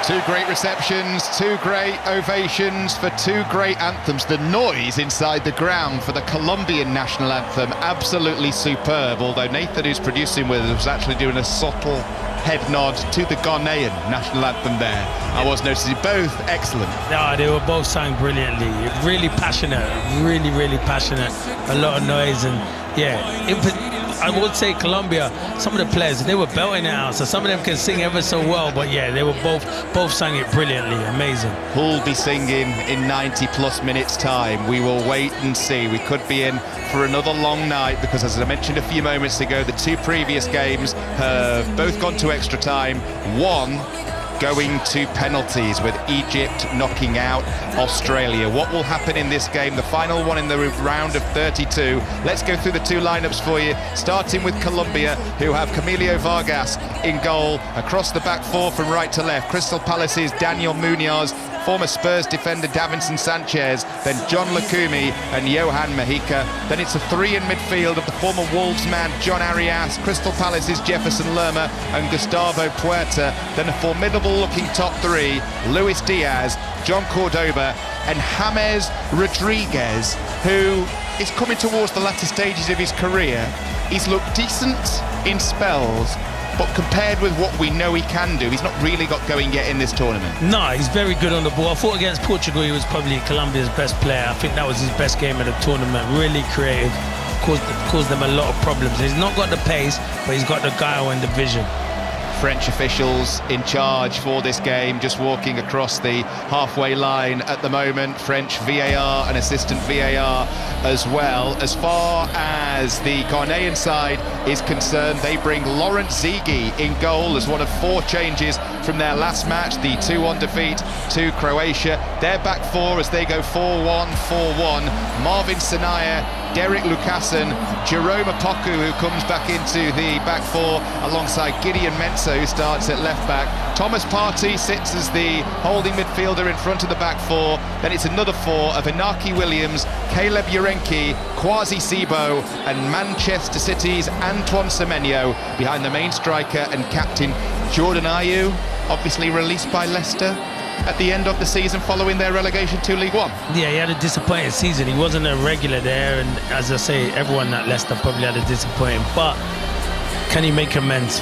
Two great receptions, two great ovations for two great anthems. The noise inside the ground for the Colombian national anthem, absolutely superb, although Nathan, who's producing with us, was actually doing a subtle head nod to the Ghanaian national anthem there. I was noticing both excellent. No, they were both sung brilliantly, really passionate, really passionate, a lot of noise. And yeah, I would say Colombia, some of the players, they were belting it out, so some of them can sing ever so well, but yeah, they were both sang it brilliantly, amazing. Who'll be singing in 90 plus minutes time? We will wait and see. We could be in for another long night because, as I mentioned a few moments ago, the two previous games have both gone to extra time, one going to penalties with Egypt knocking out Australia. What will happen in this game, the final one in the round of 32? Let's go through the two lineups for you, starting with Colombia, who have Camilo Vargas in goal. Across the back four from right to left, Crystal Palace's Daniel Munoz, former Spurs defender Davinson Sanchez, then John Lukumi and Johan Mojica. Then it's a three in midfield of the former Wolves man John Arias, Crystal Palace's Jefferson Lerma and Gustavo Puerta. Then a formidable looking top three, Luis Diaz, John Cordoba and James Rodriguez, who is coming towards the latter stages of his career. He's looked decent in spells, but compared with what we know he can do, he's not really got going yet in this tournament. No, he's very good on the ball. I thought against Portugal he was probably Colombia's best player. I think that was his best game of the tournament. Really creative, caused them a lot of problems. He's not got the pace, but he's got the guile and the vision. French officials in charge for this game, just walking across the halfway line at the moment. French VAR and assistant VAR as well. As far as the Ghanaian side is concerned, they bring Laurent Ziggy in goal as one of four changes from their last match, the 2-1 defeat to Croatia. Their back four as they go 4-1, 4-1. Marvin Sanaya, Derek Lucassen, Jerome Opoku, who comes back into the back four alongside Gideon Mensah, who starts at left back. Thomas Partey sits as the holding midfielder in front of the back four. Then it's another four of Inaki Williams, Caleb Urenki, Kwasi Sibo and Manchester City's Antoine Semenyo behind the main striker and captain Jordan Ayew, obviously released by Leicester at the end of the season following their relegation to League One. Yeah, he had a disappointing season. He wasn't a regular there, and as I say, everyone at Leicester probably had a disappointing, but can he make amends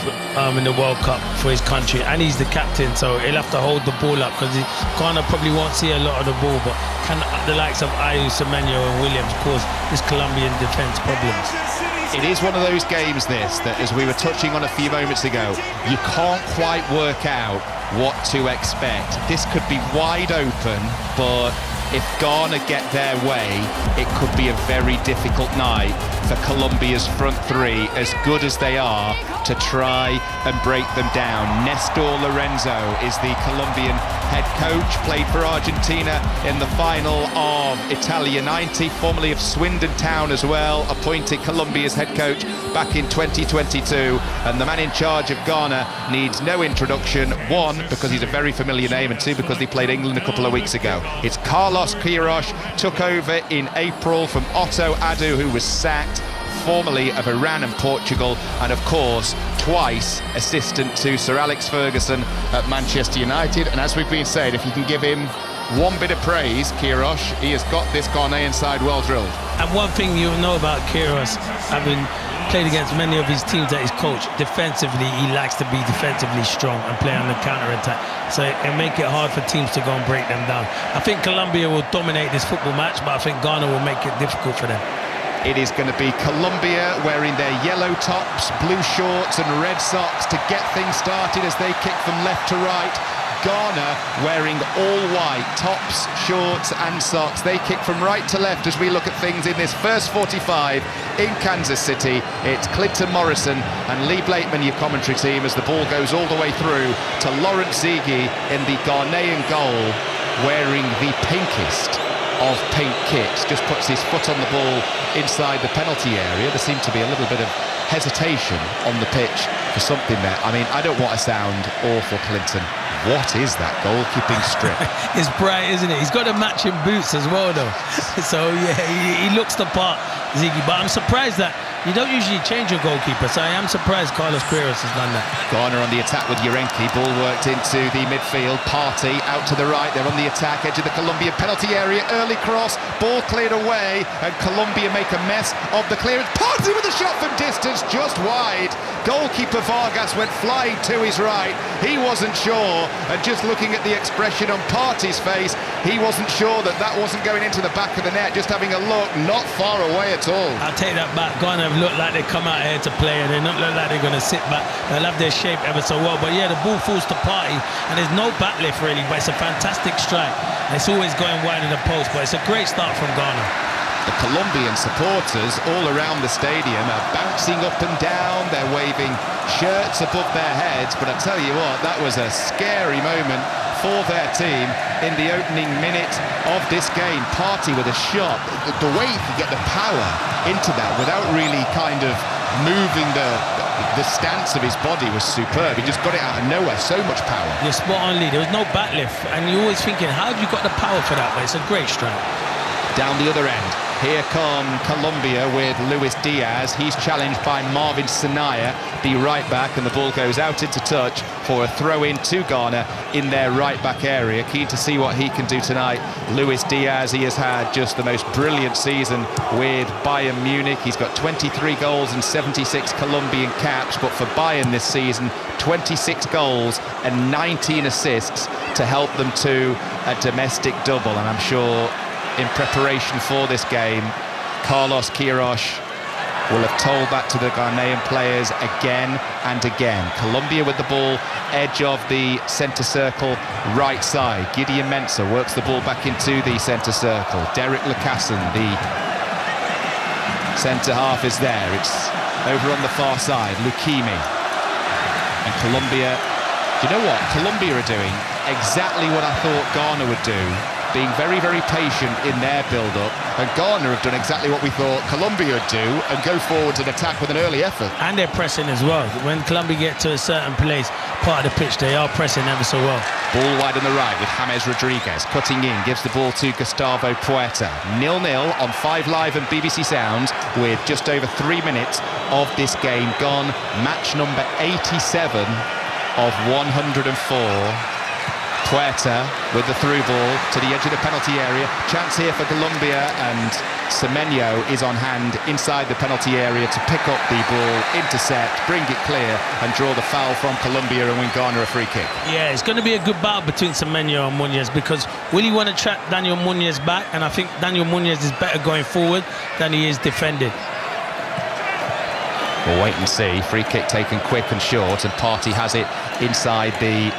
in the World Cup for his country? And he's the captain, so he'll have to hold the ball up because Ghana probably won't see a lot of the ball, but can the likes of Ayew, Semenyo and Williams cause this Colombian defence problems? It is one of those games, this, that as we were touching on a few moments ago, you can't quite work out what to expect. This could be wide open, but if Ghana get their way, it could be a very difficult night for Colombia's front three, as good as they are, to try and break them down. Nestor Lorenzo is the Colombian head coach, played for Argentina in the final of Italia 90, formerly of Swindon Town as well, appointed Colombia's head coach back in 2022, and the man in charge of Ghana needs no introduction, one, because he's a very familiar name, and two, because he played England a couple of weeks ago. It's Carlos Queiroz, took over in April from Otto Addo, who was sacked, formerly of Iran and Portugal, and of course twice assistant to Sir Alex Ferguson at Manchester United. And as we've been saying, if you can give him one bit of praise, Queiroz, he has got this Ghanaian side well drilled. And one thing you'll know about Queiroz, having played against many of his teams that he's coached, defensively he likes to be defensively strong and play on the counter-attack, so it'll make it hard for teams to go and break them down. I think Colombia will dominate this football match, but I think Ghana will make it difficult for them. It is going to be Colombia wearing their yellow tops, blue shorts and red socks to get things started as they kick from left to right. Ghana wearing all white tops, shorts and socks. They kick from right to left as we look at things in this first 45 in Kansas City. It's Clinton Morrison and Lee Blakeman, your commentary team, as the ball goes all the way through to Laurent Ziggy in the Ghanaian goal, wearing the pinkest of pink kits. Just puts his foot on the ball inside the penalty area. There seemed to be a little bit of hesitation on the pitch for something there. I mean, I don't want to sound awful, Clinton. What is that goalkeeping strip? It's bright, isn't it? He's got the matching boots as well, though. So, yeah, he looks the part, Ziggy. But I'm surprised that you don't usually change your goalkeeper, so I am surprised Carlos Queiroz has done that. Garner on the attack with Urenki. Ball worked into the midfield. Partey out to the right. They're on the attack, edge of the Colombian penalty area. Early cross. Ball cleared away, and Colombia make a mess of the clearance. Partey with a shot from distance, just wide. Goalkeeper Vargas went flying to his right. He wasn't sure, and just looking at the expression on Partey's face, he wasn't sure that that wasn't going into the back of the net. Just having a look, not far away at all. I'll take that back. Ghana have looked like they come out here to play, and they don't look like they're going to sit back. They'll have their shape ever so well. But yeah, the ball falls to Partey, and there's no back lift really, but it's a fantastic strike. And it's always going wide in the post, but it's a great start from Ghana. The Colombian supporters all around the stadium are bouncing up and down. They're waving shirts above their heads. But I tell you what, that was a scary moment for their team in the opening minute of this game. Partey with a shot. The way he could get the power into that without really kind of moving the stance of his body was superb. He just got it out of nowhere. So much power. You're spot on, Lee. There was no back lift. And you're always thinking, how have you got the power for that? But it's a great strike. Down the other end, here come Colombia with Luis Diaz. He's challenged by Marvin Sanaya, the right back, and the ball goes out into touch for a throw-in to Ghana in their right back area. Keen to see what he can do tonight. Luis Diaz, he has had just the most brilliant season with Bayern Munich. He's got 23 goals and 76 Colombian caps, but for Bayern this season, 26 goals and 19 assists to help them to a domestic double. And I'm sure in preparation for this game, Carlos Queiroz will have told that to the Ghanaian players again and again. Colombia with the ball, edge of the centre circle, right side. Gideon Mensah works the ball back into the centre circle. Derek Lucassen, the centre half, is there. It's over on the far side, Lukimi. And Colombia, do you know what? Colombia are doing exactly what I thought Ghana would do, being very, very patient in their build-up, and Ghana have done exactly what we thought Colombia would do and go forwards and attack with an early effort. And they're pressing as well. When Colombia get to a certain place, part of the pitch, they are pressing ever so well. Ball wide on the right with James Rodriguez cutting in, gives the ball to Gustavo Puerta. 0-0 on 5 Live and BBC Sounds with just over 3 minutes of this game gone. Match number 87 of 104. Puerta with the through ball to the edge of the penalty area. Chance here for Colombia, and Semenyo is on hand inside the penalty area to pick up the ball, intercept, bring it clear and draw the foul from Colombia and win Ghana a free kick. Yeah, it's going to be a good battle between Semenyo and Muñoz, because will he want to trap Daniel Muñoz back? And I think Daniel Muñoz is better going forward than he is defending. We'll wait and see. Free kick taken quick and short, and Partey has it inside the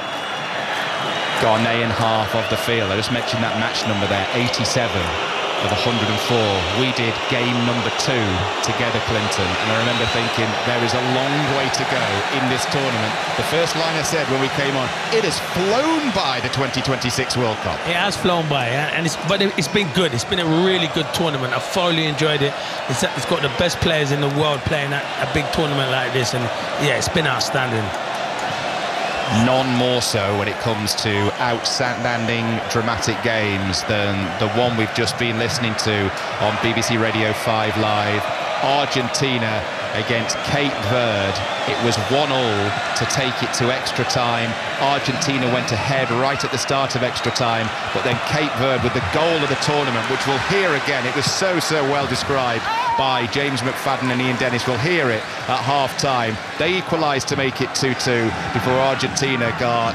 Ghanaian half of the field. I just mentioned that match number there, 87 of 104. We did game number 2 together, Clinton, and I remember thinking there is a long way to go in this tournament. The first line I said when we came on, it has flown by the 2026 World Cup. It has flown by, and it's been good. It's been a really good tournament. I thoroughly enjoyed it. It's got the best players in the world playing at a big tournament like this, and yeah, it's been outstanding. None more so when it comes to outstanding dramatic games than the one we've just been listening to on BBC Radio 5 Live. Argentina against Cape Verde. It was 1-1 to take it to extra time. Argentina went ahead right at the start of extra time, but then Cape Verde with the goal of the tournament, which we'll hear again. It was so well described by James McFadden and Ian Dennis. We'll hear it at half-time. They equalised to make it 2-2 before Argentina got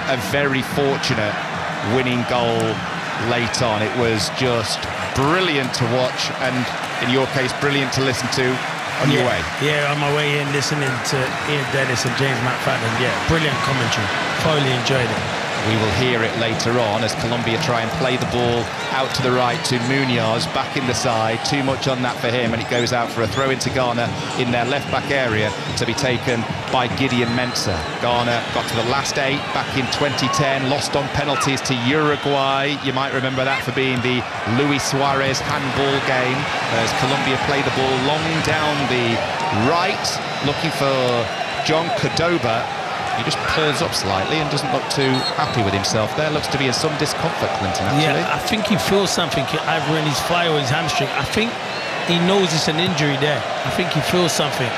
a very fortunate winning goal late on. It was just brilliant to watch, and in your case, brilliant to listen to on your way. Yeah, on my way in, listening to Ian Dennis and James McFadden. Yeah, brilliant commentary. Thoroughly enjoyed it. We will hear it later on as Colombia try and play the ball out to the right to Muñoz, back in the side. Too much on that for him, and it goes out for a throw into Ghana in their left-back area to be taken by Gideon Mensah. Ghana got to the last 8 back in 2010, lost on penalties to Uruguay. You might remember that for being the Luis Suarez handball game, as Colombia play the ball long down the right, looking for John Cordoba. He just pulls up slightly and doesn't look too happy with himself there. Looks to be in some discomfort, Clinton, actually. Yeah, I think he feels something either in his thigh or his hamstring. I think he knows it's an injury there. I think he feels something.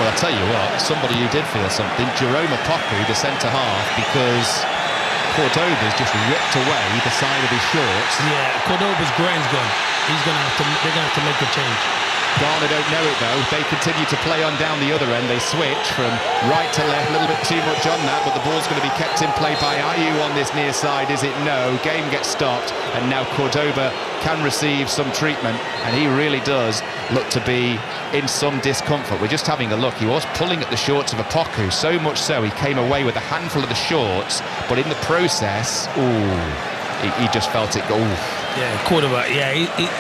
Well, I'll tell you what, somebody who did feel something, Jerome Opoku, the centre-half, because Cordoba's just ripped away the side of his shorts. Yeah, Cordoba's groin's gone. They're gonna have to make a change. Ghana don't know it though. They continue to play on down the other end. They switch from right to left, a little bit too much on that, but the ball's going to be kept in play by Ayew on this near side. Is it? No. Game gets stopped, and now Cordoba can receive some treatment, and he really does look to be in some discomfort. We're just having a look. He was pulling at the shorts of Opoku, so much so he came away with a handful of the shorts, but in the process, he just felt it go. Yeah, quarterback. Yeah,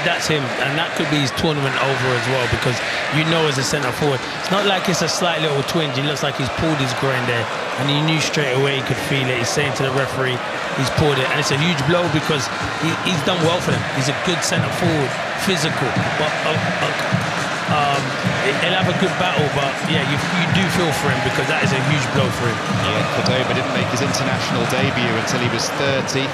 that's him, and that could be his tournament over as well, because you know, as a centre forward, it's not like it's a slight little twinge. It looks like he's pulled his groin there, and he knew straight away he could feel it. He's saying to the referee, he's pulled it, and it's a huge blow because he's done well for them. He's a good centre forward, physical, but he'll have a good battle. But yeah, you do feel for him, because that is a huge blow for him. Yeah, Cordoba didn't make his international debut until he was 33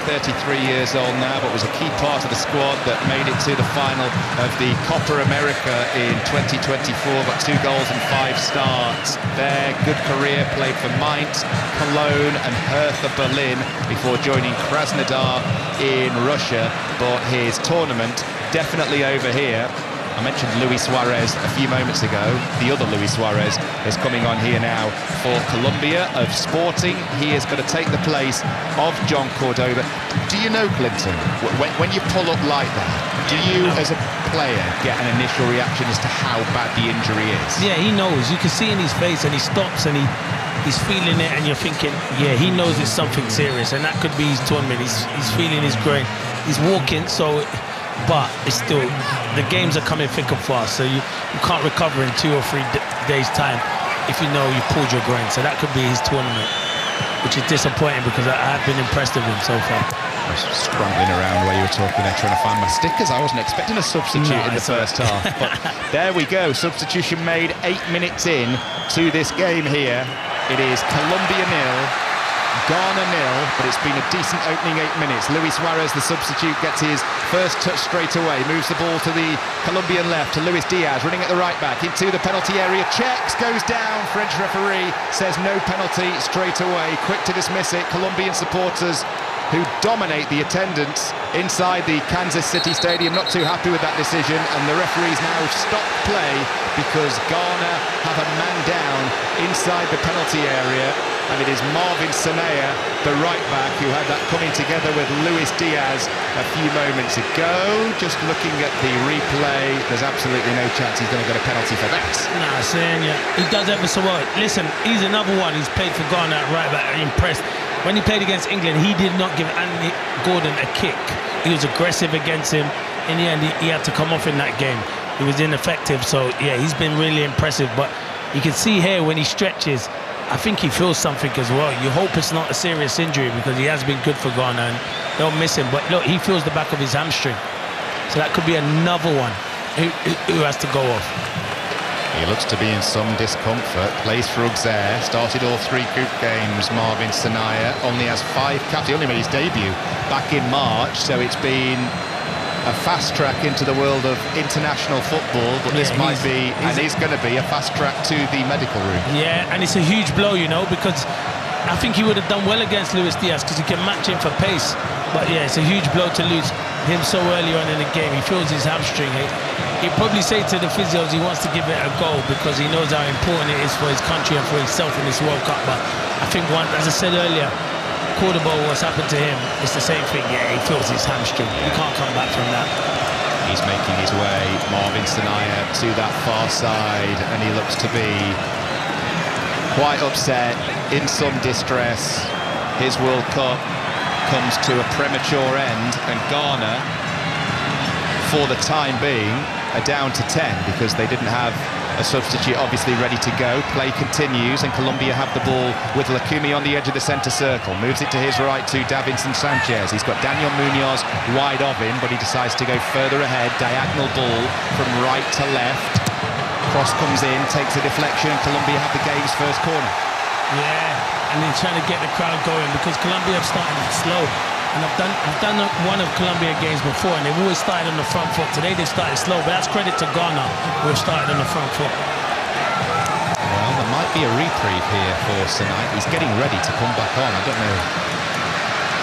years old now, but was a key part of the squad that made it to the final of the Copa America in 2024. Got 2 goals and 5 starts there. Good career, played for Mainz, Cologne and Hertha Berlin before joining Krasnodar in Russia. But his tournament definitely over here. I mentioned Luis Suarez a few moments ago. The other Luis Suarez is coming on here now for Colombia of Sporting. He is going to take the place of John Cordoba. Do you know, Clinton, when you pull up like that, do you as a player get an initial reaction as to how bad the injury is? Yeah, he knows. You can see in his face, and he stops and he's feeling it, and you're thinking, yeah, he knows it's something serious, and that could be his tournament. He's feeling his groin. He's walking, so... But it's still, the games are coming thick and fast, so you can't recover in 2 or 3 days' time if you know you pulled your groin. So that could be his tournament, which is disappointing, because I have been impressed with him so far. I was scrambling around while you were talking there, trying to find my stickers. I wasn't expecting a substitute in the first half. But there we go, substitution made 8 minutes in to this game here. It is Colombia 0. Ghana 0, but it's been a decent opening 8 minutes. Luis Suarez, the substitute, gets his first touch straight away, moves the ball to the Colombian left, to Luis Diaz, running at the right back, into the penalty area, checks, goes down, French referee says no penalty straight away, quick to dismiss it. Colombian supporters, who dominate the attendance inside the Kansas City Stadium, not too happy with that decision, and the referees now stop play because Ghana have a man down inside the penalty area, and it is Marvin Sanaya, the right back, who had that coming together with Luis Diaz a few moments ago. Just looking at the replay, there's absolutely no chance he's going to get a penalty for that. Nah, saying, yeah, he does ever so well. Listen, he's another one who's played for Ghana at right back, impressed. When he played against England, he did not give Andy Gordon a kick. He was aggressive against him. In the end, he had to come off in that game. He was ineffective, so yeah, he's been really impressive. But you can see here when he stretches, I think he feels something as well. You hope it's not a serious injury, because he has been good for Ghana and they'll miss him. But look, he feels the back of his hamstring. So that could be another one who has to go off. He looks to be in some discomfort. Plays for Auxerre, started all 3 group games. Marvin Sanaya only has 5 caps. He only made his debut back in March, so it's been a fast track into the world of international football, but this might be, and is going to be, a fast track to the medical room. Yeah, and it's a huge blow, you know, because I think he would have done well against Luis Diaz, because he can match him for pace. But yeah, it's a huge blow to lose him so early on in the game. He feels his hamstring. He'd probably say to the physios he wants to give it a go, because he knows how important it is for his country and for himself in this World Cup. But I think, as I said earlier, Cordoba, what's happened to him, it's the same thing. Yeah, he feels his hamstring. He can't come back from that. He's making his way, Marvin Sanaya, to that far side, and he looks to be quite upset, in some distress. His World Cup comes to a premature end, and Ghana, for the time being, are down to 10 because they didn't have a substitute obviously ready to go. Play continues, and Colombia have the ball with Lacumi on the edge of the centre circle. Moves it to his right to Davinson Sanchez. He's got Daniel Munoz wide of him, but he decides to go further ahead. Diagonal ball from right to left. Cross comes in, takes a deflection, and Colombia have the game's first corner. Yeah, and then trying to get the crowd going because Colombia have started slow. And I've done one of Colombia games before, and they've always started on the front foot. Today they've started slow, but that's credit to Ghana, who have started on the front foot. Well, there might be a reprieve here for Sinai. He's getting ready to come back on. I don't know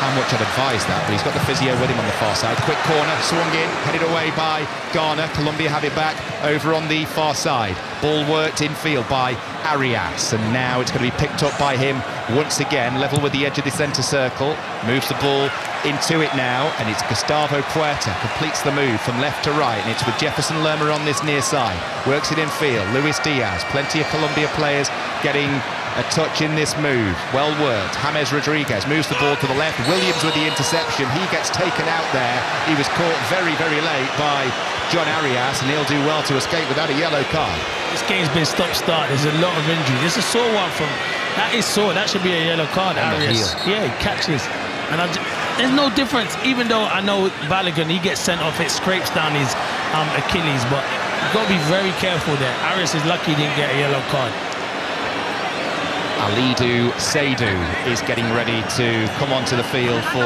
how much I'd advise that, but he's got the physio with him on the far side. Quick corner, swung in, headed away by Ghana. Colombia have it back over on the far side. Ball worked infield by Arias, and now it's going to be picked up by him once again, level with the edge of the centre circle. Moves the ball into it now, and it's Gustavo Puerta completes the move from left to right, and it's with Jefferson Lerma on this near side. Works it infield. Luis Diaz, plenty of Colombia players getting a touch in this move. Well worked. James Rodriguez moves the ball to the left. Williams with the interception. He gets taken out there. He was caught very, very late by John Arias, and he'll do well to escape without a yellow card. This game's been stop-start. There's a lot of injury. This is a sore one from... That is sore. That should be a yellow card. Arias. Yeah, he catches. And there's no difference. Even though I know Balogun, he gets sent off. It scrapes down his Achilles. But you've got to be very careful there. Arias is lucky he didn't get a yellow card. Alidu Seydou is getting ready to come onto the field for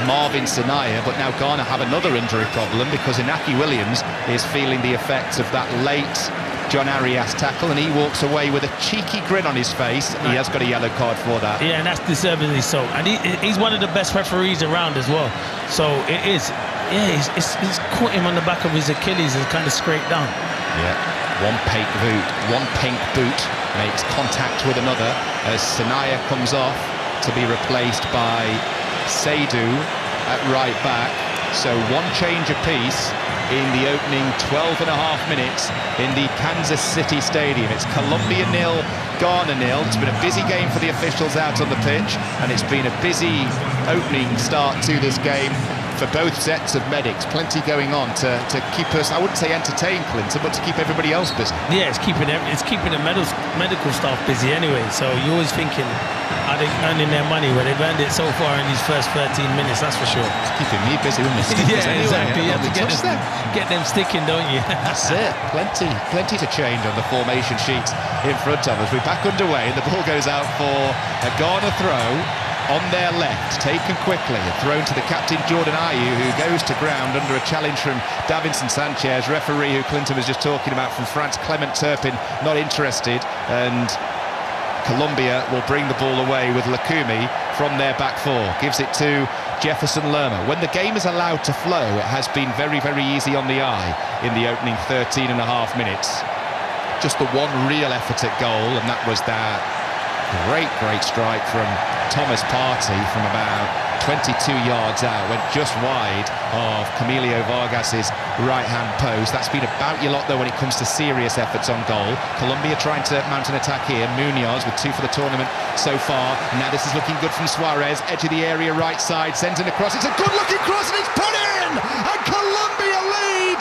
Marvin Sanaya, but now Ghana have another injury problem because Inaki Williams is feeling the effects of that late John Arias tackle, and he walks away with a cheeky grin on his face. He has got a yellow card for that. Yeah, and that's deservedly so. And he's one of the best referees around as well. So it is. Yeah, he's caught him on the back of his Achilles and kind of scraped down. Yeah. One pink boot makes contact with another as Sanaya comes off to be replaced by Seydou at right back. So one change apiece in the opening 12 and a half minutes in the Kansas City Stadium. It's Colombia 0, Ghana 0. It's been a busy game for the officials out on the pitch, and it's been a busy opening start to this game for both sets of medics. Plenty going on to keep us, I wouldn't say entertained, Clinton, but to keep everybody else busy. Yeah, it's keeping the medical staff busy anyway. So you're always thinking, are they earning their money? Well, they've earned it so far in these first 13 minutes, that's for sure. It's keeping me busy with my stickers. Yeah, anyway. exactly. You have to get them sticking, don't you? That's it. Plenty to change on the formation sheet in front of us. We're back underway, and the ball goes out for a Ghana throw on their left, taken quickly and thrown to the captain Jordan Ayew, who goes to ground under a challenge from Davinson Sanchez. Referee, who Clinton was just talking about, from France, Clement Turpin, not interested, and Colombia will bring the ball away with Lukumi from their back four. Gives it to Jefferson Lerma. When the game is allowed to flow, it has been very, very easy on the eye in the opening 13 and a half minutes. Just the one real effort at goal, and that was that great strike from Thomas Partey from about 22 yards out. Went just wide of Camilo Vargas's right-hand post. That's been about your lot, though, when it comes to serious efforts on goal. Colombia trying to mount an attack here. Munoz with 2 for the tournament so far. Now this is looking good from Suarez. Edge of the area, right side, sends it across. It's a good-looking cross, and it's put in! And Colombia lead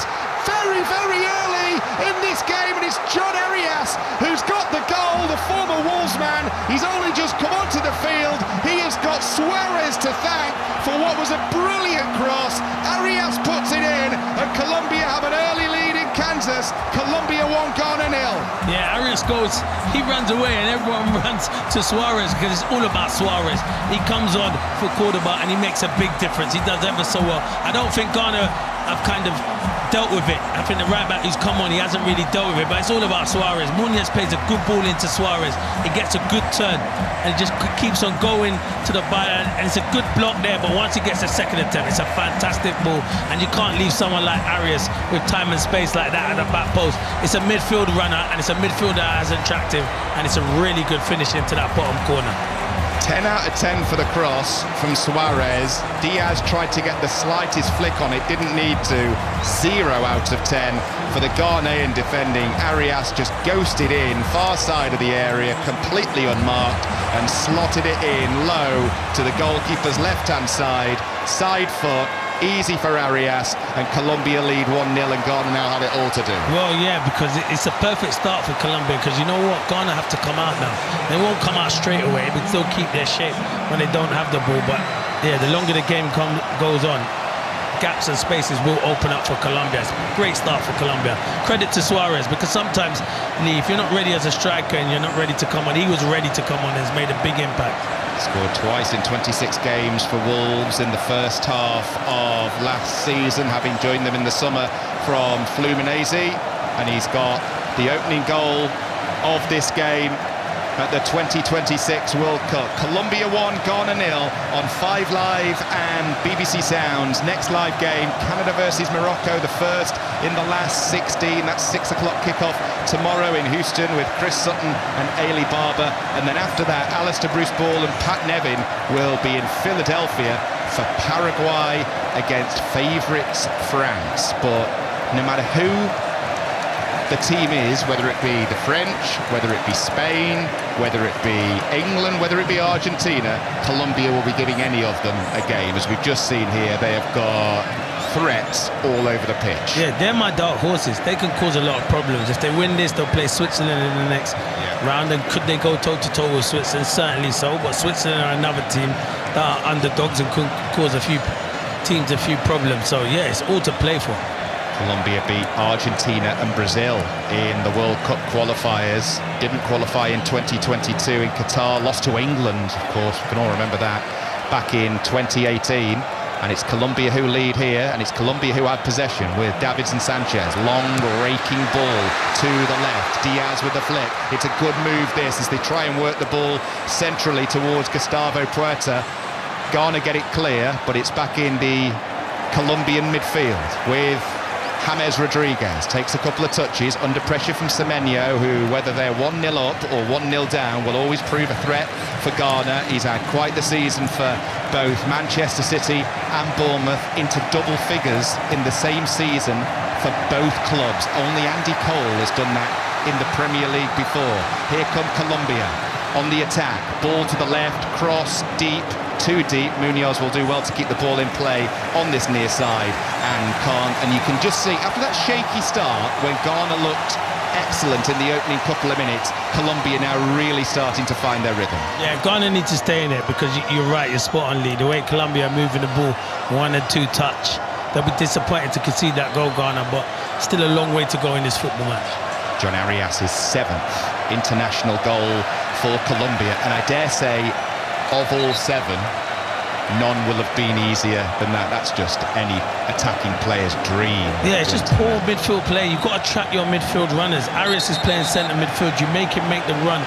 very, very early in this game, and it's John Arias who's got the goal, the former Wolves man. He's only just come onto the field. He has got Suarez to thank for what was a brilliant cross. Arias puts it in, and Colombia have an early lead in Kansas. Colombia 1, Ghana 0. Yeah, Arias goes, he runs away, and everyone runs to Suarez because it's all about Suarez. He comes on for Cordoba, and he makes a big difference. He does ever so well. I don't think Ghana have kind of dealt with it. I think the right back who's come on, he hasn't really dealt with it, but it's all about Suarez. Munoz plays a good ball into Suarez. He gets a good turn, and he just keeps on going to the byline, and it's a good block there, but once he gets a second attempt, it's a fantastic ball, and you can't leave someone like Arias with time and space like that at the back post. It's a midfield runner, and it's a midfielder as attractive, and it's a really good finish into that bottom corner. 10 out of 10 for the cross from Suarez. Diaz tried to get the slightest flick on it, didn't need to. 0 out of 10 for the Ghanaian defending. Arias just ghosted in, far side of the area, completely unmarked, and slotted it in low to the goalkeeper's left-hand side. Side foot, easy for Arias, and Colombia lead 1-0, and Ghana now have it all to do. Well, yeah, because it's a perfect start for Colombia, because you know what? Ghana have to come out now. They won't come out straight away, but still keep their shape when they don't have the ball. But yeah, the longer the game goes on, gaps and spaces will open up for Colombia. It's a great start for Colombia. Credit to Suarez, because sometimes, Lee, if you're not ready as a striker and you're not ready to come on, he was ready to come on and has made a big impact. Scored twice in 26 games for Wolves in the first half of last season, having joined them in the summer from Fluminense, and he's got the opening goal of this game at the 2026 World Cup. Colombia 1, Ghana 0 on 5 Live and BBC Sounds. Next live game, Canada versus Morocco, the first in the last 16. That's 6 o'clock kickoff tomorrow in Houston with Chris Sutton and Ailey Barber. And then after that, Alistair Bruce Ball and Pat Nevin will be in Philadelphia for Paraguay against favourites France. But no matter who the team is, whether it be the French, whether it be Spain, whether it be England, whether it be Argentina, Colombia will be giving any of them a game. As we've just seen here, they have got threats all over the pitch. Yeah, they're my dark horses. They can cause a lot of problems. If they win this, they'll play Switzerland in the next round. And could they go toe-to-toe with Switzerland? Certainly so. But Switzerland are another team that are underdogs and could cause a few teams a few problems. So yeah, it's all to play for. Colombia beat Argentina and Brazil in the World Cup qualifiers. Didn't qualify in 2022 in Qatar. Lost to England, of course, we can all remember that, back in 2018. And it's Colombia who lead here, and it's Colombia who have possession with Davids and Sanchez. Long, raking ball to the left. Diaz with the flick. It's a good move, this, as they try and work the ball centrally towards Gustavo Puerta. Ghana get it clear, but it's back in the Colombian midfield with James Rodriguez. Takes a couple of touches under pressure from Semenyo, who, whether they're 1-0 up or 1-0 down, will always prove a threat for Ghana. He's had quite the season for both Manchester City and Bournemouth, into double figures in the same season for both clubs. Only Andy Cole has done that in the Premier League before. Here come Colombia on the attack. Ball to the left, cross, deep, too deep. Munoz will do well to keep the ball in play on this near side, and can't. And you can just see, after that shaky start, when Ghana looked excellent in the opening couple of minutes, Colombia now really starting to find their rhythm. Yeah, Ghana need to stay in it, because you're right, you're spot on, Lee. The way Colombia are moving the ball, 1 and 2 touch, they'll be disappointed to concede that goal, Ghana, but still a long way to go in this football match. John Arias' 7th international goal for Colombia, and I dare say, of all 7, none will have been easier than that. That's just any attacking player's dream. Yeah, it's just poor midfield play. You've got to trap your midfield runners. Arias is playing centre midfield. You make him make the run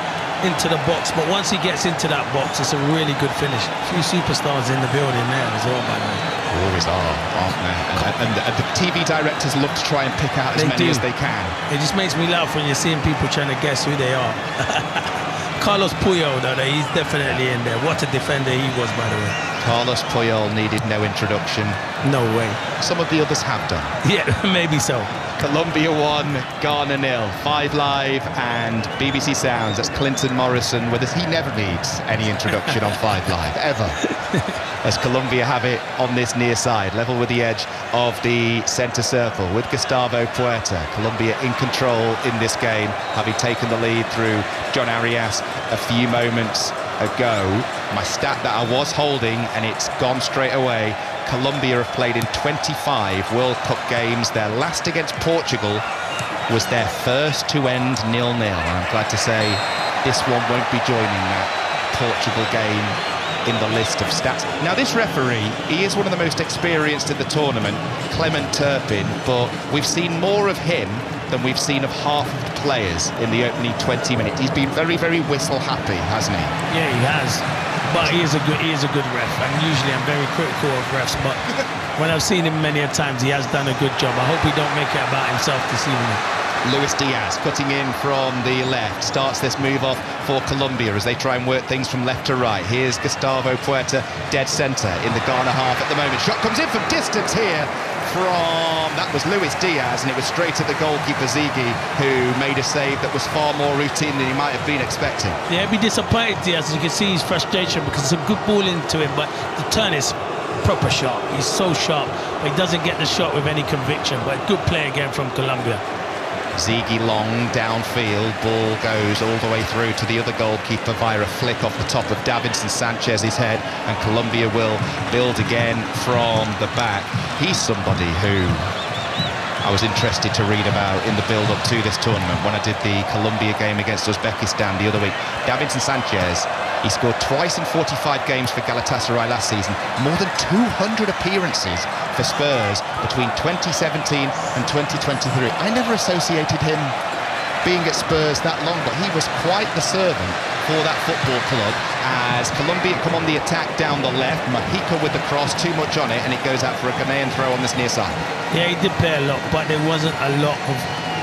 into the box, but once he gets into that box, it's a really good finish. A few superstars in the building there as well, by the way. Always are, aren't they? And the TV directors love to try and pick out as many as they can. It just makes me laugh when you're seeing people trying to guess who they are. Carlos Puyol, though, he's definitely in there. What a defender he was, by the way. Carlos Puyol needed no introduction. No way. Some of the others have done. Yeah, maybe so. Colombia 1, Ghana 0. 5 Live and BBC Sounds. That's Clinton Morrison with us. He never needs any introduction on 5 Live, ever. As Colombia have it on this near side, level with the edge of the centre circle with Gustavo Puerta. Colombia in control in this game, having taken the lead through John Arias a few moments ago. My stat that I was holding, and it's gone straight away. Colombia have played in 25 World Cup games. Their last against Portugal was their first to end 0-0. And I'm glad to say this one won't be joining that Portugal game in the list of stats. Now, this referee, he is one of the most experienced in the tournament, Clement Turpin, but we've seen more of him than we've seen of half of the players in the opening 20 minutes. He's been very, very whistle happy, hasn't he? Yeah, he has. But he is a good ref, and usually I'm very critical of refs, but when I've seen him many a times, he has done a good job. I hope he don't make it about himself this evening. Luis Diaz cutting in from the left, starts this move off for Colombia as they try and work things from left to right. Here's Gustavo Puerta, dead centre in the Ghana half at the moment. Shot comes in from distance here from, that was Luis Diaz, and it was straight at the goalkeeper Ziggy, who made a save that was far more routine than he might have been expecting. Yeah, he'd be disappointed, Diaz, as you can see his frustration, because it's a good ball into him, but the turn is proper sharp. He's so sharp, but he doesn't get the shot with any conviction. But good play again from Colombia. Ziggy long downfield, ball goes all the way through to the other goalkeeper via a flick off the top of Davinson Sanchez's head, and Colombia will build again from the back. He's somebody who I was interested to read about in the build-up to this tournament when I did the Colombia game against Uzbekistan the other week. Davinson Sanchez, he scored twice in 45 games for Galatasaray last season, more than 200 appearances for Spurs between 2017 and 2023. I never associated him being at Spurs that long, but he was quite the servant for that football club as Colombia come on the attack down the left. Mojica with the cross, too much on it, and it goes out for a Ghanaian throw on this near side. Yeah, he did play a lot, but there wasn't a lot of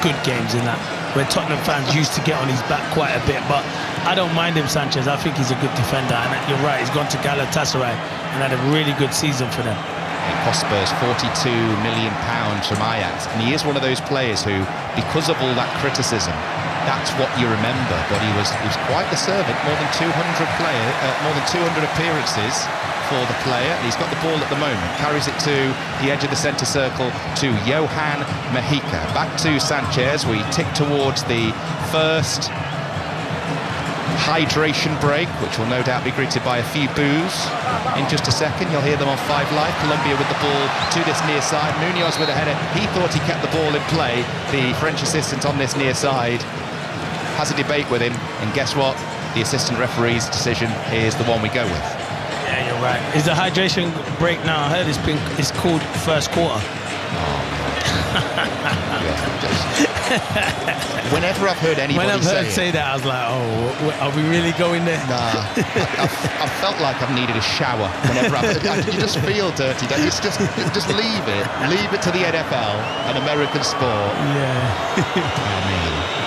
good games in that, where Tottenham fans used to get on his back quite a bit. But I don't mind him, Sanchez. I think he's a good defender, and you're right, he's gone to Galatasaray and had a really good season for them. It cost Spurs £42 million from Ajax, and he is one of those players who, because of all that criticism, that's what you remember. But he was quite the servant. More than 200 appearances for the player, and he's got the ball at the moment. Carries it to the edge of the centre circle to Johan Mojica. Back to Sanchez. We tick towards the first hydration break, which will no doubt be greeted by a few boos in just a second. You'll hear them on 5 Live. Colombia with the ball to this near side. Munoz with a header. He thought he kept the ball in play. The French assistant on this near side has a debate with him, and guess what? The assistant referee's decision is the one we go with. Yeah, you're right. Is the hydration break now? I heard it's called first quarter. Whenever I've heard anybody say that, I was like, oh, are we really going there? Nah, I felt like I've needed a shower whenever I've heard. You just feel dirty, don't you? Just leave it to the NFL and American sport. Yeah.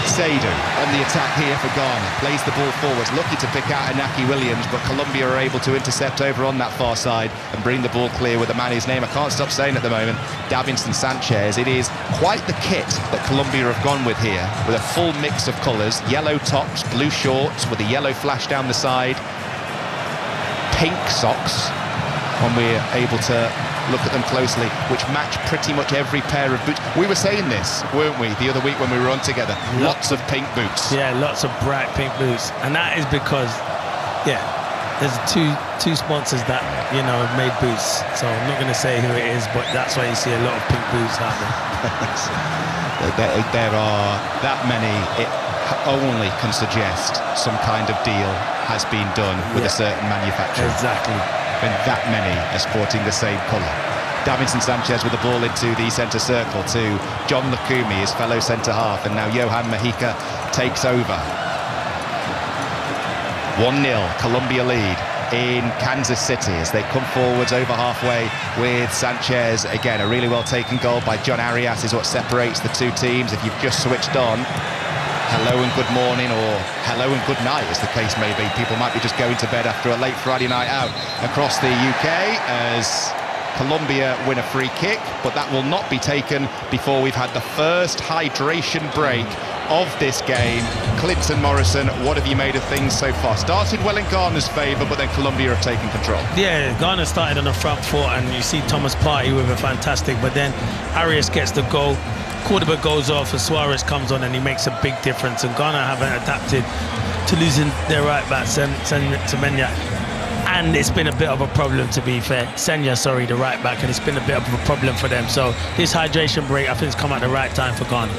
Seydou on the attack here for Ghana, plays the ball forwards, lucky to pick out Inaki Williams, but Colombia are able to intercept over on that far side and bring the ball clear with a man whose name I can't stop saying at the moment, Davinson Sanchez. It is quite the kit that Colombia have gone with here, with a full mix of colours, yellow tops, blue shorts with a yellow flash down the side, pink socks when we're able to look at them closely, which match pretty much every pair of boots. We were saying this, weren't we, the other week when we were on together? Lots of pink boots. Yeah, lots of bright pink boots. And that is because, yeah, there's two sponsors that, you know, have made boots. So I'm not going to say who it is, but that's why you see a lot of pink boots out there. There are that many. It only can suggest some kind of deal has been done with a certain manufacturer. Exactly. When that many are sporting the same colour. Davinson Sanchez with the ball into the centre circle to John Lukumi, his fellow centre-half, and now Johan Mojica takes over. 1-0, Colombia lead in Kansas City as they come forwards over halfway with Sanchez. Again, a really well-taken goal by John Arias is what separates the two teams. If you've just switched on, hello and good morning, or hello and good night, as the case may be. People might be just going to bed after a late Friday night out across the UK as Colombia win a free kick, but that will not be taken before we've had the first hydration break of this game. Clinton Morrison, what have you made of things so far? Started well in Ghana's favour, but then Colombia have taken control. Yeah, Ghana started on the front foot, and you see Thomas Partey with a fantastic, but then Arias gets the goal. Cordoba goes off and Suarez comes on and he makes a big difference, and Ghana haven't adapted to losing their right back Semenya, and it's been a bit of a problem, to be fair. Senya, sorry, the right back, and it's been a bit of a problem for them. So this hydration break, I think, has come at the right time for Ghana.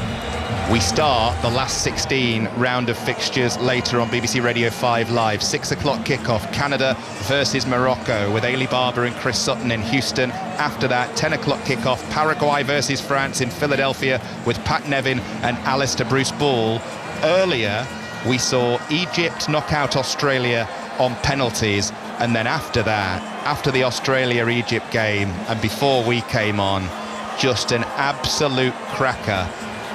We start the last 16 round of fixtures later on BBC Radio 5 Live. 6 o'clock kickoff, Canada versus Morocco, with Ailey Barber and Chris Sutton in Houston. After that, 10 o'clock kickoff, Paraguay versus France in Philadelphia, with Pat Nevin and Alistair Bruce Ball. Earlier, we saw Egypt knock out Australia on penalties, and then after that, after the Australia-Egypt game and before we came on, just an absolute cracker.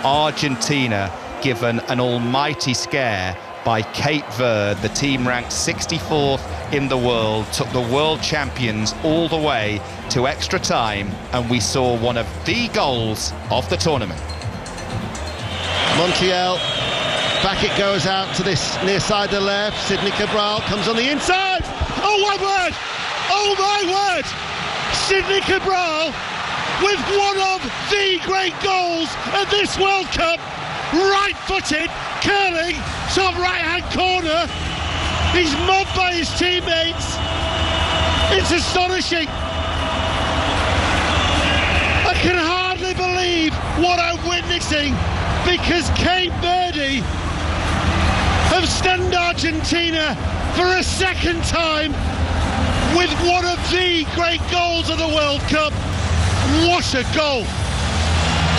Argentina given an almighty scare by Cape Verde. The team ranked 64th in the world, took the world champions all the way to extra time, and we saw one of the goals of the tournament. Montiel, back it goes out to this near side to the left. Sidney Cabral comes on the inside. Oh my word! Oh my word! Sidney Cabral with one of the great goals of this World Cup. Right-footed, curling, top right-hand corner. He's mobbed by his teammates. It's astonishing. I can hardly believe what I'm witnessing, because Cape Verde have stunned Argentina for a second time with one of the great goals of the World Cup. What a goal!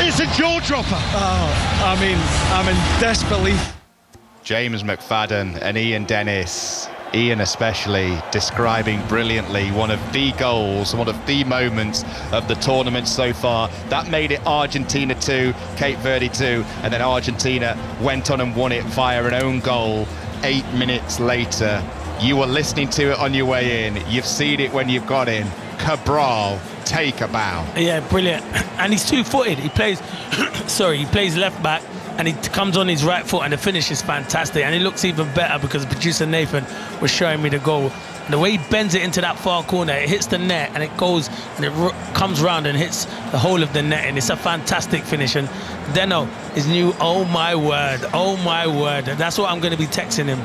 It's a jaw-dropper. Oh, I'm in disbelief. James McFadden and Ian Dennis, Ian especially, describing brilliantly one of the goals, one of the moments of the tournament so far. That made it Argentina 2, Cape Verde 2, and then Argentina went on and won it via an own goal 8 minutes later. You were listening to it on your way in, you've seen it when you've got in. Cabral, take a bow. Yeah, brilliant. And he's two-footed. He plays, he plays left back, and he comes on his right foot, and the finish is fantastic. And it looks even better because producer Nathan was showing me the goal. And the way he bends it into that far corner, it hits the net, and it goes, and it comes round and hits the whole of the net, and it's a fantastic finish. And Deno is new. Oh my word, oh my word. That's what I'm going to be texting him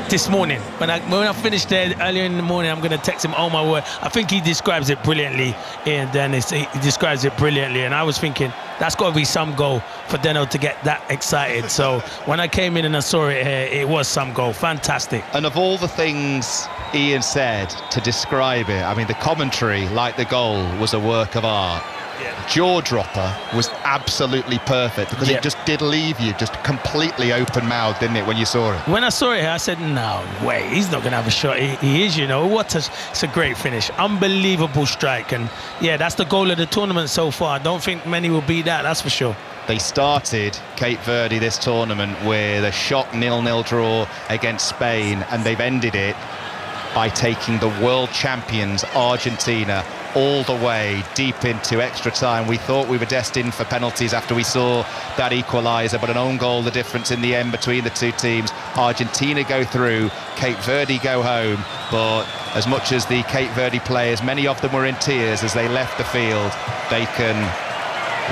this morning. When I finish there earlier in the morning, I'm going to text him, oh my word. I think he describes it brilliantly, Ian Dennis. He describes it brilliantly, and I was thinking that's got to be some goal for Deno to get that excited. So when I came in and I saw it here, it was some goal. Fantastic. And of all the things Ian said to describe it, I mean, the commentary, like the goal, was a work of art. Yeah. Jaw-dropper was absolutely perfect, because it just did leave you just completely open-mouthed, didn't it, when you saw it? When I saw it here, I said, no way, he's not going to have a shot. He is, you know. It's a great finish. Unbelievable strike. And, yeah, that's the goal of the tournament so far. I don't think many will beat that, that's for sure. They started, Cape Verde, this tournament with a shock 0-0 draw against Spain, and they've ended it by taking the world champions, Argentina, all the way deep into extra time. We thought we were destined for penalties after we saw that equaliser, but an own goal, the difference in the end between the two teams. Argentina go through, Cape Verde go home, but as much as the Cape Verde players, many of them were in tears as they left the field, they can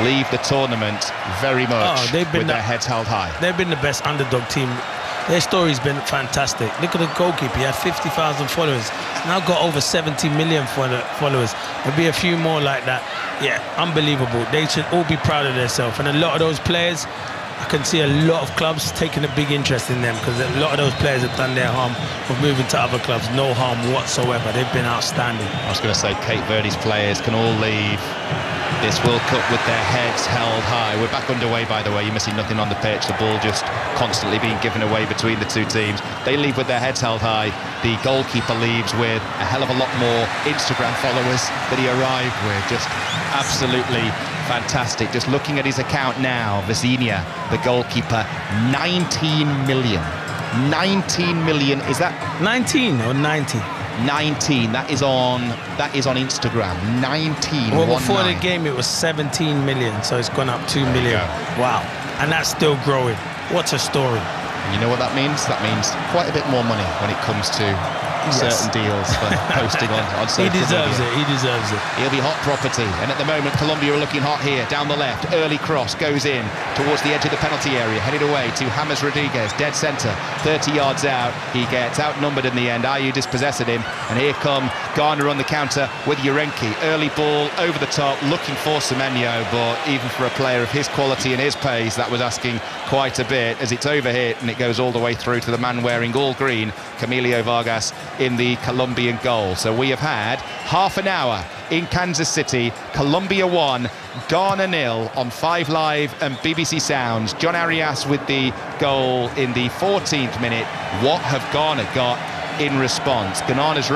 leave the tournament very much with their heads held high. They've been the best underdog team. Their story's been fantastic. Look at the goalkeeper. He had 50,000 followers. Now got over 70 million followers. There'll be a few more like that. Yeah, unbelievable. They should all be proud of themselves. And a lot of those players, I can see a lot of clubs taking a big interest in them, because a lot of those players have done their harm of moving to other clubs. No harm whatsoever. They've been outstanding. I was going to say, Cape Verde's players can all leave this World Cup with their heads held high. We're back underway, by the way. You're missing nothing on the pitch. The ball just constantly being given away between the two teams. They leave with their heads held high. The goalkeeper leaves with a hell of a lot more Instagram followers that he arrived with. Just absolutely fantastic. Just looking at his account now, Vecina, the goalkeeper, 19 million. 19 million. Is that 19 or 90? 19. That is on Instagram. 19. Well, before the game it was 17 million, so it's gone up 2 million. Yeah. Wow. And that's still growing. What a story. You know what that means? That means quite a bit more money when it comes to certain deals for posting on social media. He deserves it. He'll be hot property. And at the moment, Colombia are looking hot here. Down the left, early cross goes in towards the edge of the penalty area, headed away to James Rodriguez, dead centre, 30 yards out. He gets outnumbered in the end. Ayew dispossessed him, and here come Ghana on the counter with Urenki. Early ball over the top, looking for Semenyo, but even for a player of his quality and his pace, that was asking quite a bit, as it's overhit and it goes all the way through to the man wearing all green, Camilo Vargas, in the Colombian goal. So we have had half an hour in Kansas City. Colombia 1, Ghana 0 on 5 Live and BBC Sounds. John Arias with the goal in the 14th minute. What have Ghana got in response? Ghana's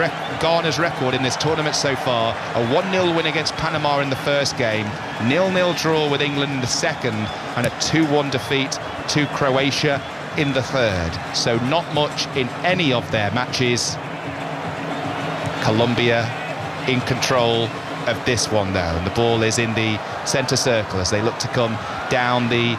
record in this tournament so far: a 1-0 win against Panama in the first game, 0-0 draw with England in the second, and a 2-1 defeat to Croatia in the third. So not much in any of their matches. Colombia in control of this one though, and the ball is in the centre circle as they look to come down the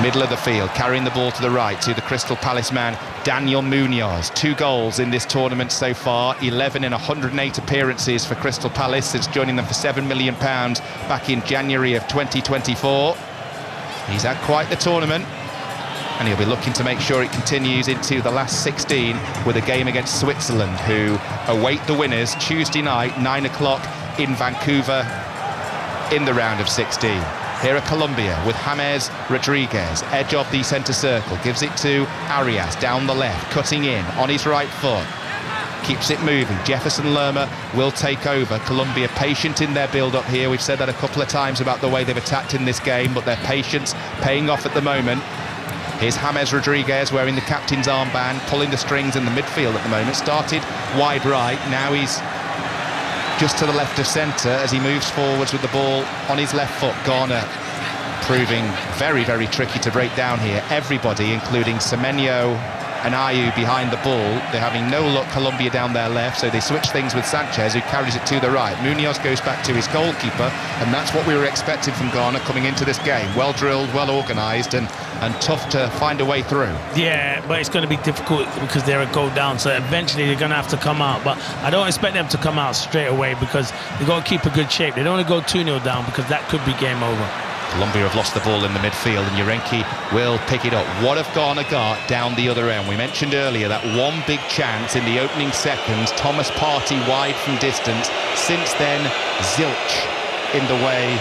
middle of the field, carrying the ball to the right to the Crystal Palace man Daniel Munoz, 2 goals in this tournament so far, 11 in 108 appearances for Crystal Palace since joining them for £7 million back in January of 2024. He's had quite the tournament, and he'll be looking to make sure it continues into the last 16 with a game against Switzerland, who await the winners Tuesday night, 9 o'clock in Vancouver in the round of 16. Here are Colombia with James Rodriguez, edge of the centre circle, gives it to Arias down the left, cutting in on his right foot, keeps it moving. Jefferson Lerma will take over. Colombia patient in their build-up here. We've said that a couple of times about the way they've attacked in this game, but their patience paying off at the moment. Here's James Rodriguez wearing the captain's armband, pulling the strings in the midfield at the moment. Started wide right, now he's just to the left of centre as he moves forwards with the ball on his left foot. Ghana proving very, very tricky to break down here. Everybody, including Semenyo and Ayew, behind the ball. They're having no luck, Colombia down their left, so they switch things with Sanchez, who carries it to the right. Munoz goes back to his goalkeeper, and that's what we were expecting from Ghana coming into this game. Well drilled, well organised, and tough to find a way through. Yeah, but it's going to be difficult because they're a goal down, so eventually they're going to have to come out. But I don't expect them to come out straight away because they've got to keep a good shape. They don't want to go 2-0 down because that could be game over. Colombia have lost the ball in the midfield, and Urenki will pick it up. What have Ghana got down the other end? We mentioned earlier that one big chance in the opening seconds. Thomas Partey wide from distance. Since then, zilch in the way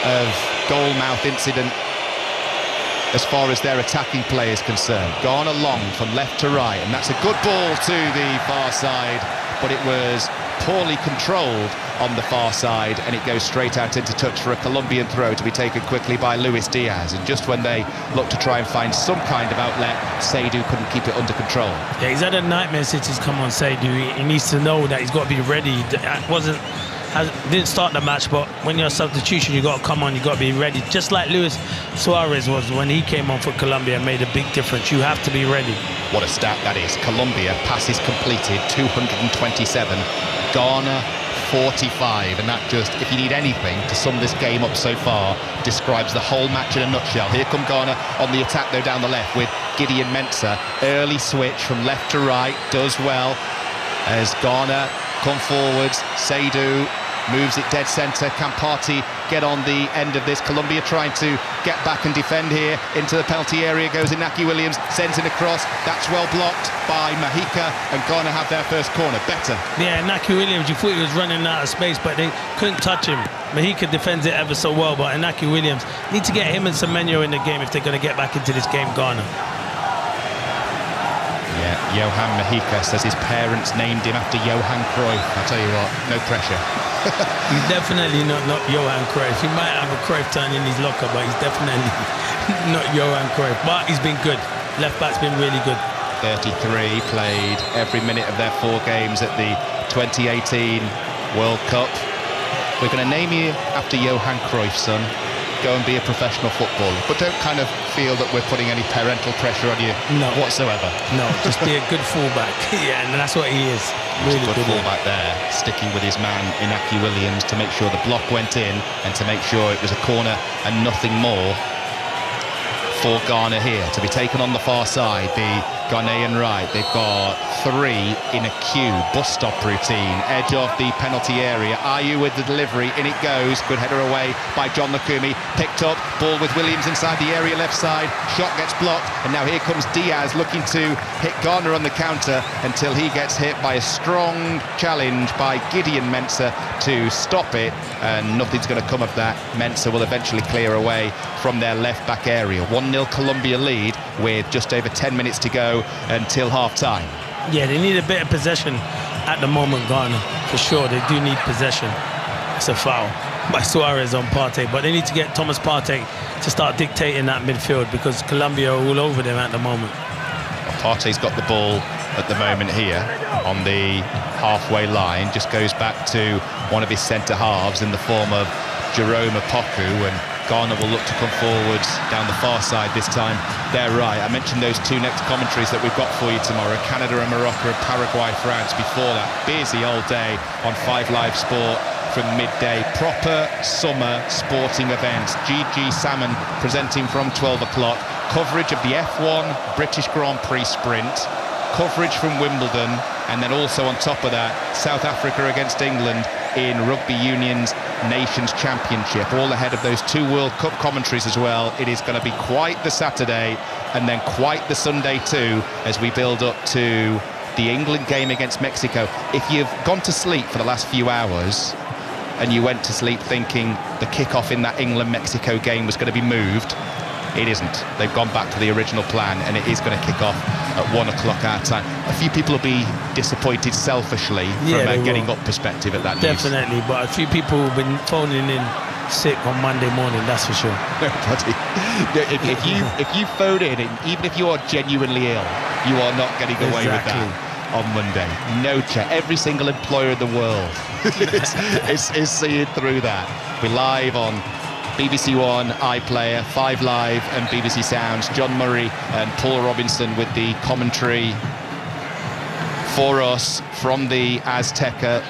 of goal mouth incident as far as their attacking play is concerned. Ghana long from left to right, and that's a good ball to the far side, but it was poorly controlled on the far side, and it goes straight out into touch for a Colombian throw to be taken quickly by Luis Diaz. And just when they look to try and find some kind of outlet, Seydou couldn't keep it under control. Yeah, he's had a nightmare since he's come on, Seydou. He needs to know that he's got to be ready. Didn't start the match, but when you're a substitution, you got to come on, you got to be ready. Just like Luis Suarez was when he came on for Colombia and made a big difference. You have to be ready. What a stat that is. Colombia passes completed 227, Ghana 45, and that just, if you need anything to sum this game up so far, describes the whole match in a nutshell. Here come Ghana on the attack though down the left with Gideon Mensah. Early switch from left to right, does well as Ghana come forwards. Seydou moves it dead centre. Can Partey get on the end of this? Colombia trying to get back and defend here. Into the penalty area goes Inaki Williams, sends it across. That's well blocked by Mahika, and Ghana have their first corner. Better. Yeah, Inaki Williams, you thought he was running out of space, but they couldn't touch him. Mahika defends it ever so well, but Inaki Williams need to get him and Semenyo in the game if they're going to get back into this game, Ghana. Yeah, Johan Mahika says his parents named him after Johan Cruyff. I'll tell you what, no pressure. He's definitely not Johan Cruyff. He might have a Cruyff turn in his locker, but he's definitely not Johan Cruyff. But he's been good. Left back's been really good. 33, played every minute of their 4 games at the 2018 World Cup. We're going to name you after Johan Cruyff, son. Go and be a professional footballer, but don't kind of feel that we're putting any parental pressure on you whatsoever. No, just be a good fullback. Yeah, and that's what he is. Really good fullback there, sticking with his man Inaki Williams to make sure the block went in and to make sure it was a corner and nothing more for Ghana here. To be taken on the far side, the Ghanaian right. They've got 3 in a queue, bus stop routine, edge of the penalty area. Ayew with the delivery, in it goes. Good header away by John Lukumi. Picked up, ball with Williams inside the area left side. Shot gets blocked, and now here comes Diaz looking to hit Ghana on the counter until he gets hit by a strong challenge by Gideon Mensah to stop it, and nothing's going to come of that. Mensah will eventually clear away from their left back area. 1-0 Colombia lead with just over 10 minutes to go until half-time. Yeah, they need a bit of possession at the moment, Ghana. For sure, they do need possession. It's a foul by Suarez on Partey, but they need to get Thomas Partey to start dictating that midfield because Colombia are all over them at the moment. Well, Partey's got the ball at the moment here on the halfway line. Just goes back to one of his centre-halves in the form of Jerome Opoku, and Ghana will look to come forwards down the far side this time. They're right. I mentioned those 2 next commentaries that we've got for you tomorrow. Canada and Morocco and Paraguay, France. Before that, busy old day on 5 Live Sport from midday. Proper summer sporting events. GG Salmon presenting from 12 o'clock. Coverage of the F1 British Grand Prix sprint. Coverage from Wimbledon. And then also on top of that, South Africa against England in Rugby Union's Nations Championship. All ahead of those 2 World Cup commentaries as well. It is going to be quite the Saturday and then quite the Sunday too, as we build up to the England game against Mexico. If you've gone to sleep for the last few hours and you went to sleep thinking the kickoff in that England-Mexico game was going to be moved, it isn't. They've gone back to the original plan, and it is going to kick off at 1 o'clock our time. A few people will be disappointed selfishly from a getting up perspective at that Definitely, news. but a few people have been phoning in sick on Monday morning, that's for sure. Nobody. If you phone in, even if you are genuinely ill, you are not getting away with that on Monday. No check. Every single employer in the world is seeing through that. We're live on BBC One, iPlayer, 5 Live and BBC Sounds. John Murray and Paul Robinson with the commentary for us from the Azteca.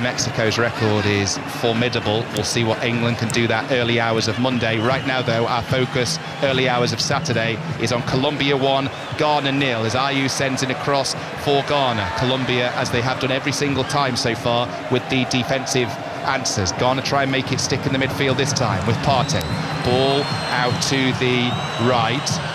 Mexico's record is formidable. We'll see what England can do that early hours of Monday. Right now, though, our focus, early hours of Saturday, is on Colombia 1, Ghana 0, as Ayew sends it across for Ghana. Colombia, as they have done every single time so far, with the defensive answers. Ghana try and make it stick in the midfield this time with Partey. Ball out to the right.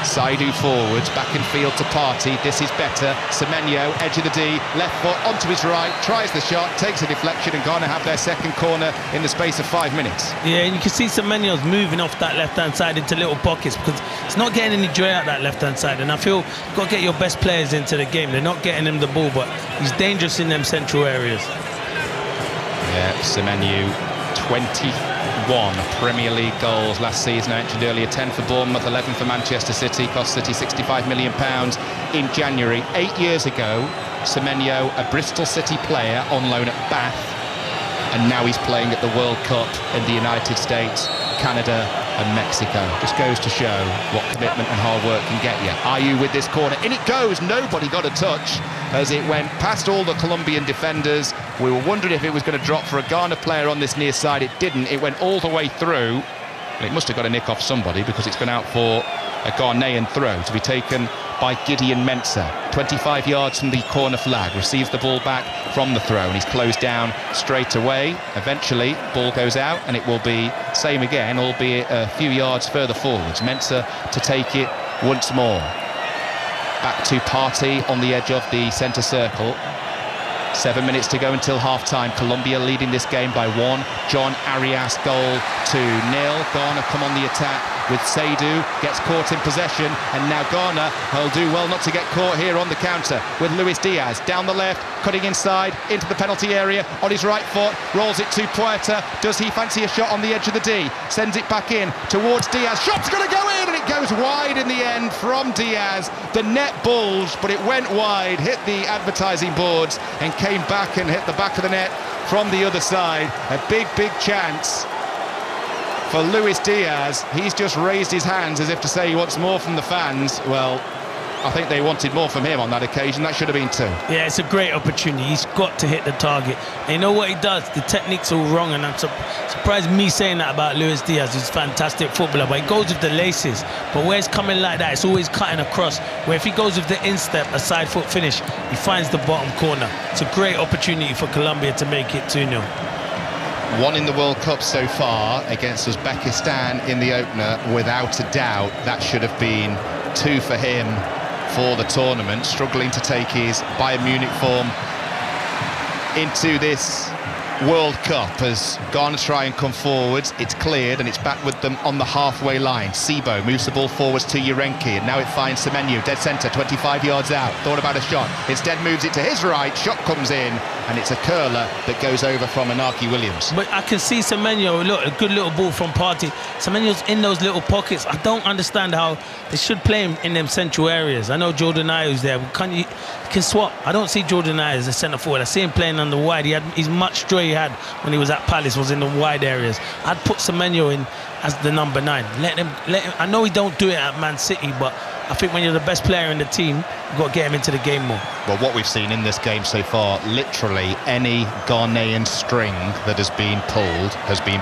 Saidu forwards, back in field to Partey. This is better. Semenyo, edge of the D, left foot onto his right, tries the shot, takes a deflection, and Ghana have their second corner in the space of 5 minutes. Yeah, and you can see Semenyo's moving off that left-hand side into little pockets because it's not getting any joy out that left-hand side. And I feel you've got to get your best players into the game. They're not getting him the ball, but he's dangerous in them central areas. Yeah, Semenyo, 21 Premier League goals last season. I mentioned earlier, 10 for Bournemouth, 11 for Manchester City, cost City £65 million in January. 8 years ago, Semenyo, a Bristol City player on loan at Bath, and now he's playing at the World Cup in the United States, Canada and Mexico. Just goes to show what commitment and hard work can get you. Ayew with this corner, in it goes. Nobody got a touch as it went past all the Colombian defenders. We were wondering if it was going to drop for a Ghana player on this near side. It didn't. It went all the way through. And it must have got a nick off somebody because it's gone out for a Ghanaian throw to be taken by Gideon Mensah. 25 yards from the corner flag, receives the ball back from the throw, and he's closed down straight away. Eventually, ball goes out, and it will be same again, albeit a few yards further forwards. Mensah to take it once more. Back to Partey on the edge of the centre circle. 7 minutes to go until half-time. Colombia leading this game by 1. John Arias goal to 0. Ghana come on the attack with Saidu, gets caught in possession, and now Ghana will do well not to get caught here on the counter with Luis Diaz down the left, cutting inside into the penalty area on his right foot, rolls it to Puerta. Does he fancy a shot on the edge of the D? Sends it back in towards Diaz. Shot's going to go in, and it goes wide in the end from Diaz. The net bulged, but it went wide, hit the advertising boards, and came back and hit the back of the net from the other side. A big chance for Luis Diaz. He's just raised his hands as if to say he wants more from the fans. Well, I think they wanted more from him on that occasion. That should have been 2. Yeah, it's a great opportunity. He's got to hit the target. And you know what he does? The technique's all wrong, and I'm surprised me saying that about Luis Diaz. He's a fantastic footballer, but he goes with the laces. But where it's coming like that, it's always cutting across. Where if he goes with the instep, a side foot finish, he finds the bottom corner. It's a great opportunity for Colombia to make it 2-0. 1 in the World Cup so far against Uzbekistan in the opener, without a doubt. That should have been 2 for him for the tournament. Struggling to take his Bayern Munich form into this World Cup as Ghana try and come forwards. It's cleared and it's back with them on the halfway line. Sibo moves the ball forwards to Urenki, and now it finds Semenyo, dead centre, 25 yards out. Thought about a shot, instead moves it to his right. Shot comes in, and it's a curler that goes over from Inaki Williams. But I can see Semenyo, look, a good little ball from Partey. Semenyo's in those little pockets. I don't understand how they should play him in them central areas. I know Jordan Ayew's there, but can swap. I don't see Jordan Ayew as a centre forward. I see him playing on the wide. He's much joy he had when he was at Palace was in the wide areas. I'd put Semenyo in as the number 9. Let him. I know he don't do it at Man City, but I think when you're the best player in the team, you've got to get him into the game more. Well, what we've seen in this game so far, literally any Ghanaian string that has been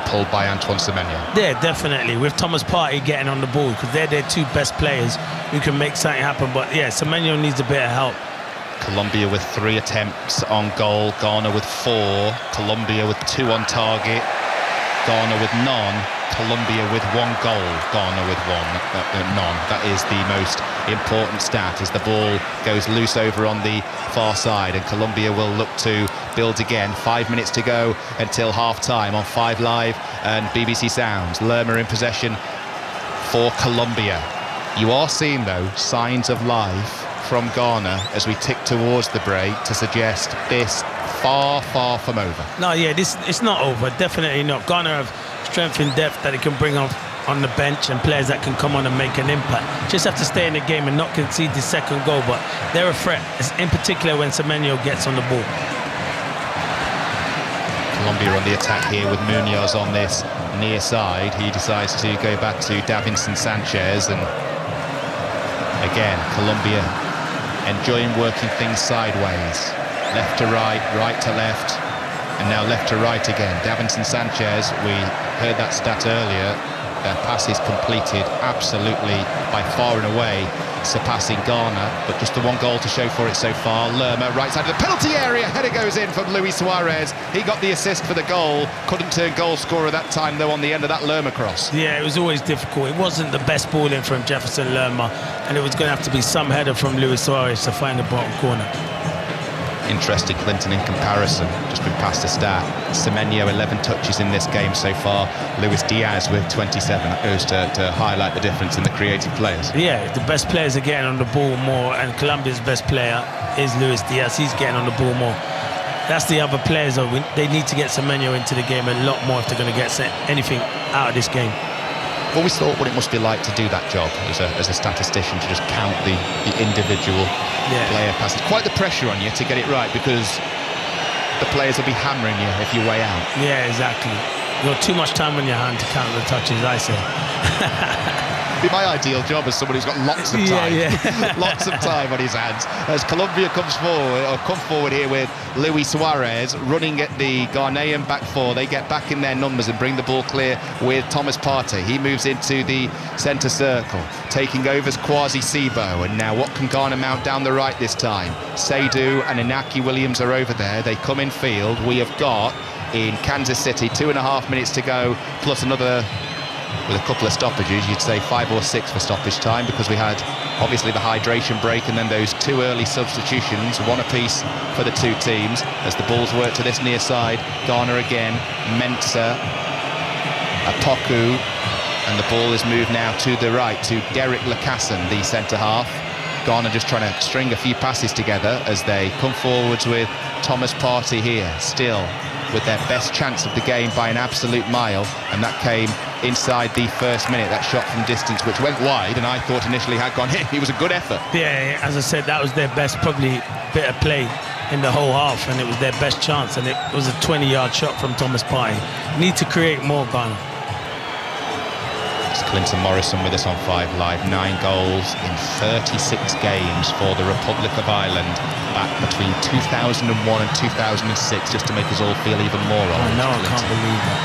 pulled by Antoine Semenyo. Yeah, definitely. With Thomas Partey getting on the ball, because they're their 2 best players who can make something happen. But yeah, Semenyo needs a bit of help. Colombia with 3 attempts on goal, Ghana with 4, Colombia with 2 on target, Ghana with none, Colombia with 1 goal, Ghana with none. That is the most important stat as the ball goes loose over on the far side, and Colombia will look to build again. 5 minutes to go until half-time on 5 Live and BBC Sounds. Lerma in possession for Colombia. You are seeing, though, signs of life from Ghana as we tick towards the break to suggest this far from over. No, yeah, it's not over. Definitely not. Ghana have strength in depth that it can bring on the bench and players that can come on and make an impact. Just have to stay in the game and not concede the second goal, but they're a threat, in particular when Semenyo gets on the ball. Colombia on the attack here with Munoz on this near side. He decides to go back to Davinson Sanchez, and again, Colombia enjoying working things sideways. Left to right, right to left, and now left to right again. Davinson Sanchez, we heard that stat earlier, their passes completed absolutely by far and away surpassing Ghana, but just the 1 goal to show for it so far. Lerma, right side of the penalty area, header goes in from Luis Suarez. He got the assist for the goal, couldn't turn goal scorer that time though on the end of that Lerma cross. Yeah, it was always difficult. It wasn't the best ball in from Jefferson Lerma, and it was going to have to be some header from Luis Suarez to find the bottom corner. Interesting, Clinton, in comparison, just been past the stat. Semenyo 11 touches in this game so far. Luis Diaz with 27. That goes to highlight the difference in the creative players. Yeah, the best players are getting on the ball more, and Colombia's best player is Luis Diaz. He's getting on the ball more. That's the other players, though. They need to get Semenyo into the game a lot more if they're going to get anything out of this game. I've always thought what it must be like to do that job as a statistician, to just count the individual player passes. Quite the pressure on you to get it right, because the players will be hammering you if you're way out. Yeah, exactly. You've got too much time on your hand to count the touches, I say. Be my ideal job as somebody who's got lots of time, lots of time on his hands. As Colombia come forward here with Luis Suarez running at the Ghanaian back 4. They get back in their numbers and bring the ball clear with Thomas Partey. He moves into the centre circle, taking over as Kwasi Sibo. And now what can Ghana mount down the right this time? Seydou and Inaki Williams are over there. They come in field. We have got in Kansas City 2.5 minutes to go, plus another, with a couple of stoppages, you'd say 5 or 6 for stoppage time, because we had obviously the hydration break and then those 2 early substitutions, 1 apiece for the 2 teams as the balls work to this near side. Ghana again, Mensah, Apoku, and the ball is moved now to the right to Derek Lacasson, the centre half. Ghana just trying to string a few passes together as they come forwards with Thomas Partey here, still with their best chance of the game by an absolute mile, and that came inside the first minute. That shot from distance, which went wide, and I thought initially had gone in. It was a good effort. Yeah, as I said, that was their best probably bit of play in the whole half, and it was their best chance, and it was a 20-yard shot from Thomas Partey. Need to create more, Ghana. It's Clinton Morrison with us on 5 Live. 9 goals in 36 games for the Republic of Ireland, back between 2001 and 2006, just to make us all feel even more old. I know, I can't believe that.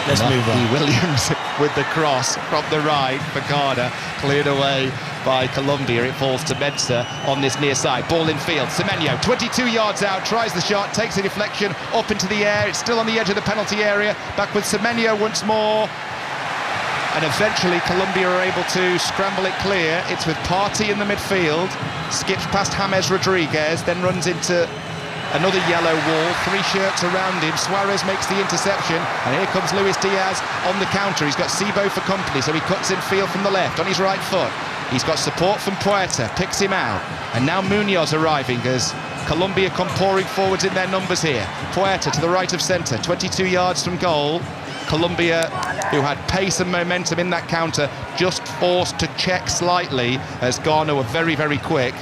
Let's move on. Williams with the cross from the right for Ghana, cleared away by Colombia. It falls to Mensah on this near side. Ball in field. Semenyo, 22 yards out, tries the shot, takes a deflection up into the air. It's still on the edge of the penalty area. Back with Semenyo once more. And eventually Colombia are able to scramble it clear. It's with Partey in the midfield, skips past James Rodriguez, then runs into another yellow wall, 3 shirts around him. Suarez makes the interception, and here comes Luis Diaz on the counter. He's got Sibo for company, so he cuts in field from the left on his right foot. He's got support from Puerta, picks him out, and now Munoz arriving as Colombia come pouring forwards in their numbers here. Puerta to the right of centre, 22 yards from goal. Colombia, who had pace and momentum in that counter, just forced to check slightly as Ghana were very, very quick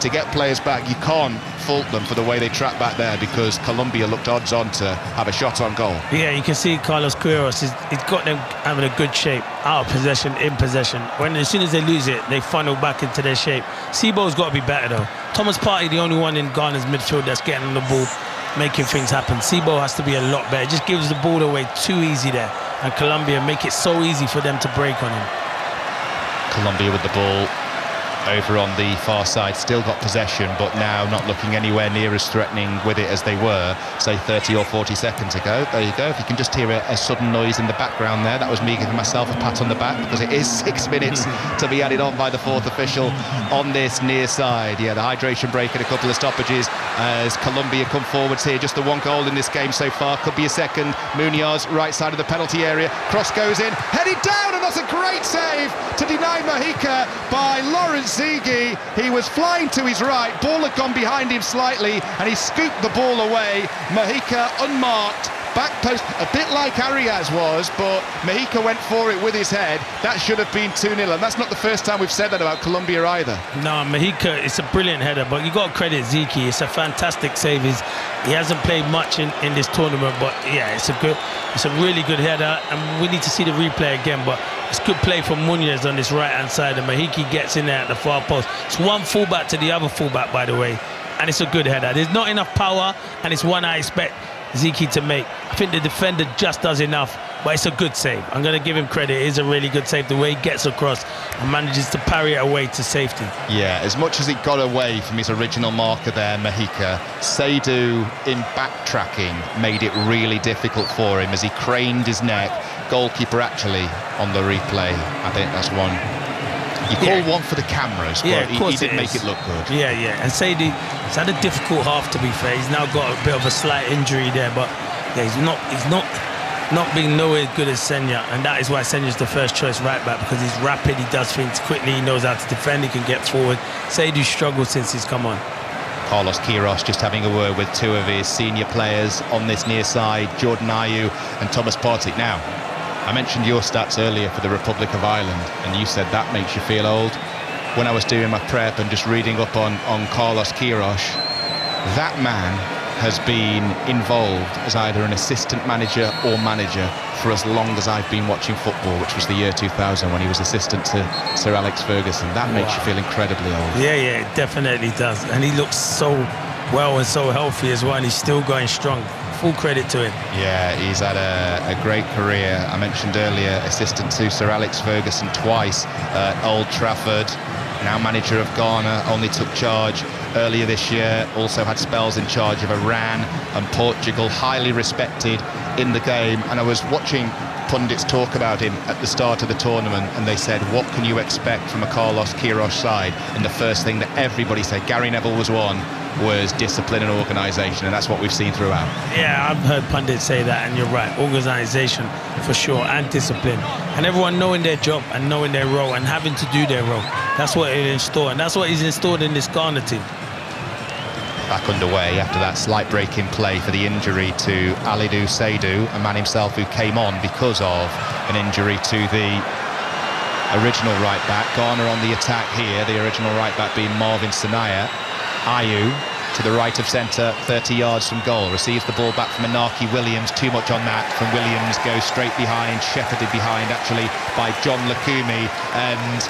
to get players back. You can't fault them for the way they trapped back there, because Colombia looked odds on to have a shot on goal. Yeah, you can see Carlos Queiroz, he's got them having a good shape, out of possession, in possession. As soon as they lose it, they funnel back into their shape. Sibo's got to be better though. Thomas Partey, the only one in Ghana's midfield that's getting on the ball, making things happen. Sibo has to be a lot better. Just gives the ball away too easy there. And Colombia make it so easy for them to break on him. Colombia with the ball over on the far side, still got possession, but now not looking anywhere near as threatening with it as they were, say, 30 or 40 seconds ago. There you go. If you can just hear a sudden noise in the background there, that was me giving myself a pat on the back, because it is 6 minutes to be added on by the fourth official on this near side. Yeah, the hydration break and a couple of stoppages as Colombia come forwards here. Just the one goal in this game so far, could be a second. Munoz, right side of the penalty area, cross goes in, headed down, and that's a great save to deny Mojica by Lawrence Ziggy. He was flying to his right, ball had gone behind him slightly, and he scooped the ball away. Mojica unmarked, back post, a bit like Arias was, but Mojica went for it with his head. That should have been 2-0, and that's not the first time we've said that about Colombia either. No, Mojica, it's a brilliant header, but you got to credit Ziki. It's a fantastic save. He hasn't played much in this tournament, but yeah, it's a really good header, and we need to see the replay again, but it's good play from Munoz on this right-hand side, and Mojica gets in there at the far post. It's one fullback to the other fullback, by the way, and it's a good header. There's not enough power, and it's one I expect Ziki to make. I think the defender just does enough, but it's a good save. I'm going to give him credit. It is a really good save, the way he gets across and manages to parry it away to safety. Yeah, as much as he got away from his original marker there, Mojica, Seydou in backtracking made it really difficult for him as he craned his neck. Goalkeeper actually on the replay, I think that's one you call one for the cameras, but he did make it look good. Yeah, and Seydou, he's had a difficult half, to be fair. He's now got a bit of a slight injury there, but yeah, he's not being nowhere good as Senya, and that is why Senya's the first choice right back, because he's rapid, he does things quickly, he knows how to defend, he can get forward. Seydou struggled since he's come on. Carlos Queiroz just having a word with two of his senior players on this near side, Jordan Ayew and Thomas Partey. Now, I mentioned your stats earlier for the Republic of Ireland, and you said that makes you feel old. When I was doing my prep and just reading up on Carlos Queiroz, that man has been involved as either an assistant manager or manager for as long as I've been watching football, which was the year 2000 when he was assistant to Sir Alex Ferguson. That makes you feel incredibly old. Yeah, it definitely does. And he looks so well and so healthy as well, and he's still going strong. Full credit to him. Yeah, he's had a great career. I mentioned earlier, assistant to Sir Alex Ferguson twice at Old Trafford, now manager of Ghana, only took charge earlier this year, also had spells in charge of Iran and Portugal, highly respected in the game. And I was watching pundits talk about him at the start of the tournament, and they said, what can you expect from a Carlos Queiroz side? And the first thing that everybody said, Gary Neville was one, was discipline and organisation, and that's what we've seen throughout. Yeah, I've heard pundits say that, and you're right, organisation for sure, and discipline, and everyone knowing their job and knowing their role and having to do their role. That's what he'll install, and that's what he's installed in this Ghana team. Back underway after that slight break in play for the injury to Alidou Seydou, a man himself who came on because of an injury to the original right back. Ghana on the attack here, the original right back being Marvin Sanaya. Ayew to the right of centre, 30 yards from goal, receives the ball back from Inaki Williams. Too much on that from Williams, goes straight behind, shepherded behind actually by John Lukumi, and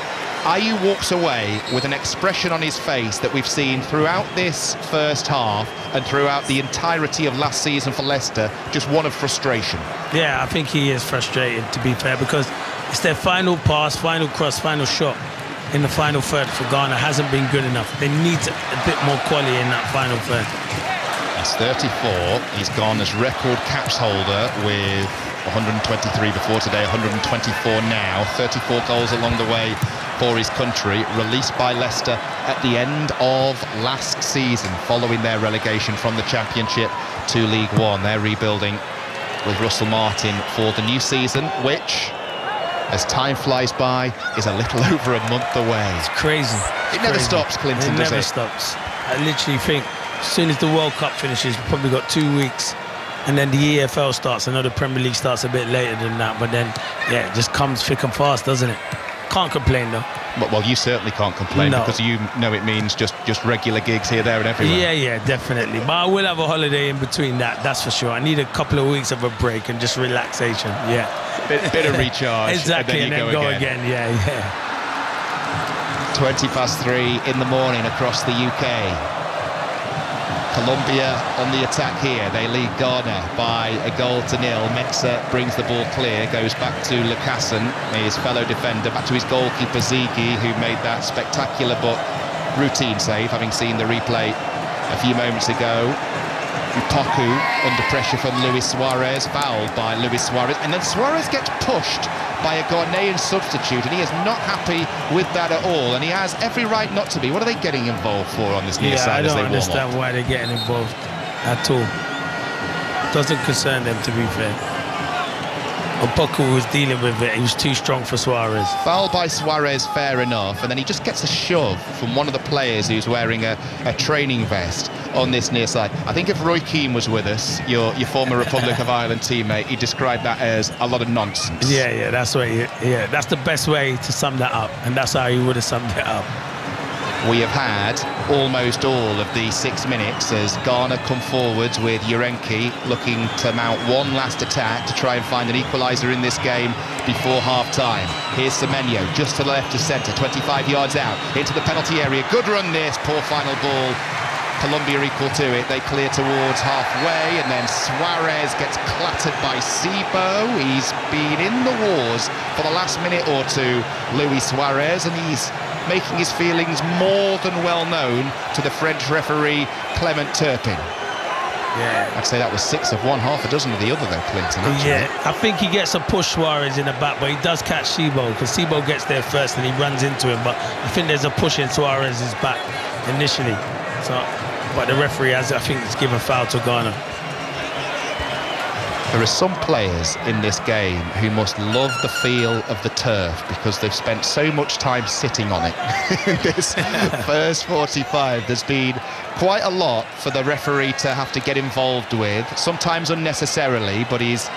Ayew walks away with an expression on his face that we've seen throughout this first half and throughout the entirety of last season for Leicester, just one of frustration. Yeah, I think he is frustrated, to be fair, because it's their final pass, final cross, final shot in the final third for Ghana hasn't been good enough. They need a bit more quality in that final third. He's 34. He's Ghana's record caps holder with 123 before today, 124 now. 34 goals along the way for his country. Released by Leicester at the end of last season, following their relegation from the Championship to League One. They're rebuilding with Russell Martin for the new season, which, as time flies by, is a little over a month away. It's crazy. It never stops, Clinton, does it? It never stops. I literally think as soon as the World Cup finishes, we've probably got 2 weeks, and then the EFL starts. I know the Premier League starts a bit later than that, but then, yeah, it just comes thick and fast, doesn't it? Can't complain, though. Well, you certainly can't complain because you know it means just regular gigs here, there and everywhere. Yeah, definitely. But I will have a holiday in between that's for sure. I need a couple of weeks of a break and just relaxation, Bit of recharge. Exactly, and then go again. Yeah. 3:20 in the morning across the UK. Colombia on the attack here. They lead Ghana by a 1-0. Mensah brings the ball clear, goes back to Lucassen, his fellow defender, back to his goalkeeper Ziggy, who made that spectacular but routine save, having seen the replay a few moments ago. Upoku under pressure from Luis Suarez, fouled by Luis Suarez, and then Suarez gets pushed by a Ghanaian substitute, and he is not happy with that at all, and he has every right not to be. What are they getting involved for on this near side as they warm up? I don't understand why they're getting involved at all. Doesn't concern them, to be fair. Upoku was dealing with it. He was too strong for Suarez. Foul by Suarez, fair enough, and then he just gets a shove from one of the players who's wearing a training vest on this near side. I think if Roy Keane was with us, your former Republic of Ireland teammate, he described that as a lot of nonsense. Yeah, that's the best way to sum that up, and that's how he would have summed it up. We have had almost all of the 6 minutes as Ghana come forwards with Urenki looking to mount one last attack to try and find an equaliser in this game before half-time. Here's Semenyo, just to the left of centre, 25 yards out, into the penalty area. Good run this, poor final ball. Colombia equal to it. They clear towards halfway, and then Suarez gets clattered by Sibo. He's been in the wars for the last minute or two, Luis Suarez, and he's making his feelings more than well known to the French referee Clement Turpin. Yeah, I'd say that was 6 of one, half a dozen of the other though, Clinton. Actually. Yeah, I think he gets a push Suarez in the back, but he does catch Sibo, because Sibo gets there first and he runs into him, but I think there's a push in Suarez's back initially. But the referee has, I think, it's given foul to Ghana. There are some players in this game who must love the feel of the turf because they've spent so much time sitting on it. In this first 45, there's been quite a lot for the referee to have to get involved with, sometimes unnecessarily, but his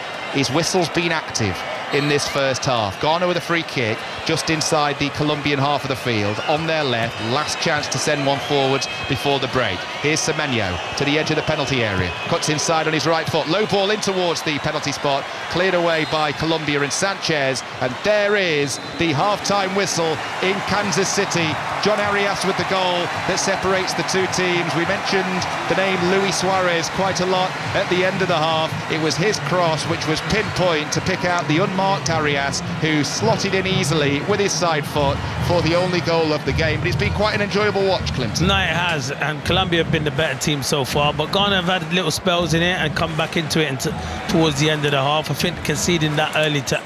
whistle's been active in this first half. Ghana with a free kick just inside the Colombian half of the field, on their left, last chance to send one forwards before the break. Here's Semenyo to the edge of the penalty area, cuts inside on his right foot, low ball in towards the penalty spot, cleared away by Colombia and Sanchez, and there is the half-time whistle in Kansas City. John Arias with the goal that separates the two teams. We mentioned the name Luis Suarez quite a lot at the end of the half. It was his cross which was pinpoint to pick out the unmarked Arias, who slotted in easily with his side foot for the only goal of the game. But it's been quite an enjoyable watch, Clinton. No, it has, and Colombia have been the better team so far, but Ghana have had little spells in it and come back into it towards the end of the half. I think conceding that early to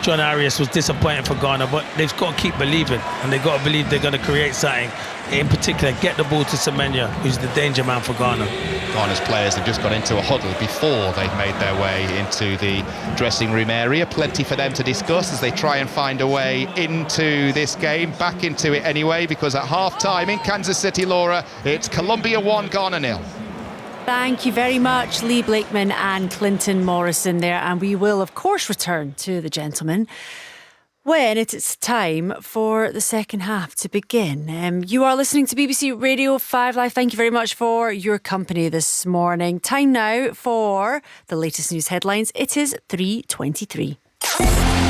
John Arias was disappointing for Ghana, but they've got to keep believing, and they've got to believe they're going to create something. In particular, get the ball to Semenyo, who's the danger man for Ghana. Ghana's players have just got into a huddle before they've made their way into the dressing room area. Plenty for them to discuss as they try and find a way into this game, back into it anyway, because at half-time in Kansas City, Laura, it's Colombia 1, Ghana 0. Thank you very much, Lee Blakeman and Clinton Morrison there. And we will, of course, return to the gentlemen when it's time for the second half to begin. You are listening to BBC Radio 5 Live. Thank you very much for your company this morning. Time now for the latest news headlines. It is 3:23.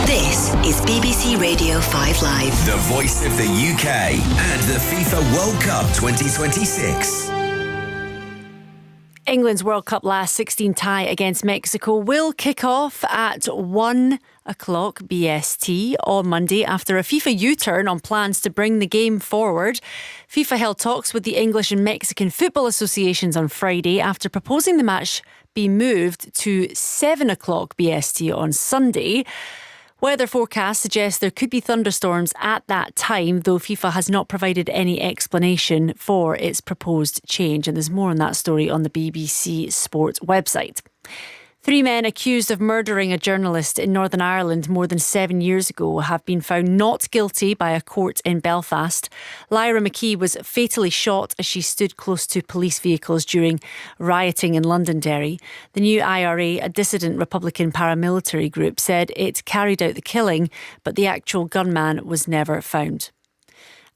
This is BBC Radio 5 Live. The voice of the UK and the FIFA World Cup 2026. England's World Cup last 16 tie against Mexico will kick off at 1 o'clock BST on Monday after a FIFA U-turn on plans to bring the game forward. FIFA held talks with the English and Mexican football associations on Friday after proposing the match be moved to 7 o'clock BST on Sunday. Weather forecasts suggest there could be thunderstorms at that time, though FIFA has not provided any explanation for its proposed change. And there's more on that story on the BBC Sport website. 3 men accused of murdering a journalist in Northern Ireland more than 7 years ago have been found not guilty by a court in Belfast. Lyra McKee was fatally shot as she stood close to police vehicles during rioting in Londonderry. The new IRA, a dissident Republican paramilitary group, said it carried out the killing, but the actual gunman was never found.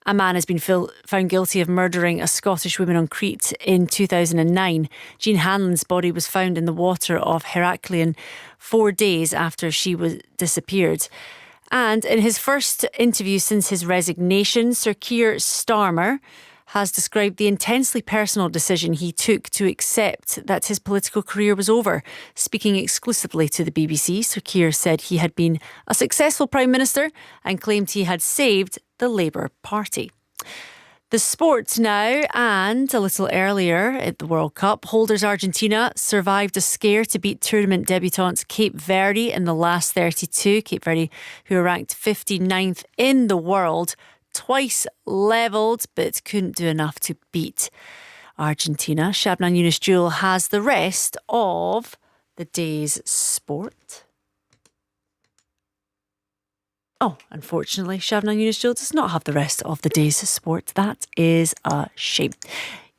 A man has been found guilty of murdering a Scottish woman on Crete in 2009. Jean Hanlon's body was found in the water of Heraklion 4 days after she was disappeared. And in his first interview since his resignation, Sir Keir Starmer has described the intensely personal decision he took to accept that his political career was over. Speaking exclusively to the BBC, Sir Keir said he had been a successful Prime Minister and claimed he had saved the Labour Party. The sport now, and a little earlier at the World Cup, holders Argentina survived a scare to beat tournament debutants Cape Verde in the last 32. Cape Verde, who are ranked 59th in the world, twice levelled, but couldn't do enough to beat Argentina. Shabnan Yunus-Jewell has the rest of the day's sport. Oh, unfortunately, Shabnan Yunus-Jewell does not have the rest of the day's sport. That is a shame.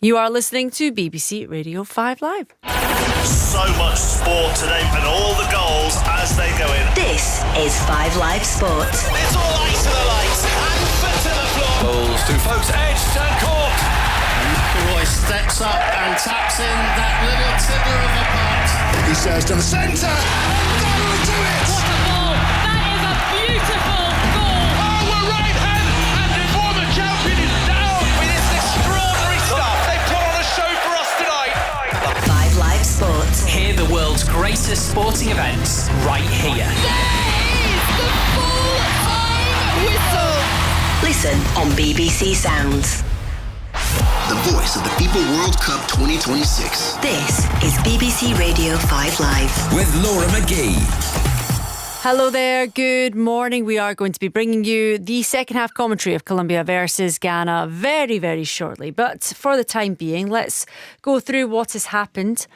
You are listening to BBC Radio 5 Live. So much sport today and all the goals as they go in. This is 5 Live Sport. It's all ice to the lights and foot to the floor. Balls to folks, edge, turn court. And McElroy steps up and taps in that little tipper of a putt. He serves to the centre and that will do it. What a ball. That is a beautiful goal. Oh, we're right hand and the former champion is down with this extraordinary stuff. They put on a show for us tonight. 5 Live Sport. Hear the world's greatest sporting events right here. There is the full-time whistle. Listen on BBC Sounds. The voice of the FIFA World Cup 2026. This is BBC Radio 5 Live. With Laura McGee. Hello there, good morning. We are going to be bringing you the second half commentary of Colombia versus Ghana very, very shortly. But for the time being, let's go through what has happened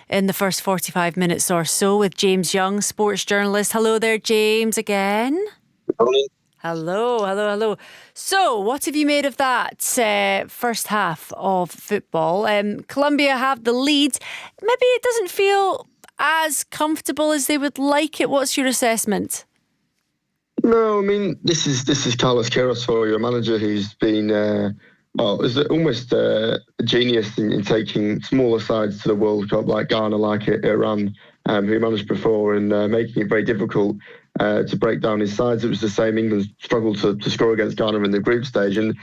in the first 45 minutes or so with James Young, sports journalist. Hello there, James, again. Good morning. Hello. So, what have you made of that first half of football? Colombia have the lead. Maybe it doesn't feel as comfortable as they would like it. What's your assessment? No, I mean, this is Carlos Queiroz for you, a manager who's been is almost a genius in taking smaller sides to the World Cup, like Ghana, like Iran, who he managed before, and making it very difficult to break down his sides. It was the same. England struggled to score against Ghana in the group stage, and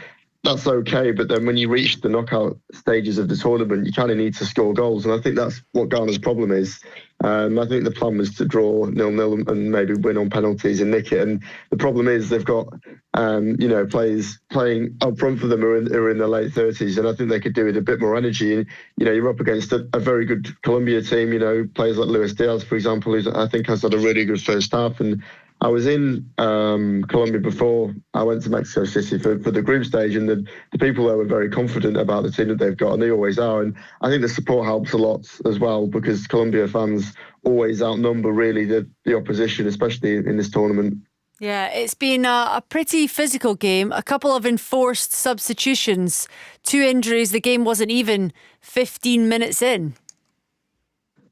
that's okay. But then when you reach the knockout stages of the tournament, you kind of need to score goals, and I think that's what Ghana's problem is. I think the plan was to draw 0-0 and maybe win on penalties and nick it. And the problem is they've got players playing up front for them who are in their late 30s, and I think they could do with a bit more energy. And you're up against a very good Colombia team. Players like Luis Diaz, for example, who I think has had a really good first half. And I was in Colombia before I went to Mexico City for the group stage, and the people there were very confident about the team that they've got, and they always are. And I think the support helps a lot as well, because Colombia fans always outnumber really the opposition, especially in this tournament. Yeah, it's been a pretty physical game. A couple of enforced substitutions, 2 injuries. The game wasn't even 15 minutes in.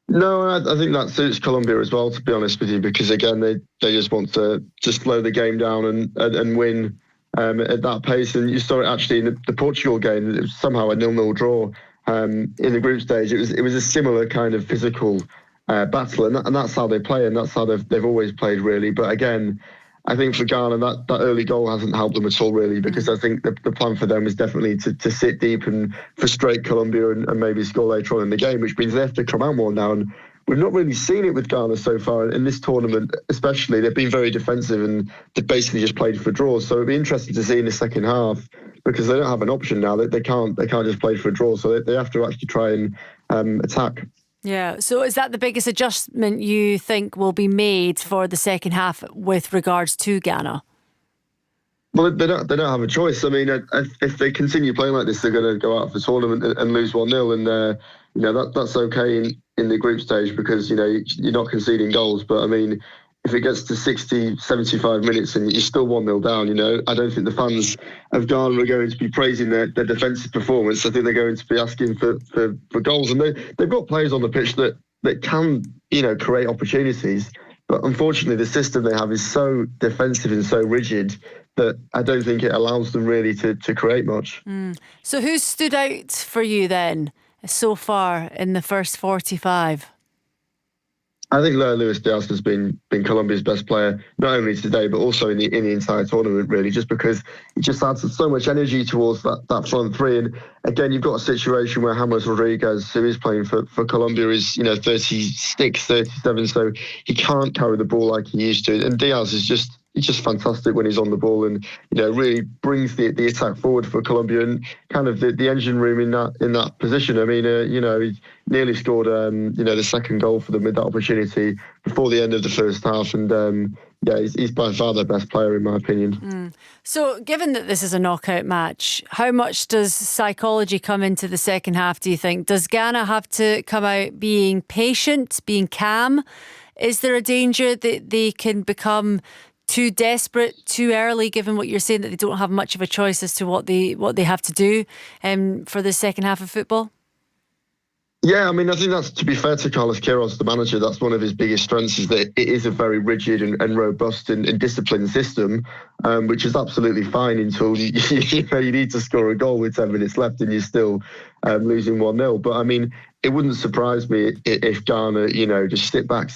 No, I think that suits Colombia as well, to be honest with you, because again, they just want to slow the game down and win at that pace. And you saw it actually in the Portugal game. It was somehow a 0-0 draw in the group stage. It was a similar kind of physical battle, and that's how they play, and that's how they've always played, really. But again, I think for Ghana, that early goal hasn't helped them at all, really, because I think the plan for them is definitely to sit deep and frustrate Colombia and maybe score later on in the game, which means they have to come out more now. And we've not really seen it with Ghana so far in this tournament, especially. They've been very defensive and they've basically just played for draws. So it'll be interesting to see in the second half, because they don't have an option now. They can't just play for a draw, so they have to actually try and attack. Yeah, so is that the biggest adjustment you think will be made for the second half with regards to Ghana? Well, they don't have a choice. I mean, if they continue playing like this, they're going to go out of the tournament and lose 1-0, and that's okay in the group stage, because you're not conceding goals. But I mean, if it gets to 60, 75 minutes and you're still 1-0 down, I don't think the fans of Ghana are going to be praising their defensive performance. I think they're going to be asking for goals. And they've got players on the pitch that can, create opportunities. But unfortunately, the system they have is so defensive and so rigid that I don't think it allows them really to create much. So who's stood out for you then so far in the first 45? I think Luis Diaz has been Colombia's best player, not only today, but also in the entire tournament, really, just because he just adds so much energy towards that front three. And again, you've got a situation where James Rodriguez, who is playing for Colombia, is 36, 37, so he can't carry the ball like he used to. And Diaz is just fantastic when he's on the ball, and really brings the attack forward for Colombia, and kind of the engine room in that position. I mean, he nearly scored the second goal for them with that opportunity before the end of the first half, and he's by far their best player in my opinion. So given that this is a knockout match, how much does psychology come into the second half, do you think? Does Ghana have to come out being patient, being calm? Is there a danger that they can become too desperate too early, given what you're saying, that they don't have much of a choice as to what they have to do for the second half of football? Yeah, I mean, I think that's, to be fair to Carlos Queiroz, the manager, that's one of his biggest strengths, is that it is a very rigid and robust and disciplined system, which is absolutely fine until you need to score a goal with 10 minutes left and you're still losing 1-0. But I mean, it wouldn't surprise me if Ghana, just sit back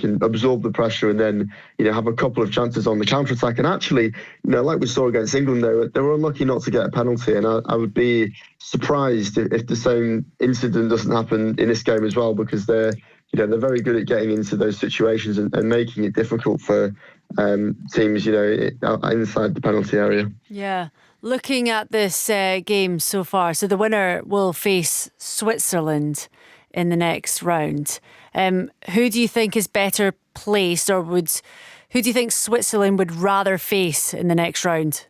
and absorb the pressure, and then, have a couple of chances on the counter-attack. And actually, like we saw against England, they were unlucky not to get a penalty. And I would be surprised if the same incident doesn't happen in this game as well, because they're very good at getting into those situations and making it difficult for teams, inside the penalty area. Yeah. Looking at this game so far, so the winner will face Switzerland in the next round. Who do you think is better placed, or who do you think Switzerland would rather face in the next round?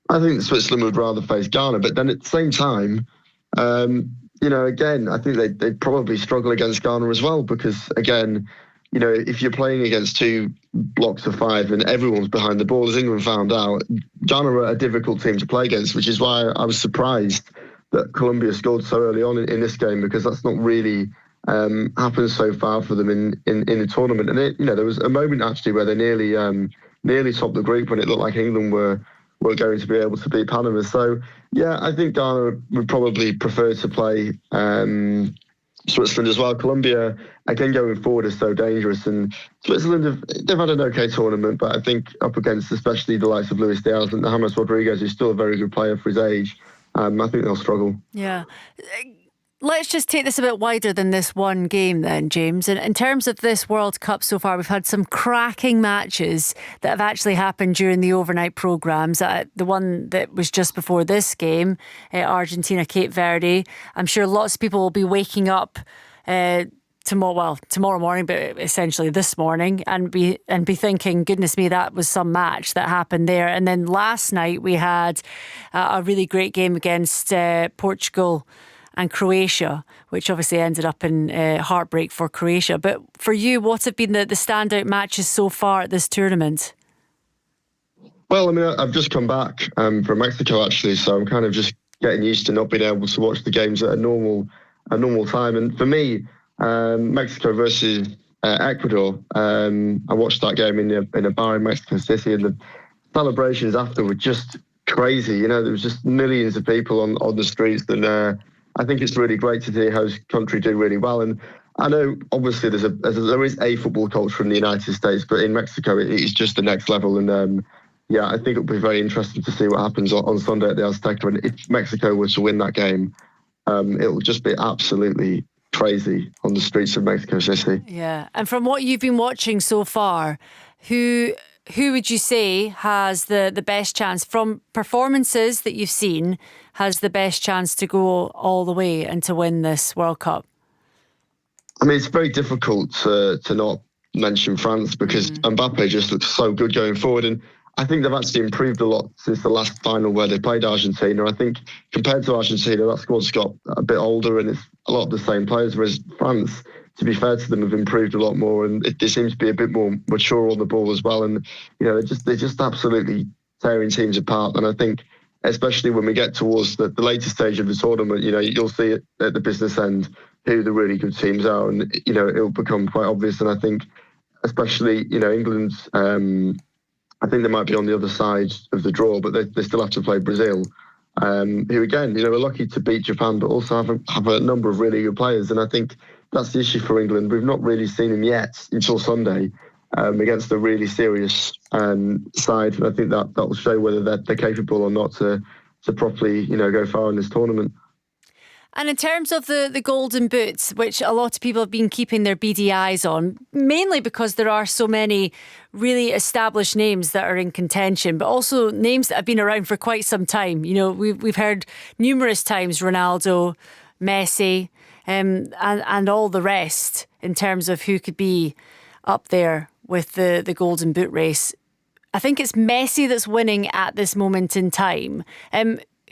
I think Switzerland would rather face Ghana, but then at the same time, again, I think they'd probably struggle against Ghana as well, because, again, if you're playing against two blocks of five and everyone's behind the ball, as England found out, Ghana are a difficult team to play against, which is why I was surprised that Colombia scored so early on in this game, because that's not really happened so far for them in the tournament. And there was a moment actually where they nearly topped the group when it looked like England were going to be able to beat Panama. So yeah, I think Ghana would probably prefer to play Switzerland as well. Colombia, again, going forward, is so dangerous, and Switzerland they've had an okay tournament, but I think up against especially the likes of Luis Diaz and James Rodriguez, who's still a very good player for his age, I think they'll struggle. Yeah. Let's just take this a bit wider than this one game then, James. In terms of this World Cup so far, we've had some cracking matches that have actually happened during the overnight programmes. The one that was just before this game, Argentina, Cape Verde. I'm sure lots of people will be waking up tomorrow morning, but essentially this morning, and be thinking, goodness me, that was some match that happened there. And then last night we had a really great game against Portugal and Croatia, which obviously ended up in heartbreak for Croatia. But for you, what have been the standout matches so far at this tournament? Well, I mean, I've just come back from Mexico, actually, so I'm kind of just getting used to not being able to watch the games at a normal time. And for me, Mexico versus Ecuador, I watched that game in a bar in Mexico City, and the celebrations after were just crazy. There was just millions of people on the streets, and I think it's really great to see how his country did really well. And I know, obviously, there is a football culture in the United States, but in Mexico, it's just the next level. And I think it'll be very interesting to see what happens on Sunday at the Azteca. And if Mexico were to win that game, it'll just be absolutely crazy on the streets of Mexico City. Yeah, and from what you've been watching so far, who would you say has the best chance, from performances that you've seen, has the best chance to go all the way and to win this World Cup? I mean, it's very difficult to not mention France, because Mbappe just looks so good going forward. And I think they've actually improved a lot since the last final where they played Argentina. I think compared to Argentina, that squad's got a bit older and it's a lot of the same players, whereas France, to be fair to them, have improved a lot more, and they seem to be a bit more mature on the ball as well. And they're just absolutely tearing teams apart. And I think, especially when we get towards the later stage of the tournament, you'll see it at the business end who the really good teams are, and it'll become quite obvious. And I think, especially England's I think they might be on the other side of the draw, but they still have to play Brazil, who again, are lucky to beat Japan, but also have a number of really good players. And I think that's the issue for England. We've not really seen them yet until Sunday against a really serious side. And I think that will show whether they're capable or not to properly, go far in this tournament. And in terms of the Golden Boots, which a lot of people have been keeping their beady eyes on, mainly because there are so many really established names that are in contention, but also names that have been around for quite some time. We've heard numerous times Ronaldo, Messi, and all the rest in terms of who could be up there with the Golden Boot race. I think it's Messi that's winning at this moment in time.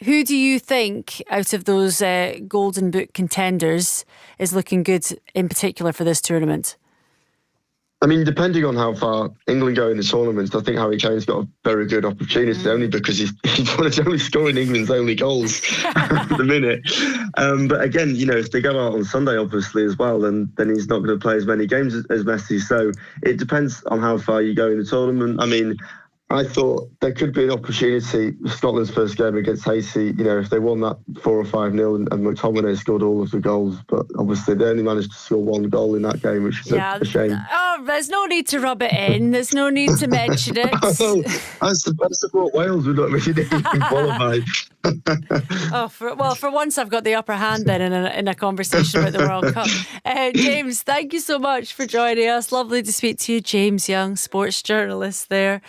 Who do you think out of those Golden Boot contenders is looking good in particular for this tournament? I mean, depending on how far England go in the tournament, I think Harry Kane's got a very good opportunity, only because he's only scoring England's only goals at the minute. But again, if they go out on Sunday, obviously, as well, then he's not going to play as many games as Messi. So it depends on how far you go in the tournament. I mean, I thought there could be an opportunity. Scotland's first game against Haiti, if they won that 4 or 5-0 and McTominay scored all of the goals, but obviously they only managed to score 1 goal in that game, which is a shame. Oh, there's no need to rub it in. There's no need to mention it. I support Wales. We're not really even qualified. For once I've got the upper hand then in a conversation about the World Cup. James, thank you so much for joining us. Lovely to speak to you, James Young, sports journalist there.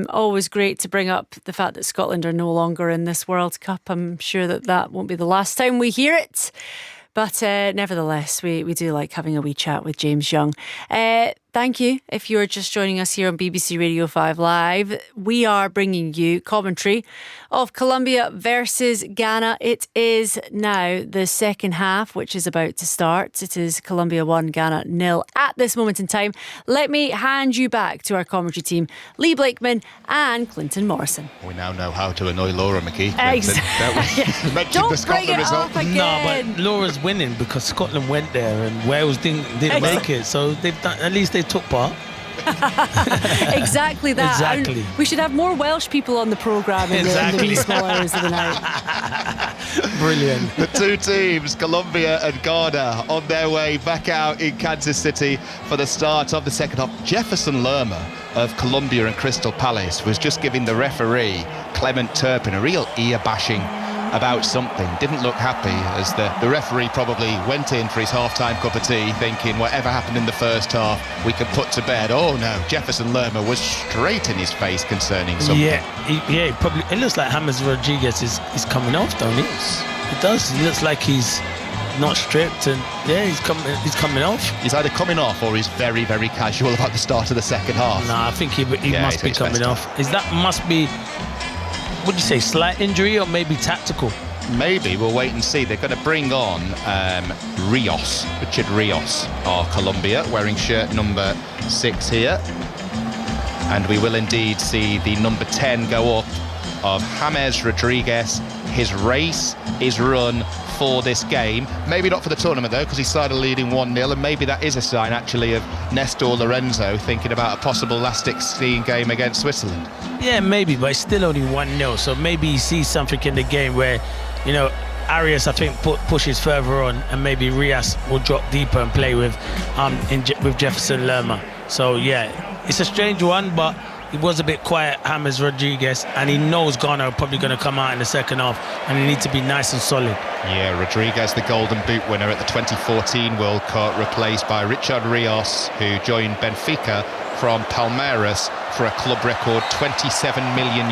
Always great to bring up the fact that Scotland are no longer in this World Cup. I'm sure that won't be the last time we hear it. But nevertheless, we do like having a wee chat with James Young. Thank you if you're just joining us here on BBC Radio 5 Live. We are bringing you commentary of Colombia versus Ghana. It is now the second half, which is about to start. It is Colombia 1, Ghana 0 at this moment in time. Let me hand you back to our commentary team, Lee Blakeman and Clinton Morrison. We now know how to annoy Laura McKee. Exactly. Don't bring it up again. No, but Laura's winning because Scotland went there and Wales didn't make it. So they've done, at least they took part. Exactly that. Exactly. And we should have more Welsh people on the programme in the wee small hours of the night. Brilliant. The two teams, Colombia and Ghana, on their way back out in Kansas City for the start of the second half. Jefferson Lerma of Colombia and Crystal Palace was just giving the referee, Clement Turpin, a real ear-bashing about something. Didn't look happy as the referee probably went in for his half-time cup of tea thinking whatever happened in the first half we can put to bed. Oh no, Jefferson Lerma was straight in his face concerning something. Yeah, probably. It looks like James Rodriguez is coming off, don't it? It does. It looks like he's not stripped, and he's coming off. He's either coming off or he's very, very casual about the start of the second half. No, I think he must be coming off. Must be, would you say, slight injury or maybe tactical? Maybe, we'll wait and see. They're going to bring on Richard Rios of Colombia, wearing shirt number 6 here. And we will indeed see the number 10 go up of James Rodriguez. His race is run for this game. Maybe not for the tournament though, because he started leading 1-0, and maybe that is a sign actually of Nestor Lorenzo thinking about a possible last 16 game against Switzerland. Yeah, maybe, but it's still only 1-0, so maybe he sees something in the game where, Arias, I think, pushes further on, and maybe Rios will drop deeper and play with Jefferson Lerma. So yeah, it's a strange one, but he was a bit quiet, James Rodriguez, and he knows Ghana are probably going to come out in the second half, and he needs to be nice and solid. Yeah, Rodriguez, the Golden Boot winner at the 2014 World Cup, replaced by Richard Rios, who joined Benfica from Palmeiras for a club record €27 million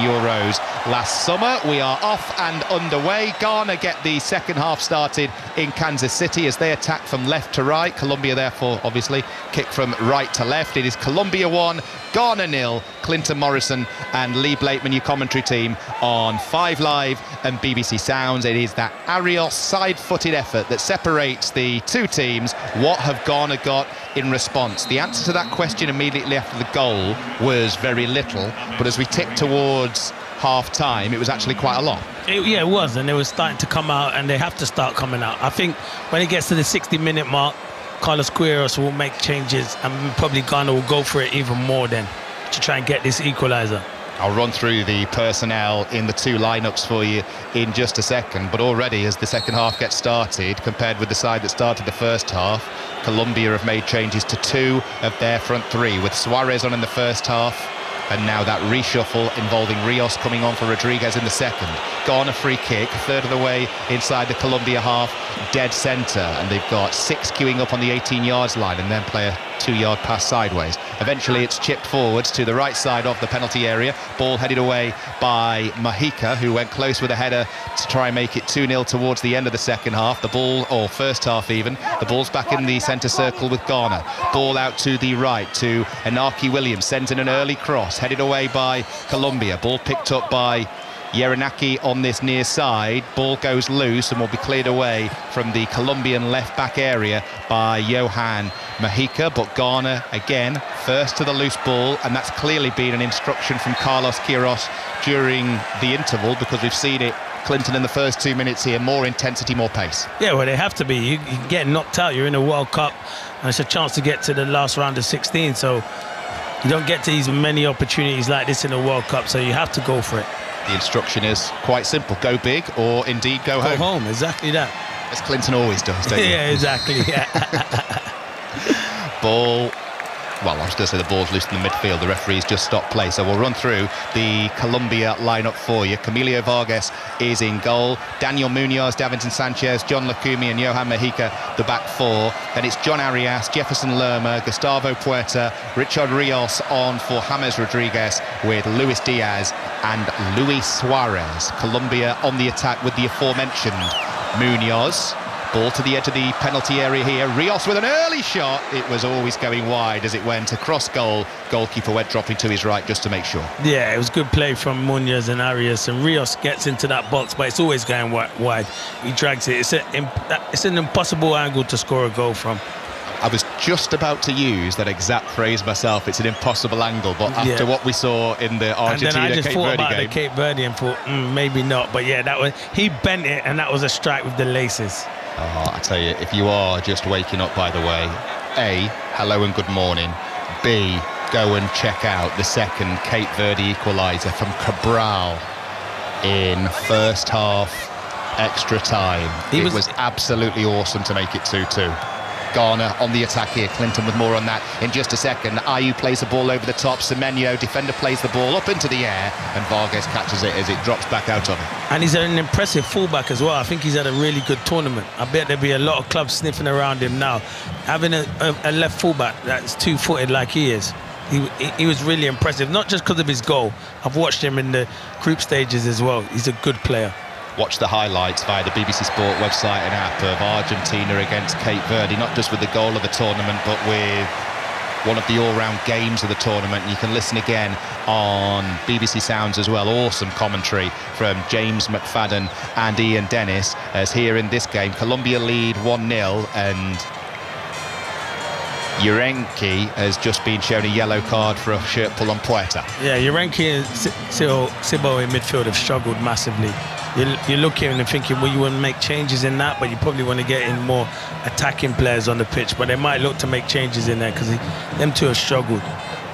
last summer. We are off and underway. Ghana get the second half started in Kansas City as they attack from left to right. Colombia, therefore, obviously, kick from right to left. It is Colombia 1, Ghana 0. Clinton Morrison and Lee Blakeman, your commentary team on 5 Live and BBC Sounds. It is that Arios side-footed effort that separates the two teams. What have Ghana got in response? The answer to that question immediately after the goal was very little, but as we tick towards half-time, it was actually quite a lot. It was, and they were starting to come out, and they have to start coming out. I think when it gets to the 60-minute mark, Carlos Queiroz will make changes, and probably Ghana will go for it even more then. to try and get this equaliser. I'll run through the personnel in the two lineups for you in just a second, but already as the second half gets started, compared with the side that started the first half, Colombia have made changes to two of their front three, with Suarez on in the first half, and now that reshuffle involving Rios coming on for Rodriguez in the second. Ghana free kick, a third of the way inside the Colombia half, dead centre, and they've got 6 queuing up on the 18-yard line and then play a 2-yard pass sideways. Eventually it's chipped forwards to the right side of the penalty area. Ball headed away by Mahika, who went close with a header to try and make it 2-0 towards the end of the second half. The ball, or first half even, the ball's back in the centre circle with Ghana. Ball out to the right to Inaki Williams, sends in an early cross, headed away by Colombia. Ball picked up by Yerenaki on this near side. Ball goes loose and will be cleared away from the Colombian left back area by Johan Mahika, but Ghana again first to the loose ball, and that's clearly been an instruction from Carlos Queiroz during the interval, because we've seen it, Clinton, in the first 2 minutes here, more intensity, more pace. Yeah, well, they have to be. You get knocked out, you're in a World Cup, and it's a chance to get to the last round of 16, so you don't get to these many opportunities like this in a World Cup, so you have to go for it. The instruction is quite simple: go big, or indeed go home. Go home, exactly that. As Clinton always does, don't you? Yeah, exactly. Yeah. Ball, well, I was going to say the ball's loose in the midfield. The referee's just stopped play, so we'll run through the Colombia lineup for you. Camilo Vargas is in goal. Daniel Munoz, Davinson Sanchez, John Lukumi and Johan Mahika, the back four. Then it's John Arias, Jefferson Lerma, Gustavo Puerta, Richard Rios on for James Rodriguez, with Luis Diaz and Luis Suarez. Colombia on the attack with the aforementioned Munoz. Ball to the edge of the penalty area here. Rios with an early shot. It was always going wide as it went across goal. Goalkeeper went dropping to his right just to make sure. Yeah, it was good play from Munoz and Arias, and Rios gets into that box, but it's always going wide. He drags it. It's an impossible angle to score a goal from. I was just about to use that exact phrase myself. It's an impossible angle, but after what we saw in the Argentina-Cape Verde game... And then I just thought about the Cape Verde and thought, maybe not. But yeah, he bent it, and that was a strike with the laces. Oh, I tell you, if you are just waking up, by the way, A, hello and good morning. B, go and check out the second Cape Verde equaliser from Cabral in first half extra time. It was absolutely awesome to make it 2-2. Ghana on the attack here. Clinton with more on that in just a second. Ayew plays the ball over the top. Semenyo, defender, plays the ball up into the air, and Vargas catches it as it drops back out on him. And he's an impressive fullback as well. I think he's had a really good tournament. I bet there'll be a lot of clubs sniffing around him now. Having a left fullback that's two-footed like he is, he was really impressive, not just because of his goal. I've watched him in the group stages as well. He's a good player. Watch the highlights via the BBC Sport website and app of Argentina against Cape Verde, not just with the goal of the tournament, but with one of the all-round games of the tournament. You can listen again on BBC Sounds as well. Awesome commentary from James McFadden and Ian Dennis, as here in this game, Colombia lead 1-0, and Yerenki has just been shown a yellow card for a shirt pull on Puerta. Yeah, Yerenki and Sibo in midfield have struggled massively. You're looking and thinking, well, you want to make changes in that, but you probably want to get in more attacking players on the pitch. But they might look to make changes in there because them two have struggled.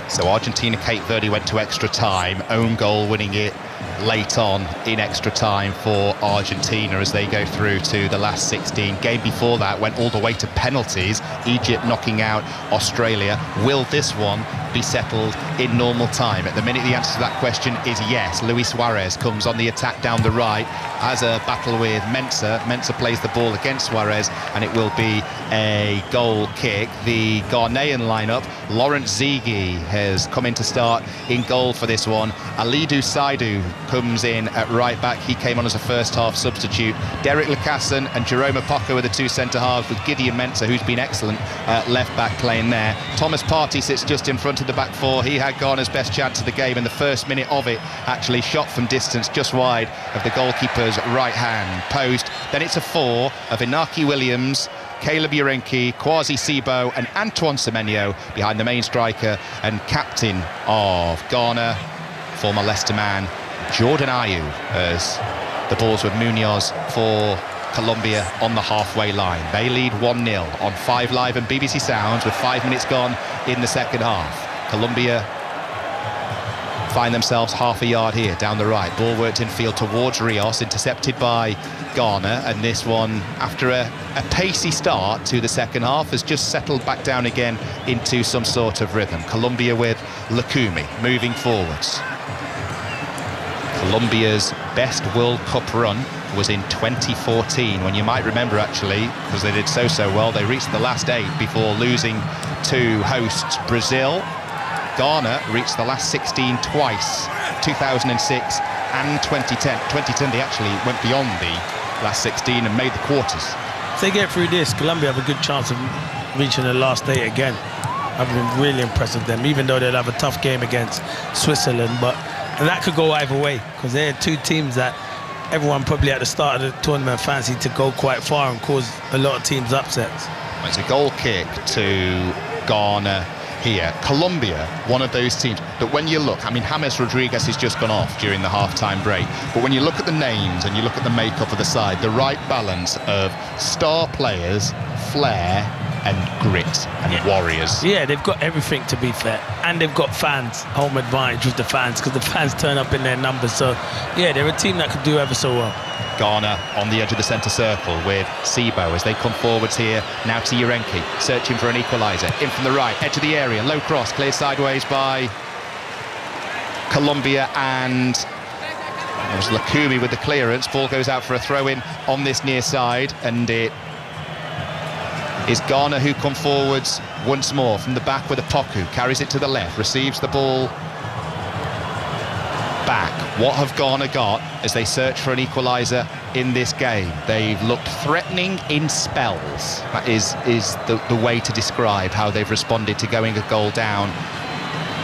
So Argentina, Cape Verde went to extra time. Own goal winning it late on in extra time for Argentina as they go through to the last 16. Game before that went all the way to penalties. Egypt knocking out Australia. Will this one be settled in normal time? At the minute, the answer to that question is yes. Luis Suarez comes on the attack down the right, has a battle with Mensah. Mensah plays the ball against Suarez, and it will be a goal kick. The Ghanaian lineup, Lawrence Ziggy has come in to start in goal for this one. Alidou Saidu comes in at right back. He came on as a first half substitute. Derek Lucassen and Jerome Apoko are the two centre halves, with Gideon Mensah, who's been excellent at left back, playing there. Thomas Partey sits just in front of the back four. He had Ghana's best chance of the game in the first minute of it, actually shot from distance just wide of the goalkeeper's right hand post. Then it's a four of Inaki Williams, Caleb Yerenki, Kwasi Sibo and Antoine Semenyo behind the main striker and captain of Ghana, former Leicester man Jordan Ayew, as the ball's with Munoz for Colombia on the halfway line. They lead 1-0 on 5 Live and BBC Sounds with 5 minutes gone in the second half. Colombia find themselves half a yard here down the right. Ball worked infield towards Rios, intercepted by Ghana, and this one, after a pacey start to the second half, has just settled back down again into some sort of rhythm. Colombia with Lukumi moving forwards. Colombia's best World Cup run was in 2014, when you might remember, actually, because they did so well. They reached the last 8 before losing to hosts Brazil. Ghana reached the last 16 twice, 2006 and 2010. 2010 they actually went beyond the last 16 and made the quarters. If they get through this, Colombia have a good chance of reaching the last 8 again. I've been really impressed with them, even though they'll have a tough game against Switzerland. And that could go either way, because they're 2 teams that everyone probably at the start of the tournament fancied to go quite far and cause a lot of teams upsets. It's a goal kick to Ghana here. Colombia, one of those teams that when you look, I mean, James Rodriguez has just gone off during the half-time break, but when you look at the names and you look at the makeup of the side, the right balance of star players, flair and grit and warriors. Yeah, they've got everything, to be fair, and they've got fans, home advantage with the fans, because the fans turn up in their numbers. So yeah, they're a team that could do ever so well. Ghana on the edge of the centre circle with Sibo as they come forwards here. Now to Urenki, searching for an equaliser. In from the right, edge of the area, low cross, cleared sideways by Colombia, and it was Lukumi with the clearance. Ball goes out for a throw-in on this near side, and it is Ghana who come forwards once more from the back with a Poku. Carries it to the left, receives the ball back. What have Ghana got as they search for an equaliser in this game? They've looked threatening in spells. That is the way to describe how they've responded to going a goal down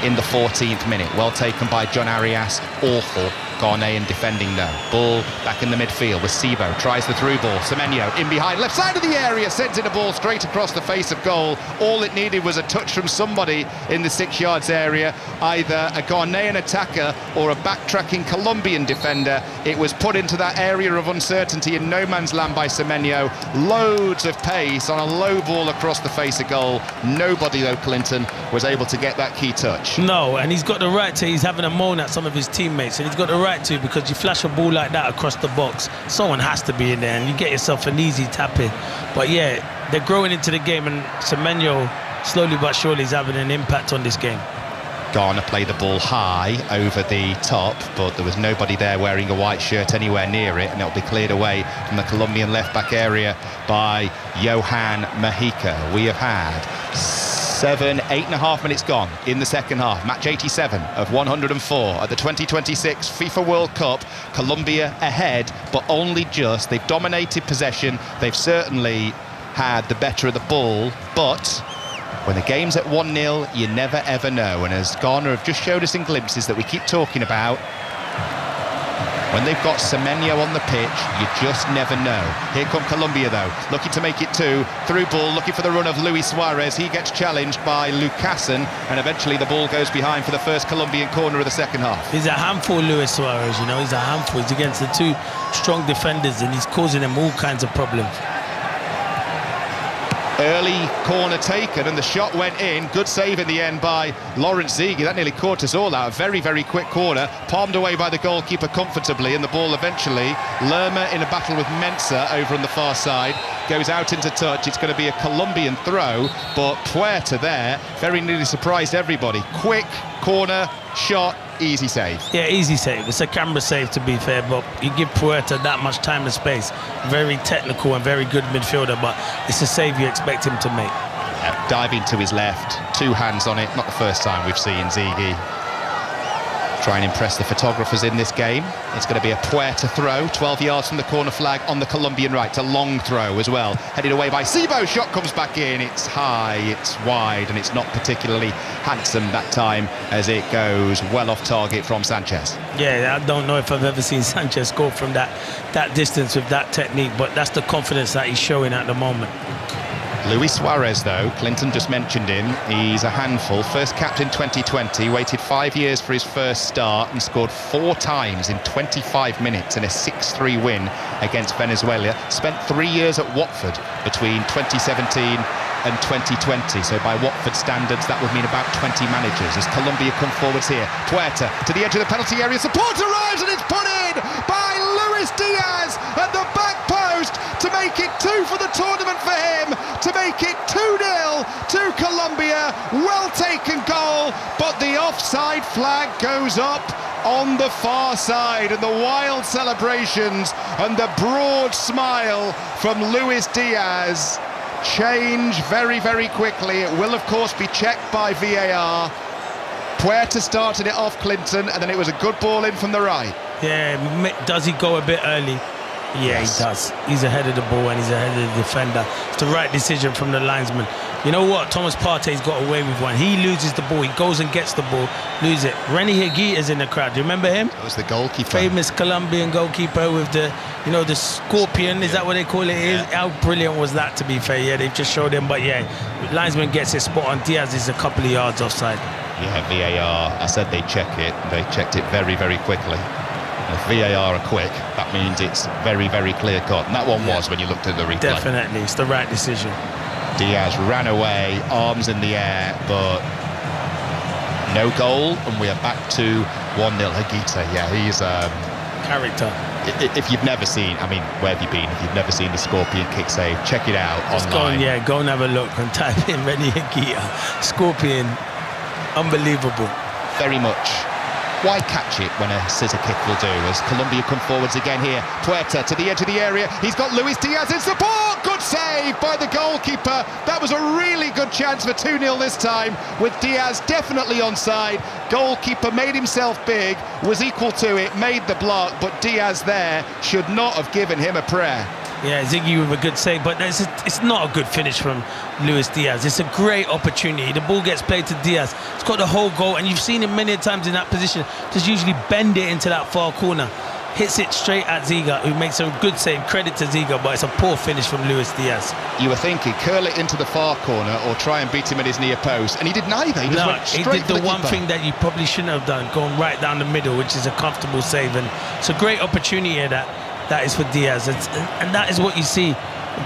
in the 14th minute. Well taken by John Arias. Awful Ghanaian defending though. Ball back in the midfield with Sibo. Tries the through ball. Semenyo in behind, left side of the area, sends in a ball straight across the face of goal. All it needed was a touch from somebody in the 6 yards area, either a Ghanaian attacker or a backtracking Colombian defender. It was put into that area of uncertainty in no man's land by Semenyo. Loads of pace on a low ball across the face of goal. Nobody though, Clinton, was able to get that key touch. No, and he's got the right to. He's having a moan at some of his teammates, and he's got the right to, because you flash a ball like that across the box, someone has to be in there, and you get yourself an easy tap in. But yeah, they're growing into the game, and Semenyo slowly but surely is having an impact on this game. Ghana played the ball high over the top, but there was nobody there wearing a white shirt anywhere near it, and it'll be cleared away from the Colombian left-back area by Johan Mahika. We have had 8.5 minutes gone in the second half. Match 87 of 104 at the 2026 FIFA World Cup. Colombia ahead, but only just. They've dominated possession. They've certainly had the better of the ball, but when the game's at 1-0, you never ever know. And as Ghana have just showed us in glimpses that we keep talking about, when they've got Semenyo on the pitch, you just never know. Here come Colombia though, looking to make it 2. Through ball, looking for the run of Luis Suarez. He gets challenged by Lucasen, and eventually the ball goes behind for the first Colombian corner of the second half. He's a handful, Luis Suarez, you know, he's a handful. He's against the 2 strong defenders, and he's causing them all kinds of problems. Early corner taken, and the shot went in. Good save in the end by Lawrence Zigi. That nearly caught us all out. A very, very quick corner, palmed away by the goalkeeper comfortably, and the ball eventually, Lerma in a battle with Mensah over on the far side, goes out into touch. It's going to be a Colombian throw, but Puerta there very nearly surprised everybody. Quick corner shot, easy save. Yeah, easy save. It's a camera save, to be fair, but you give Puerta that much time and space. Very technical and very good midfielder, but it's a save you expect him to make. Diving to his left, 2 hands on it. Not the first time we've seen Zigi try and impress the photographers in this game. It's going to be a Puerta throw, 12 yards from the corner flag on the Colombian right. It's a long throw as well, headed away by Sibo. Shot comes back in. It's high, it's wide, and it's not particularly handsome that time as it goes well off target from Sanchez. Yeah, I don't know if I've ever seen Sanchez score from that distance with that technique, but that's the confidence that he's showing at the moment. Luis Suarez, though, Clinton just mentioned him. He's a handful. First capped in 2020, waited 5 years for his first start and scored 4 times in 25 minutes in a 6-3 win against Venezuela. Spent 3 years at Watford between 2017 and 2020. So by Watford standards, that would mean about 20 managers. As Colombia come forwards here, Puerta to the edge of the penalty area. Support arrives and it's put in by Luis Diaz at the back post to make it 2 for the tournament for him, to make it 2-0 to Colombia. Well taken goal, but the offside flag goes up on the far side, and the wild celebrations and the broad smile from Luis Diaz change very, very quickly. It will, of course, be checked by VAR. Puerta started it off, Clinton, and then it was a good ball in from the right. Yeah, does he go a bit early? Yeah, yes. He does. He's ahead of the ball and he's ahead of the defender. It's the right decision from the linesman. You know what? Thomas Partey's got away with one. He loses the ball. He goes and gets the ball, lose it. Renny Higuita's in the crowd. Do you remember him? That was the goalkeeper. Famous Colombian goalkeeper with the, you know, the scorpion. Is that what they call it? Yeah. How brilliant was that, to be fair? Yeah, they've just showed him. But yeah, linesman gets his spot on. Diaz is a couple of yards offside. Yeah, VAR. I said they'd check it. They checked it very, very quickly. If VAR are quick, that means it's very, very clear cut. And that one was when you looked at the replay. Definitely, it's the right decision. Diaz ran away, arms in the air, but no goal, and we are back to 1-0. Higuita, yeah, he's character. If you've never seen, I mean, where have you been? If you've never seen the Scorpion kick save, check it out online. Go and have a look and type in Renny Higuita. Scorpion, unbelievable. Very much. Why catch it when a scissor kick will do? As Colombia come forwards again here. Puerta to the edge of the area. He's got Luis Diaz in support. Good save by the goalkeeper. That was a really good chance for 2-0 this time, with Diaz definitely onside. Goalkeeper made himself big, was equal to it, made the block, but Diaz there should not have given him a prayer. Yeah, Ziggy with a good save, but it's not a good finish from Luis Diaz. It's a great opportunity. The ball gets played to Diaz. It's got the whole goal, and you've seen him many times in that position. Just usually bend it into that far corner. Hits it straight at Ziga, who makes a good save. Credit to Ziga, but it's a poor finish from Luis Diaz. You were thinking, curl it into the far corner or try and beat him at his near post, and he did neither. He just went straight he did the one thing that you probably shouldn't have done, going right down the middle, which is a comfortable save. And it's a great opportunity here that is for Diaz, and that is what you see.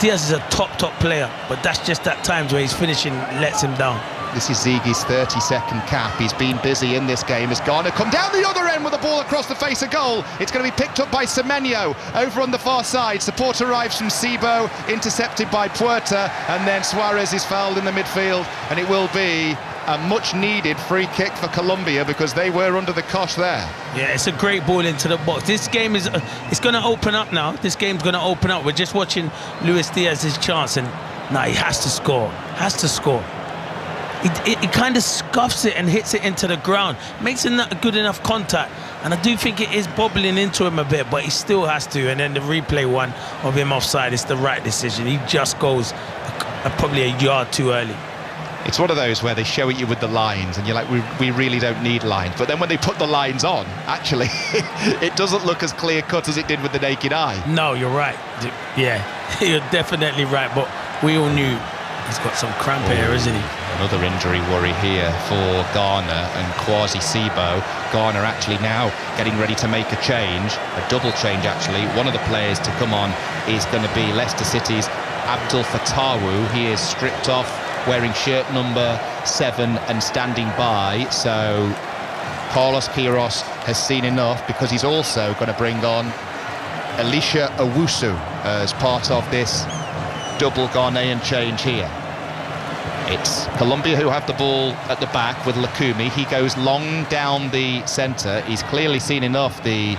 Diaz is a top player, but that's just at times where his finishing lets him down. This is Zigi's 32nd cap. He's been busy in this game. Has Ghana come down the other end with the ball across the face of goal. It's going to be picked up by Semenyo over on the far side. Support arrives from Sibo, intercepted by Puerta, and then Suarez is fouled in the midfield, and it will be a much-needed free kick for Colombia because they were under the cosh there. Yeah, it's a great ball into the box. This game is it's going to open up now. This game's going to open up. We're just watching Luis Diaz's chance, and now he has to score. He kind of scuffs it and hits it into the ground. Makes a good enough contact, and I do think it is bobbling into him a bit, but he still has to. And then the replay one of him offside is the right decision. He just goes probably a yard too early. It's one of those where they show you with the lines and you're like, we really don't need lines. But then when they put the lines on, actually, it doesn't look as clear-cut as it did with the naked eye. No, you're right. Yeah, you're definitely right. But we all knew he's got some cramp here, isn't he? Another injury worry here for Ghana and Kwasi Sibo. Ghana actually now getting ready to make a change, a double change actually. One of the players to come on is going to be Leicester City's Abdul Fatawu. He is stripped off, wearing shirt number 7 and standing by. So Carlos Queiroz has seen enough, because he's also going to bring on Elisha Owusu as part of this double Ghanaian change here. It's Colombia who have the ball at the back with Lukumi. He goes long down the centre. He's clearly seen enough, the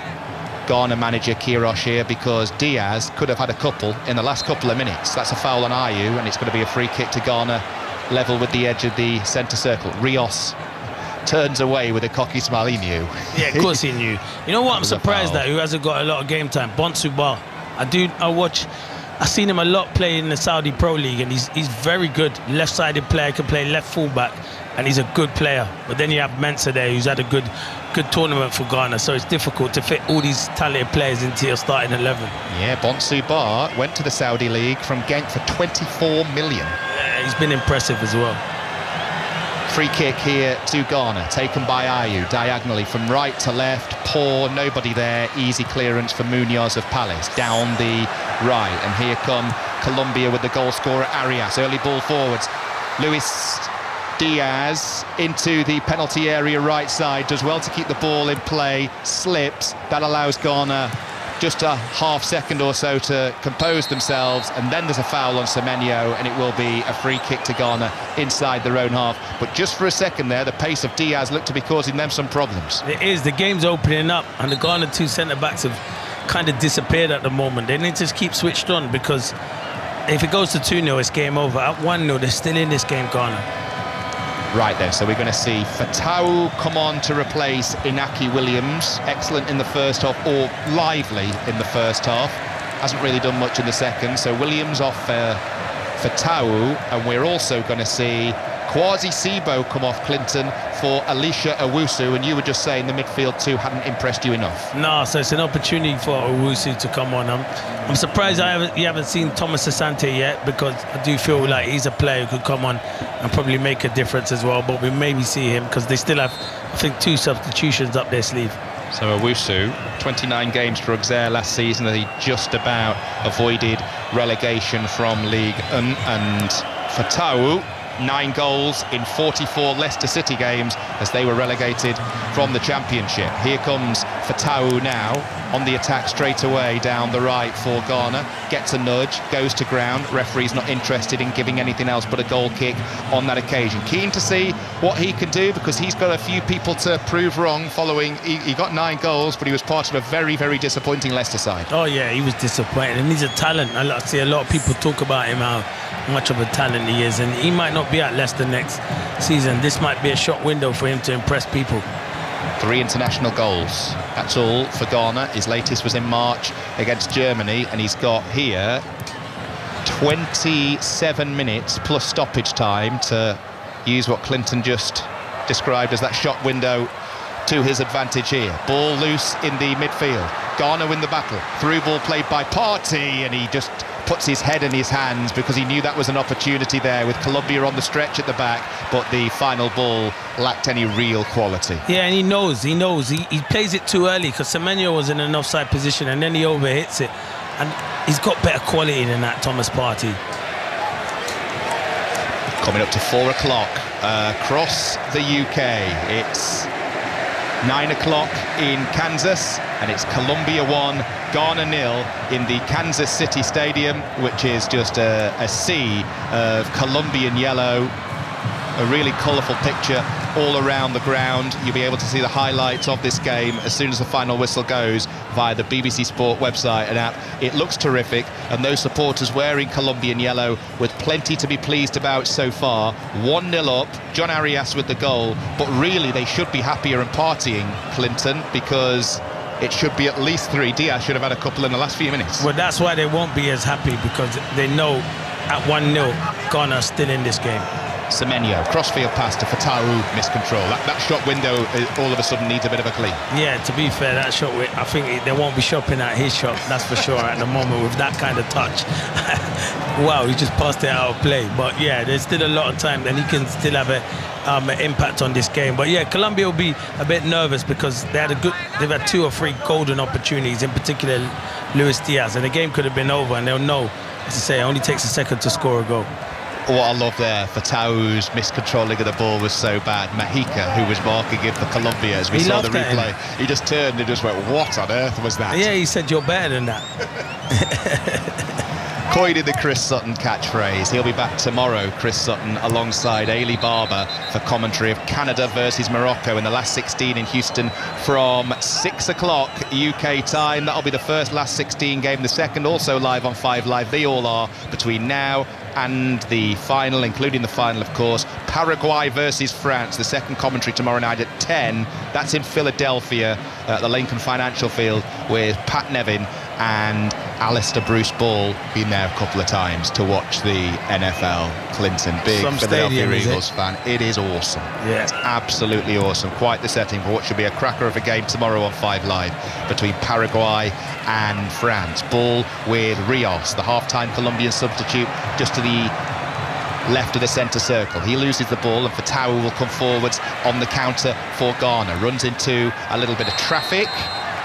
Ghana manager Queiroz here, because Diaz could have had a couple in the last couple of minutes. That's a foul on Ayew, and it's going to be a free kick to Ghana, level with the edge of the centre circle. Rios turns away with a cocky smile. He knew. Yeah, of course he knew. You know what I'm surprised at, who hasn't got a lot of game time? Bonsu Ba. I've seen him a lot play in the Saudi Pro League, and he's very good. Left-sided player, can play left full-back, and he's a good player. But then you have Mensah there, who's had a good tournament for Ghana, so it's difficult to fit all these talented players into your starting 11. Yeah, Bonsu Ba went to the Saudi League from Genk for 24 million. Yeah, he's been impressive as well. Free kick here to Ghana, taken by Ayew, diagonally from right to left. Poor, nobody there. Easy clearance for Munoz of Palace, down the right. And here come Colombia with the goal scorer, Arias. Early ball forwards. Luis Diaz into the penalty area right side, does well to keep the ball in play, slips. That allows Ghana just a half second or so to compose themselves, and then there's a foul on Semenyo, and it will be a free kick to Ghana inside their own half. But just for a second there, the pace of Diaz looked to be causing them some problems. It is. The game's opening up, and the Ghana two centre-backs have kind of disappeared at the moment. They need to just keep switched on, because if it goes to 2-0, it's game over. At 1-0, they're still in this game, Ghana. Right then, so we're going to see Fatau come on to replace Inaki Williams. Excellent in the first half, or lively in the first half. Hasn't really done much in the second. So Williams off Fatau, and we're also going to see Kwasi Sibo come off Clinton for Alicia Owusu. And you were just saying the midfield too hadn't impressed you enough. No, so it's an opportunity for Owusu to come on. I'm surprised you haven't seen Thomas Asante yet, because I do feel like he's a player who could come on and probably make a difference as well. But we maybe see him, because they still have, I think, 2 substitutions up their sleeve. So Owusu, 29 games for Auxerre last season, and he just about avoided relegation from Ligue 1. And Fatau, 9 goals in 44 Leicester City games as they were relegated from the Championship. Here comes Fatau now on the attack straight away down the right for Ghana. Gets a nudge, goes to ground. Referee's not interested in giving anything else but a goal kick on that occasion. Keen to see what he can do, because he's got a few people to prove wrong following. He got 9 goals, but he was part of a very, very disappointing Leicester side. Oh yeah, he was disappointed, and he's a talent. I see a lot of people talk about him, how much of a talent he is, and he might not be at Leicester next season. This might be a shot window for him to impress people. 3 international goals, that's all for Ghana. His latest was in March against Germany, and he's got here 27 minutes plus stoppage time to use what Clinton just described as that shot window to his advantage here. Ball loose in the midfield. Ghana win the battle. Through ball played by Partey, and he just puts his head in his hands, because he knew that was an opportunity there with Colombia on the stretch at the back, but the final ball lacked any real quality. Yeah, and he knows. He plays it too early, because Semenyo was in an offside position, and then he overhits it. And he's got better quality than that, Thomas Partey. Coming up to 4 o'clock across the UK. It's 9 o'clock in Kansas, and it's Colombia 1, Ghana 0 in the Kansas City Stadium, which is just a sea of Colombian yellow. A really colourful picture all around the ground. You'll be able to see the highlights of this game as soon as the final whistle goes via the BBC Sport website and app. It looks terrific, and those supporters wearing Colombian yellow with plenty to be pleased about so far. 1-0 up, John Arias with the goal, but really they should be happier and partying, Clinton, because it should be at least 3. Diaz should have had a couple in the last few minutes. Well, that's why they won't be as happy, because they know at 1-0 Ghana's still in this game. Semenyo, crossfield pass to Fatau, miscontrol. That shot window all of a sudden needs a bit of a clean. Yeah, to be fair, that shot, I think they won't be shopping at his shot, that's for sure, at the moment, with that kind of touch. Wow, he just passed it out of play. But yeah, there's still a lot of time, and he can still have an impact on this game. But yeah, Colombia will be a bit nervous, because they've had 2 or 3 golden opportunities, in particular Luis Diaz, and the game could have been over, and they'll know, as I say, it only takes a second to score a goal. What I love there, Fatau's miscontrolling of the ball was so bad. Mahika, who was marking it for Colombia, as we saw the replay, he just turned and just went, what on earth was that? Yeah, he said, you're better than that. Coined the Chris Sutton catchphrase. He'll be back tomorrow, Chris Sutton, alongside Ailey Barber for commentary of Canada versus Morocco in the last 16 in Houston from 6 o'clock UK time. That'll be the first last 16 game, the second also live on 5 Live. They all are between now and the final, including the final, of course. Paraguay versus France, the second commentary tomorrow night at 10. That's in Philadelphia at the Lincoln Financial Field, with Pat Nevin and Alistair Bruce Ball been there a couple of times to watch the NFL. Clinton, big Philadelphia Eagles fan. It is awesome. Yeah, it's absolutely awesome. Quite the setting for what should be a cracker of a game tomorrow on 5 Live between Paraguay and France. Ball with Rios, the half-time Colombian substitute, just to the left of the centre circle. He loses the ball and Fatawu will come forwards on the counter for Ghana. Runs into a little bit of traffic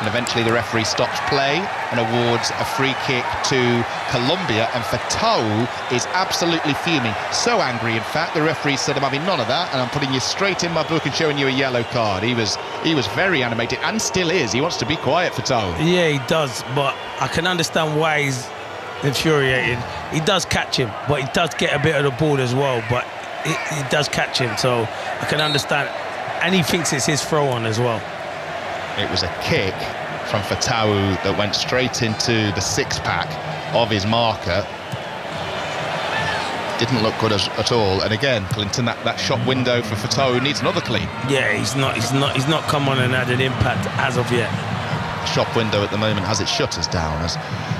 and eventually the referee stops play and awards a free kick to Colombia, and Fatawu is absolutely fuming. So angry, in fact, the referee said, I'm having none of that and I'm putting you straight in my book and showing you a yellow card. He was very animated and still is. He wants to be quiet, Fatawu. Yeah, he does, but I can understand why he's infuriated. He does catch him, but he does get a bit of the ball as well, but he does catch him, so I can understand. And he thinks it's his throw on as well. It was a kick from Fatawu that went straight into the six-pack of his marker. Didn't look good at all. And again, Clinton, that shot window for Fatawu needs another clean. Yeah, he's not come on and had an impact as of yet. Shop window at the moment has its shutters down as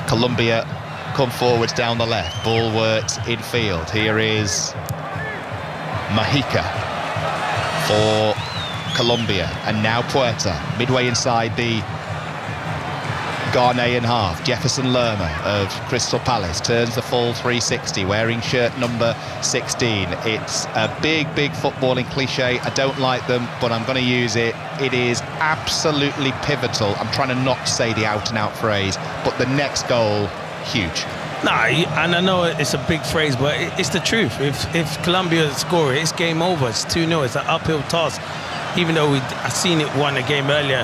Colombia come forwards down the left. Ball works in field. Here is Mahika for Colombia, and now Puerta midway inside the Ghanaian half. Jefferson Lerma of Crystal Palace turns the full 360 wearing shirt number 16. It's a big footballing cliche. I don't like them, but I'm going to use it. It is absolutely pivotal. I'm trying to not say the out and out phrase, but the next goal, huge. Nah, and I know it's a big phrase, but it's the truth. If Colombia score it, it's game over. It's 2-0. It's an uphill toss. Even though I seen it won a game earlier,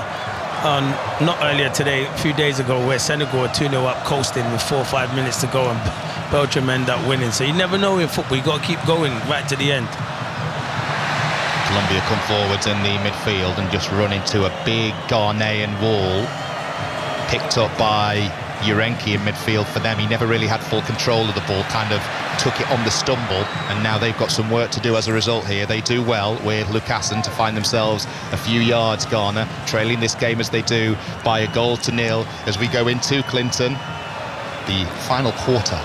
not earlier today, a few days ago, where Senegal were 2-0 up coasting with 4 or 5 minutes to go and Belgium end up winning. So you never know in football. You got to keep going right to the end. Colombia come forwards in the midfield and just run into a big Ghanaian wall, picked up by Urenki in midfield for them. He never really had full control of the ball, kind of took it on the stumble, and now they've got some work to do as a result here. They do well with Lucassen to find themselves a few yards, Ghana, trailing this game as they do by a 0-0 as we go into, Clinton, the final quarter.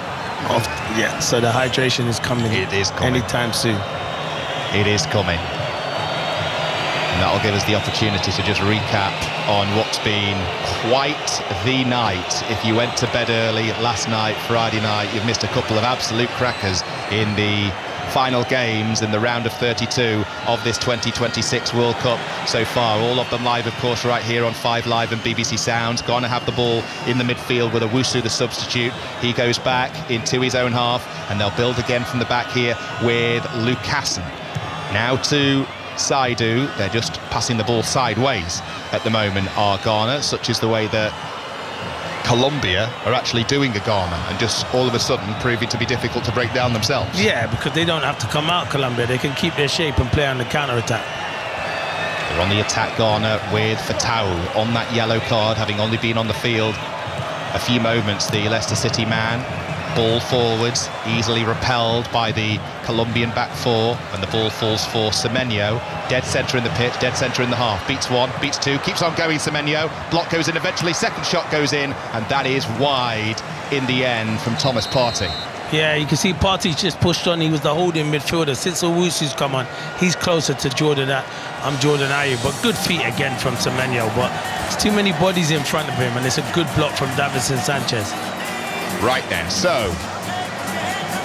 Yeah, so the hydration is coming. It is coming. Anytime soon. It is coming. And that'll give us the opportunity to just recap on what's been quite the night. If you went to bed early last night, Friday night, you've missed a couple of absolute crackers in the final games in the round of 32 of this 2026 World Cup so far. All of them live, of course, right here on 5 Live and BBC Sounds. Ghana have the ball in the midfield with Owusu, the substitute. He goes back into his own half, and they'll build again from the back here with Lucassen. Now to Saidu. They're just passing the ball sideways at the moment, are Ghana, such is the way that Colombia are actually doing a Ghana and just all of a sudden proving to be difficult to break down themselves. Yeah, because they don't have to come out, Colombia. They can keep their shape and play on the counter-attack. They're on the attack, Ghana, with Fatawu on that yellow card, having only been on the field a few moments. The Leicester City man, ball forwards, easily repelled by the Colombian back four, and the ball falls for Semenyo. Dead centre in the pitch, dead centre in the half. Beats one, beats two, keeps on going, Semenyo. Block goes in eventually, second shot goes in, and that is wide in the end from Thomas Partey. Yeah, you can see Partey's just pushed on. He was the holding midfielder. Since Owusu's come on, he's closer to Jordan Ayew. But good feet again from Semenyo. But it's too many bodies in front of him, and it's a good block from Davinson Sanchez. Right then, so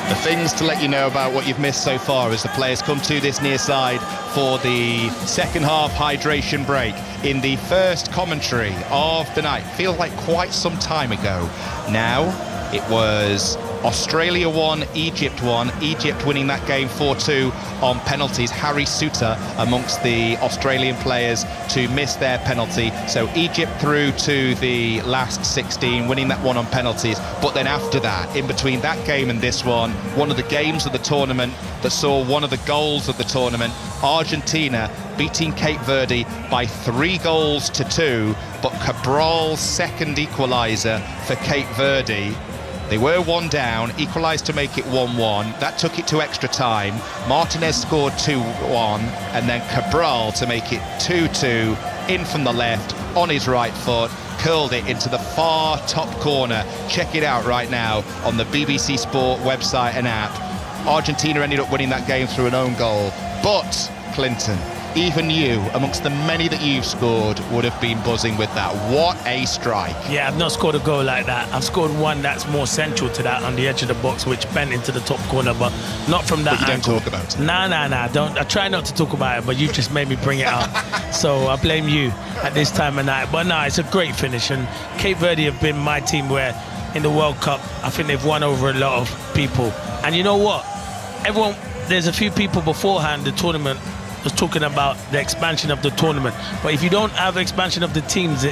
the things to let you know about what you've missed so far as the players come to this near side for the second half hydration break. In the first commentary of the night, feels like quite some time ago now, it was Australia 1, Egypt 1. Egypt winning that game 4-2 on penalties. Harry Souttar amongst the Australian players to miss their penalty. So Egypt through to the last 16, winning that one on penalties. But then after that, in between that game and this one of the games of the tournament that saw one of the goals of the tournament, Argentina beating Cape Verde by 3-2. But Cabral's second equaliser for Cape Verde. They were one down, equalised to make it 1-1. That took it to extra time. Martinez scored 2-1, and then Cabral to make it 2-2, in from the left, on his right foot, curled it into the far top corner. Check it out right now on the BBC Sport website and app. Argentina ended up winning that game through an own goal. But, Clinton, even you, amongst the many that you've scored, would have been buzzing with that. What a strike. Yeah, I've not scored a goal like that. I've scored one that's more central to that on the edge of the box, which bent into the top corner, but not from that But you angle. don't talk about it. Nah. Don't. I try not to talk about it, but you just made me bring it up. So I blame you at this time of night. But no, it's a great finish. And Cape Verde have been my team where in the World Cup, I think they've won over a lot of people. And you know what? There's a few people beforehand the tournament was talking about the expansion of the tournament. But if you don't have expansion of the teams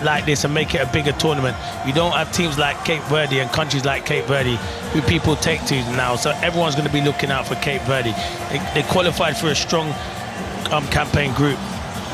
like this and make it a bigger tournament, you don't have teams like Cape Verde and countries like Cape Verde who people take to now. So everyone's going to be looking out for Cape Verde. They qualified for a strong campaign group,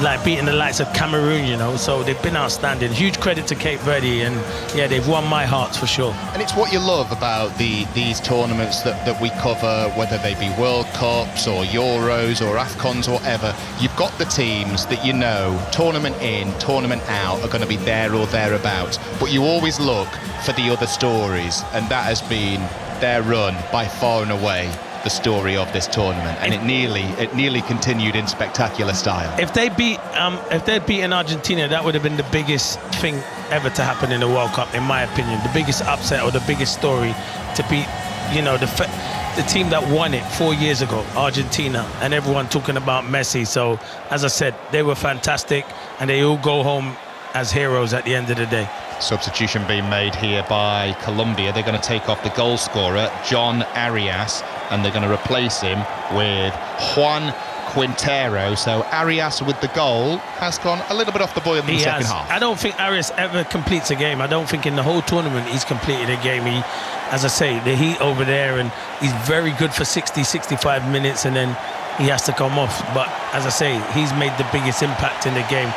like beating the likes of Cameroon, you know, so they've been outstanding. Huge credit to Cape Verde, and yeah, they've won my heart for sure. And it's what you love about these tournaments that we cover, whether they be World Cups or Euros or AFCONs or whatever. You've got the teams that you know, tournament in, tournament out, are going to be there or thereabouts, but you always look for the other stories, and that has been their run by far and away the story of this tournament, and it nearly continued in spectacular style. If they'd beaten Argentina, that would have been the biggest thing ever to happen in the World Cup, in my opinion. The biggest upset or the biggest story to beat, you know, the team that won it 4 years ago, Argentina, and everyone talking about Messi. So, as I said, they were fantastic, and they all go home as heroes at the end of the day. Substitution being made here by Colombia. They're going to take off the goal scorer, John Arias, and they're going to replace him with Juan Quintero. So Arias with the goal has gone a little bit off the boil in the second half. I don't think Arias ever completes a game. I don't think in the whole tournament he's completed a game. He, as I say, the heat over there, and he's very good for 60, 65 minutes, and then he has to come off. But as I say, he's made the biggest impact in the game.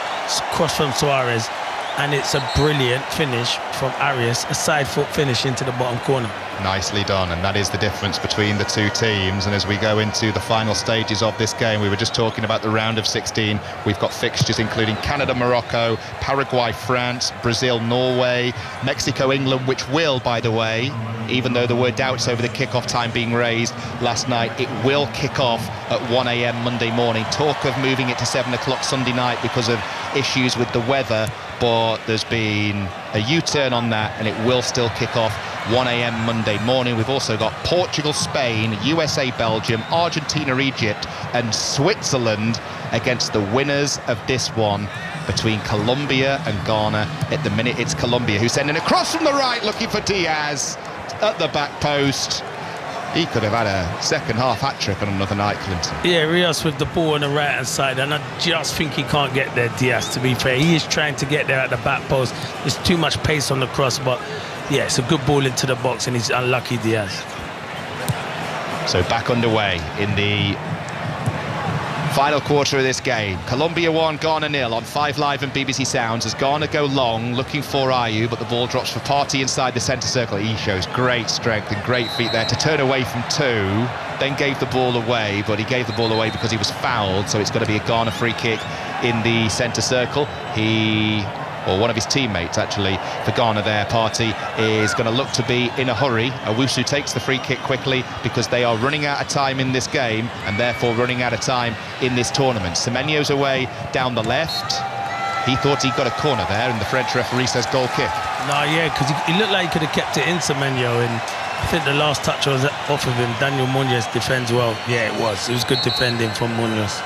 Cross from Suarez, and it's a brilliant finish from Arias, a side foot finish into the bottom corner. Nicely done, and that is the difference between the two teams. And as we go into the final stages of this game, we were just talking about the round of 16. We've got fixtures including Canada, Morocco, Paraguay, France, Brazil, Norway, Mexico, England, which will, by the way, even though there were doubts over the kick-off time being raised last night, it will kick off at 1 a.m. Monday morning. Talk of moving it to 7 o'clock Sunday night because of issues with the weather, but there's been a U-turn on that, and it will still kick off 1 a.m. Monday morning. We've also got Portugal, Spain, USA, Belgium, Argentina, Egypt, and Switzerland against the winners of this one between Colombia and Ghana. At the minute, it's Colombia who's sending a cross from the right, looking for Diaz at the back post. He could have had a second half hat-trick on another night, Clinton. Yeah, Rios with the ball on the right-hand side, and I just think he can't get there, Diaz, to be fair. He is trying to get there at the back post. There's too much pace on the cross, but yeah, it's a good ball into the box, and he's unlucky, Diaz. So back underway in the final quarter of this game. Colombia 1, Ghana 0 on 5 Live and BBC Sounds as Ghana go long, looking for Ayew, but the ball drops for Partey inside the centre circle. He shows great strength and great feet there to turn away from 2, then gave the ball away, but he gave the ball away because he was fouled, so it's going to be a Ghana free kick in the centre circle. Or one of his teammates actually for Ghana there, Partey, is going to look to be in a hurry. Owusu takes the free kick quickly because they are running out of time in this game and therefore running out of time in this tournament. Semenyo's away down the left. He thought he got a corner there and the French referee says goal kick. No, yeah, because he looked like he could have kept it in Semenyo, and I think the last touch was off of him. Daniel Munoz defends well. Yeah, it was good defending from Munoz.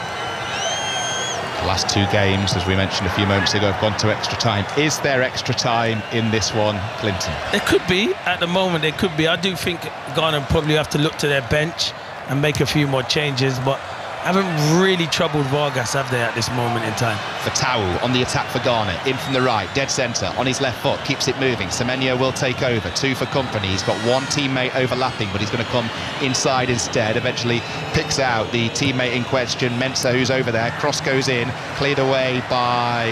The last 2 games, as we mentioned a few moments ago, have gone to extra time. Is there extra time in this one, Clinton? There could be. At the moment, there could be. I do think Ghana probably have to look to their bench and make a few more changes, but haven't really troubled Vargas, have they, at this moment in time? Fatau on the attack for Ghana, in from the right, dead centre, on his left foot, keeps it moving. Semenyo will take over, 2 for company. He's got one teammate overlapping, but he's going to come inside instead. Eventually picks out the teammate in question, Mensah, who's over there. Cross goes in, cleared away by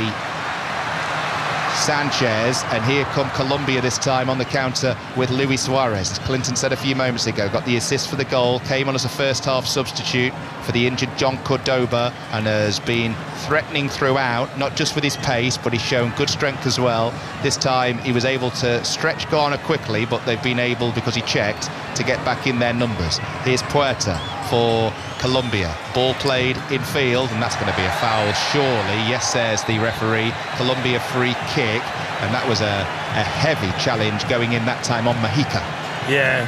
Sanchez, and here come Colombia this time on the counter with Luis Suarez. As Clinton said a few moments ago, got the assist for the goal, came on as a first half substitute for the injured John Cordoba, and has been threatening throughout, not just with his pace, but he's shown good strength as well. This time he was able to stretch Ghana quickly, but they've been able, because he checked, to get back in their numbers. Here's Puerta for Colombia. Ball played in field, and that's going to be a foul, surely. Yes, says the referee. Colombia free kick, and that was a heavy challenge going in that time on Mexica. Yeah,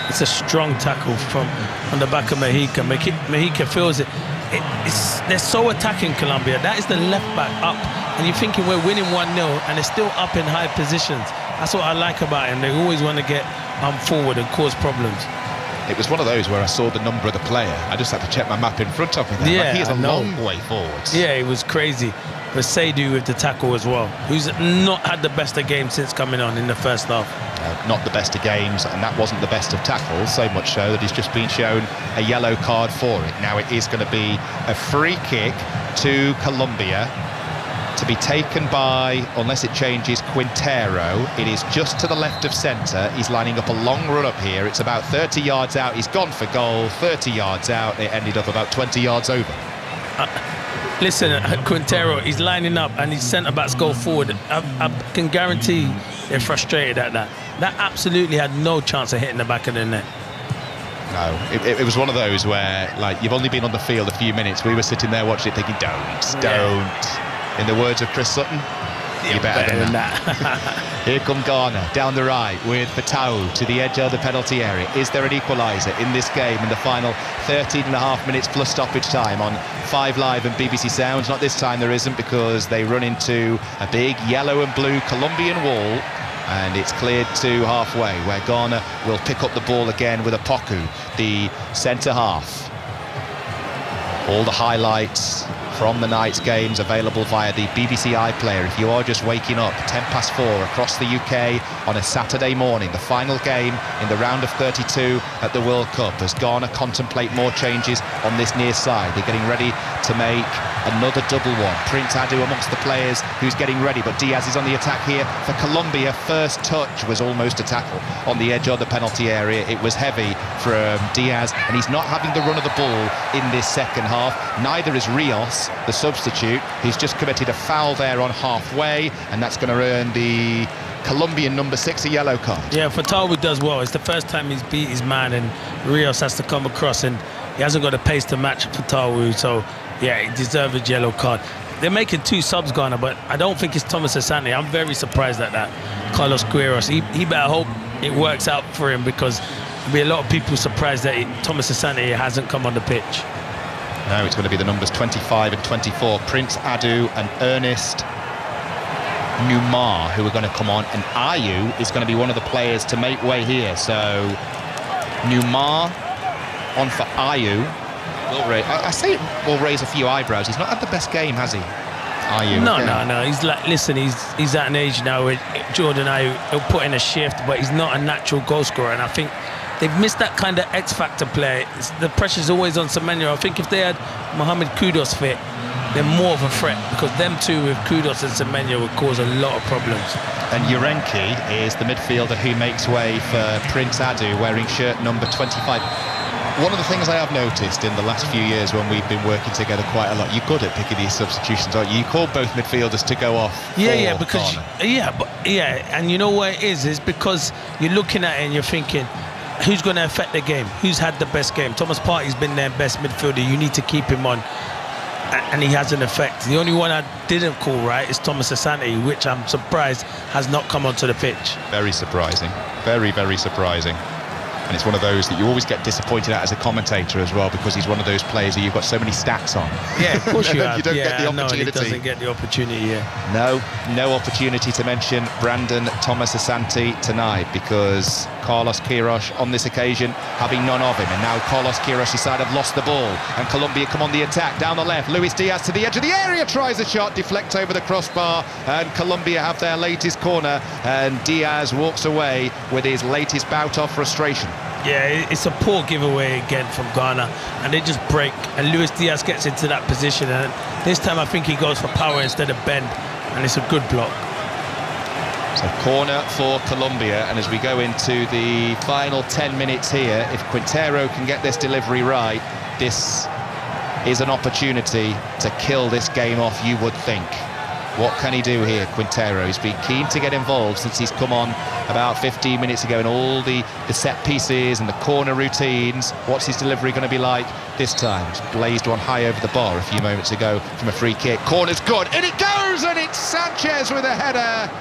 it's a strong tackle from on the back of Mexica. Mexica feels it. They're so attacking Colombia. That is the left back up, and you're thinking we're winning 1-0, and they're still up in high positions. That's what I like about him. They always want to get forward and cause problems. It was one of those where I saw the number of the player. I just had to check my map in front of me there. Yeah, like, he is a long way forwards. Yeah, it was crazy. But Seydou with the tackle as well, who's not had the best of games since coming on in the first half. Not the best of games, and that wasn't the best of tackles, so much so that he's just been shown a yellow card for it. Now it is going to be a free kick to Colombia, to be taken by, unless it changes, Quintero. It is just to the left of centre. He's lining up a long run up here. It's about 30 yards out. He's gone for goal. 30 yards out. It ended up about 20 yards over. Listen, Quintero, he's lining up and his centre-backs go forward. I can guarantee they're frustrated at that. That absolutely had no chance of hitting the back of the net. No, it was one of those where, like, you've only been on the field a few minutes. We were sitting there watching it thinking, don't. In the words of Chris Sutton, you're better than that. Here come Ghana down the right with Fatau to the edge of the penalty area. Is there an equaliser in this game in the final 13.5 minutes plus stoppage time on 5 Live and BBC Sounds? Not this time, there isn't, because they run into a big yellow and blue Colombian wall, and it's cleared to halfway, where Ghana will pick up the ball again with Apoku, the centre half. All the highlights from the night's games available via the BBC iPlayer. If you are just waking up, 4:10 across the UK on a Saturday morning, the final game in the round of 32 at the World Cup, as Ghana contemplate more changes on this near side. They're getting ready to make another double one. Prince Adu amongst the players who's getting ready, but Diaz is on the attack here for Colombia. First touch was almost a tackle on the edge of the penalty area. It was heavy from Diaz, and he's not having the run of the ball in this second half. Neither is Rios, the substitute. He's just committed a foul there on halfway, and that's going to earn the Colombian number 6 a yellow card. Yeah, Fatawi does well. It's the first time he's beat his man, and Rios has to come across, and he hasn't got the pace to match Fatawi, so yeah, he deserves a yellow card. They're making 2 subs, Ghana, but I don't think it's Thomas Asante. I'm very surprised at that. Carlos Queiroz, he better hope it works out for him, because there'll be a lot of people surprised that Thomas Asante hasn't come on the pitch. Now it's going to be the numbers 25 and 24, Prince Adu and Ernest Numar, who are going to come on, and Ayew is going to be one of the players to make way here. So Numar on for Ayew. I say it will raise a few eyebrows. He's not had the best game, has he? Ayew? No. He's like, listen, he's at an age now where Jordan Ayew, he'll put in a shift, but he's not a natural goal scorer, and I think they've missed that kind of X-factor play. The pressure's always on Semenyo. I think if they had Mohamed Kudus fit, they're more of a threat, because them two with Kudus and Semenyo would cause a lot of problems. And Urenki is the midfielder who makes way for Prince Adu, wearing shirt number 25. One of the things I have noticed in the last few years when we've been working together quite a lot, you're good at picking these substitutions, aren't you? You call both midfielders to go off. And you know what it is? It's because you're looking at it and you're thinking, who's going to affect the game? Who's had the best game? Thomas Partey's been their best midfielder. You need to keep him on, and he has an effect. The only one I didn't call right is Thomas Asante, which I'm surprised has not come onto the pitch. Very surprising. Very, very surprising. And it's one of those that you always get disappointed at as a commentator as well, because he's one of those players that you've got so many stats on. Yeah, of course you have. You don't get the opportunity. No, he doesn't get the opportunity, No opportunity to mention Brandon Thomas Asante tonight, because Carlos Queiroz on this occasion having none of him. And now Carlos Queiroz's side have lost the ball, and Colombia come on the attack down the left. Luis Diaz to the edge of the area, tries a shot, deflect over the crossbar, and Colombia have their latest corner, and Diaz walks away with his latest bout of frustration. Yeah, it's a poor giveaway again from Ghana, and they just break, and Luis Diaz gets into that position, and this time I think he goes for power instead of bend, and it's a good block. So corner for Colombia, and as we go into the final 10 minutes here, if Quintero can get this delivery right, this is an opportunity to kill this game off, you would think. What can he do here, Quintero? He's been keen to get involved since he's come on about 15 minutes ago, and all the set pieces and the corner routines. What's his delivery going to be like this time? Just blazed one high over the bar a few moments ago from a free kick. Corner's good, and it goes, and it's Sanchez with a header.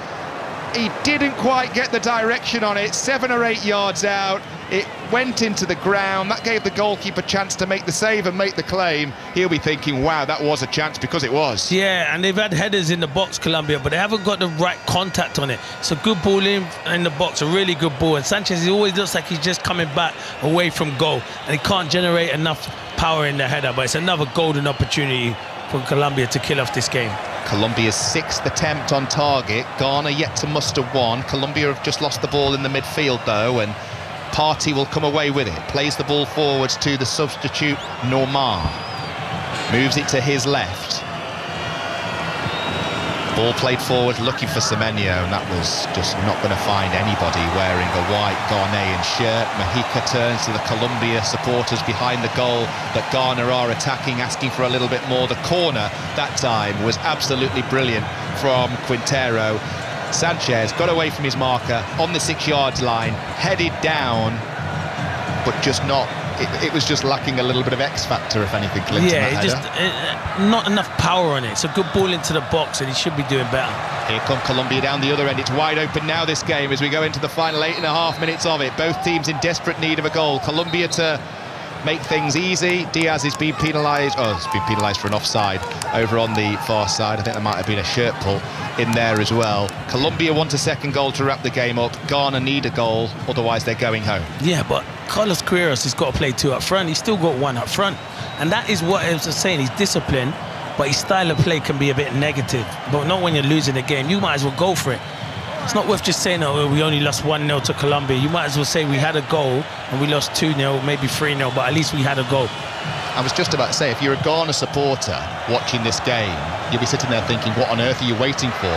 He didn't quite get the direction on it, 7 or 8 yards out. It went into the ground. That gave the goalkeeper a chance to make the save and make the claim. He'll be thinking, wow, that was a chance, because it was. Yeah, and they've had headers in the box, Colombia, but they haven't got the right contact on it. It's a good ball in the box, a really good ball. And Sanchez, he always looks like he's just coming back away from goal, and he can't generate enough power in the header. But it's another golden opportunity for Colombia to kill off this game. Colombia's 6th attempt on target. Ghana yet to muster one. Colombia have just lost the ball in the midfield, though, and Partey will come away with it. Plays the ball forwards to the substitute Normar. Moves it to his left. Ball played forward, looking for Semenyo, and that was just not going to find anybody wearing a white Ghanaian shirt. Mahika turns to the Colombia supporters behind the goal that Ghana are attacking, asking for a little bit more. The corner that time was absolutely brilliant from Quintero. Sanchez got away from his marker on the 6-yard line, headed down, but just not. It was just lacking a little bit of X factor, if anything, Clinton. Yeah, just not enough power on it. It's a good ball into the box, and he should be doing better. Here come Colombia down the other end. It's wide open now, this game, as we go into the final 8.5 minutes of it. Both teams in desperate need of a goal. Colombia to make things easy. Diaz is being penalised. Oh, it's been penalised for an offside over on the far side. I think there might have been a shirt pull in there as well. Colombia want a second goal to wrap the game up. Ghana need a goal, otherwise they're going home. Yeah, but Carlos Queiroz has got to play 2 up front. He's still got 1 up front, and that is what I was saying. He's disciplined, but his style of play can be a bit negative. But not when you're losing the game. You might as well go for it. It's not worth just saying, oh, we only lost 1-0 to Colombia. You might as well say we had a goal and we lost 2-0, maybe 3-0, but at least we had a goal. I was just about to say, if you're a Ghana supporter watching this game, you'll be sitting there thinking, what on earth are you waiting for?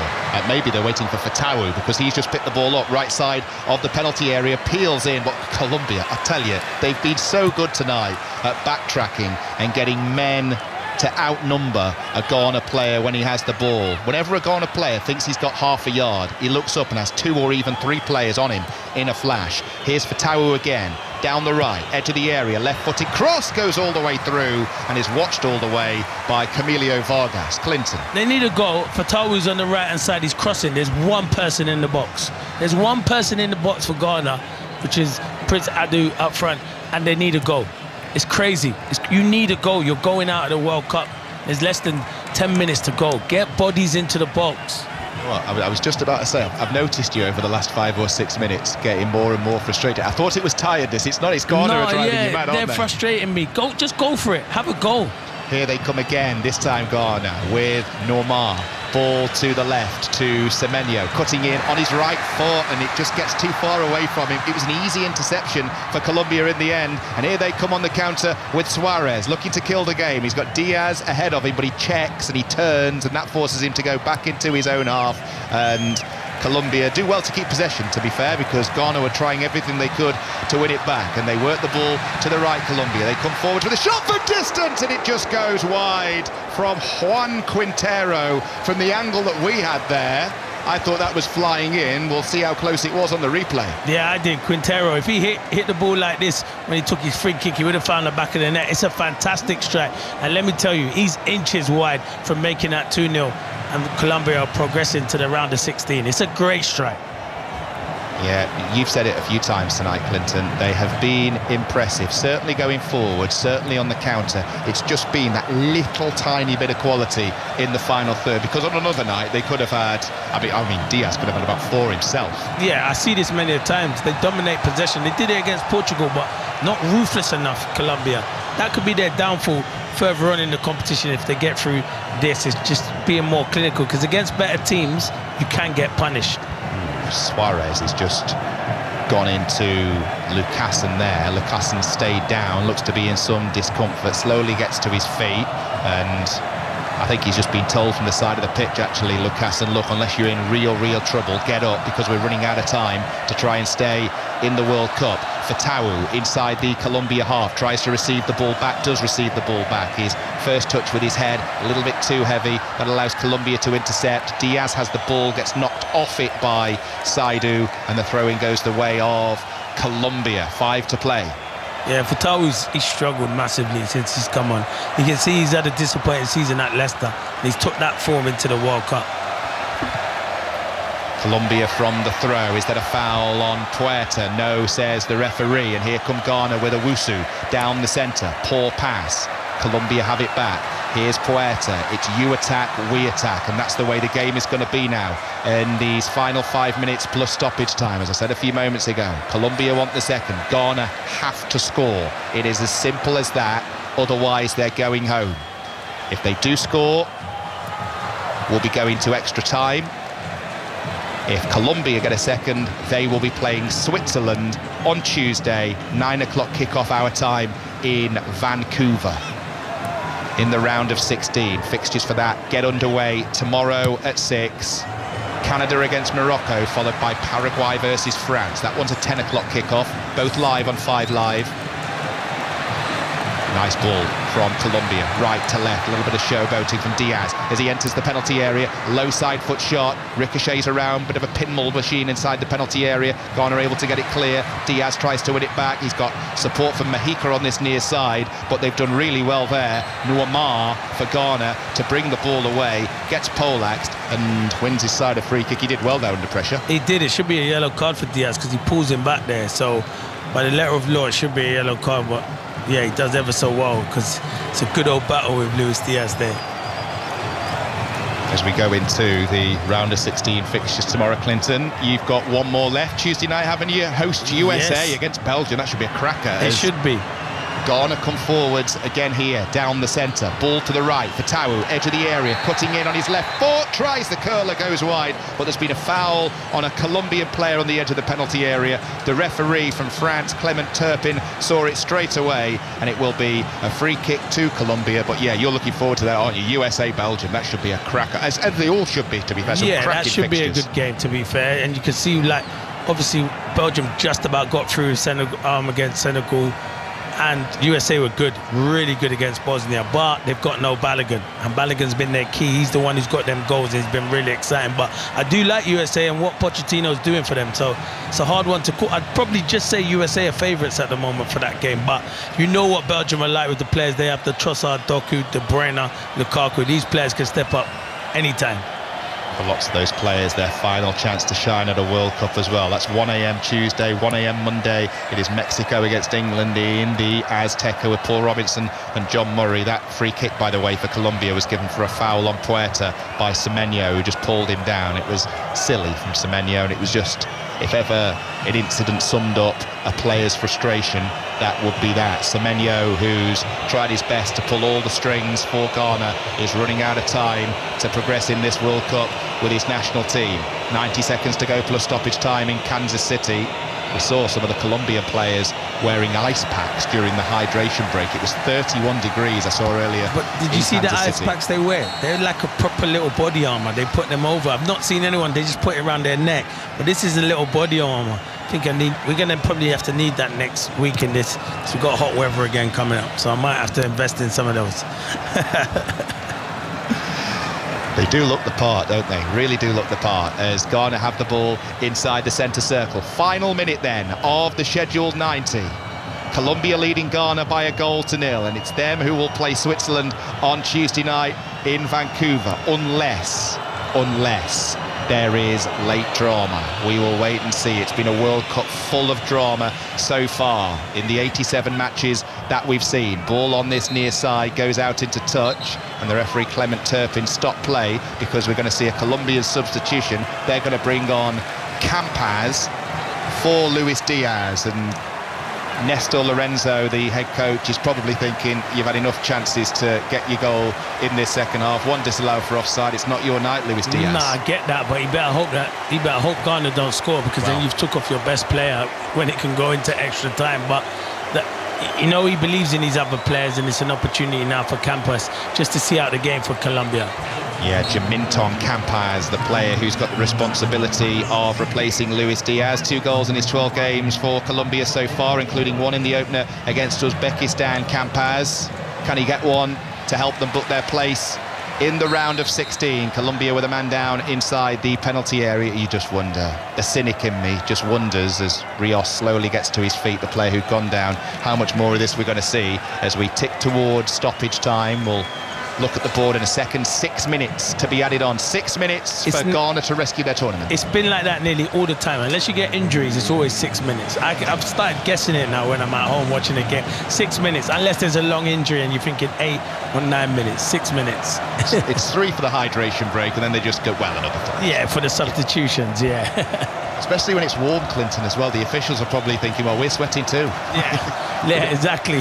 Maybe they're waiting for Fatawu, because he's just picked the ball up right side of the penalty area, peels in. But Colombia, I tell you, they've been so good tonight at backtracking and getting men to outnumber a Ghana player when he has the ball. Whenever a Ghana player thinks he's got half a yard, he looks up and has 2 or even 3 players on him in a flash. Here's Fatawu again, down the right, edge of the area, left-footed cross, goes all the way through and is watched all the way by Camilo Vargas. Clinton. They need a goal. Fatawu's on the right-hand side, he's crossing. There's one person in the box. There's one person in the box for Ghana, which is Prince Adu up front, and they need a goal. It's crazy. You need a goal. You're going out of the World Cup. There's less than 10 minutes to go. Get bodies into the box. Well, I was just about to say, I've noticed you over the last 5 or 6 minutes getting more and more frustrated. I thought it was tiredness. It's not. It's Ghana are driving you mad, aren't they? They're frustrating me. Just go for it. Have a goal. Here they come again, this time Ghana with Normar. Ball to the left to Semenyo, cutting in on his right foot, and it just gets too far away from him. It was an easy interception for Colombia in the end, and here they come on the counter with Suarez, looking to kill the game. He's got Diaz ahead of him, but he checks and he turns, and that forces him to go back into his own half. And Colombia do well to keep possession, to be fair, because Ghana were trying everything they could to win it back, and they work the ball to the right. Colombia, they come forward with a shot for distance, and it just goes wide from Juan Quintero from the angle that we had there. I thought that was flying in. We'll see how close it was on the replay. Yeah, I did. Quintero, if he hit the ball like this when he took his free kick, he would have found the back of the net. It's a fantastic strike, and let me tell you, he's inches wide from making that 2-0, and Colombia are progressing to the round of 16. It's a great strike. Yeah, you've said it a few times tonight, Clinton. They have been impressive, certainly going forward, certainly on the counter. It's just been that little tiny bit of quality in the final third, because on another night they could have had, I mean Diaz could have had about 4 himself. Yeah, I see this many times. They dominate possession. They did it against Portugal, but not ruthless enough, Colombia. That could be their downfall further on in the competition if they get through this. Is just being more clinical, because against better teams you can get punished. Suarez has just gone into Lucassen there. Lucassen stayed down, looks to be in some discomfort, slowly gets to his feet, and I think he's just been told from the side of the pitch, actually, Lucassen, look, unless you're in real trouble, get up, because we're running out of time to try and stay in the World Cup. Fatawu inside the Colombia half, tries to receive the ball back, does receive the ball back. His first touch with his head, a little bit too heavy, that allows Colombia to intercept. Diaz has the ball, gets knocked off it by Saidu, and the throw-in goes the way of Colombia. 5 to play. Yeah, Fatawu's he's struggled massively since he's come on. You can see he's had a disappointing season at Leicester, and he's took that form into the World Cup. Colombia from the throw. Is that a foul on Puerta? No, says the referee. And here come Ghana with Owusu down the centre. Poor pass. Colombia have it back. Here's Puerta. It's you attack, we attack. And that's the way the game is going to be now in these final 5 minutes plus stoppage time. As I said a few moments ago, Colombia want the second. Ghana have to score. It is as simple as that. Otherwise, they're going home. If they do score, we'll be going to extra time. If Colombia get a second, they will be playing Switzerland on Tuesday, 9 o'clock kickoff our time in Vancouver in the round of 16. Fixtures for that get underway tomorrow at 6. Canada against Morocco, followed by Paraguay versus France. That one's a 10 o'clock kickoff, both live on 5 Live. Nice ball from Colombia, right to left, a little bit of showboating from Diaz as he enters the penalty area. Low side foot shot, ricochets around, bit of a pinball machine inside the penalty area. Ghana able to get it clear. Diaz tries to win it back. He's got support from Mahika on this near side, but they've done really well there. Nuamar for Ghana to bring the ball away, gets poleaxed and wins his side a free kick. He did well there under pressure. He did. It should be a yellow card for Diaz because he pulls him back there. So by the letter of law, it should be a yellow card, but yeah, he does ever so well because it's a good old battle with Luis Diaz there. As we go into the round of 16 fixtures tomorrow, Clinton, you've got one more left Tuesday night, haven't you? Host USA against Belgium. That should be a cracker. It should be. Ghana come forwards again here, down the centre. Ball to the right, Fatawu, edge of the area, cutting in on his left foot, tries the curler, goes wide, but there's been a foul on a Colombian player on the edge of the penalty area. The referee from France, Clement Turpin, saw it straight away, and it will be a free kick to Colombia. But yeah, you're looking forward to that, aren't you? USA, Belgium, that should be a cracker, as they all should be, to be fair. Yeah, that should be a good game, to be fair. And you can see, like, obviously Belgium just about got through Senegal, against Senegal, and USA were good, really good against Bosnia, but they've got no Balogun, and Balogun's been their key. He's the one who's got them goals, and he's been really exciting. But I do like USA and what Pochettino's doing for them, so it's a hard one to call. I'd probably just say USA are favourites at the moment for that game, but you know what Belgium are like with the players they have: the Trossard, Doku, De Bruyne, Lukaku. These players can step up anytime. For lots of those players, their final chance to shine at a World Cup as well. That's 1 a.m. Tuesday, 1 a.m. Monday. It is Mexico against England in the Azteca with Paul Robinson and John Murray. That free kick, by the way, for Colombia was given for a foul on Puerta by Semenyo, who just pulled him down. It was silly from Semenyo, and it was just, if ever an incident summed up a player's frustration, that would be that. Semenyo, who's tried his best to pull all the strings for Ghana, is running out of time to progress in this World Cup with his national team. 90 seconds to go plus stoppage time in Kansas City. We saw some of the Colombian players wearing ice packs during the hydration break. It was 31 degrees I saw earlier. But did you see the ice packs they wear? They're like a proper little body armour. They put them over. I've not seen anyone, they just put it around their neck. But this is a little body armour. I think we're going to probably have to need that next week in this. So we've got hot weather again coming up. So I might have to invest in some of those. They do look the part, don't they? Really do look the part, as Ghana have the ball inside the centre circle. Final minute then of the scheduled 90. Colombia leading Ghana by 1-0, and it's them who will play Switzerland on Tuesday night in Vancouver, unless there is late drama. We will wait and see. It's been a World Cup full of drama so far in the 87 matches that we've seen. Ball on this near side goes out into touch, and the referee Clement Turpin stopped play because we're going to see a Colombian substitution. They're going to bring on Campaz for Luis Diaz, and Nestor Lorenzo, the head coach, is probably thinking you've had enough chances to get your goal in this second half. One disallowed for offside. It's not your night, Luis Diaz. Nah, I get that, but you better hope Ghana don't score, because then you've took off your best player when it can go into extra time. But you know, he believes in these other players, and it's an opportunity now for Campos just to see out the game for Colombia. Yeah, Jaminton Campaz, the player who's got the responsibility of replacing Luis Diaz. 2 goals in his 12 games for Colombia so far, including one in the opener against Uzbekistan. Campaz, can he get one to help them book their place in the round of 16? Colombia with a man down inside the penalty area. You just wonder, the cynic in me just wonders, as Rios slowly gets to his feet, the player who'd gone down, how much more of this we're going to see as we tick towards stoppage time. We'll look at the board in a second. 6 minutes to be added on. 6 minutes for Ghana to rescue their tournament. It's been like that nearly all the time. Unless you get injuries, it's always 6 minutes. I've started guessing it now when I'm at home watching a game. 6 minutes, unless there's a long injury and you're thinking 8 or 9 minutes. 6 minutes. It's 3 for the hydration break, and then they just go, well, another 3. Yeah, for the substitutions, yeah. Especially when it's warm, Clinton, as well. The officials are probably thinking, well, we're sweating too. Yeah, exactly.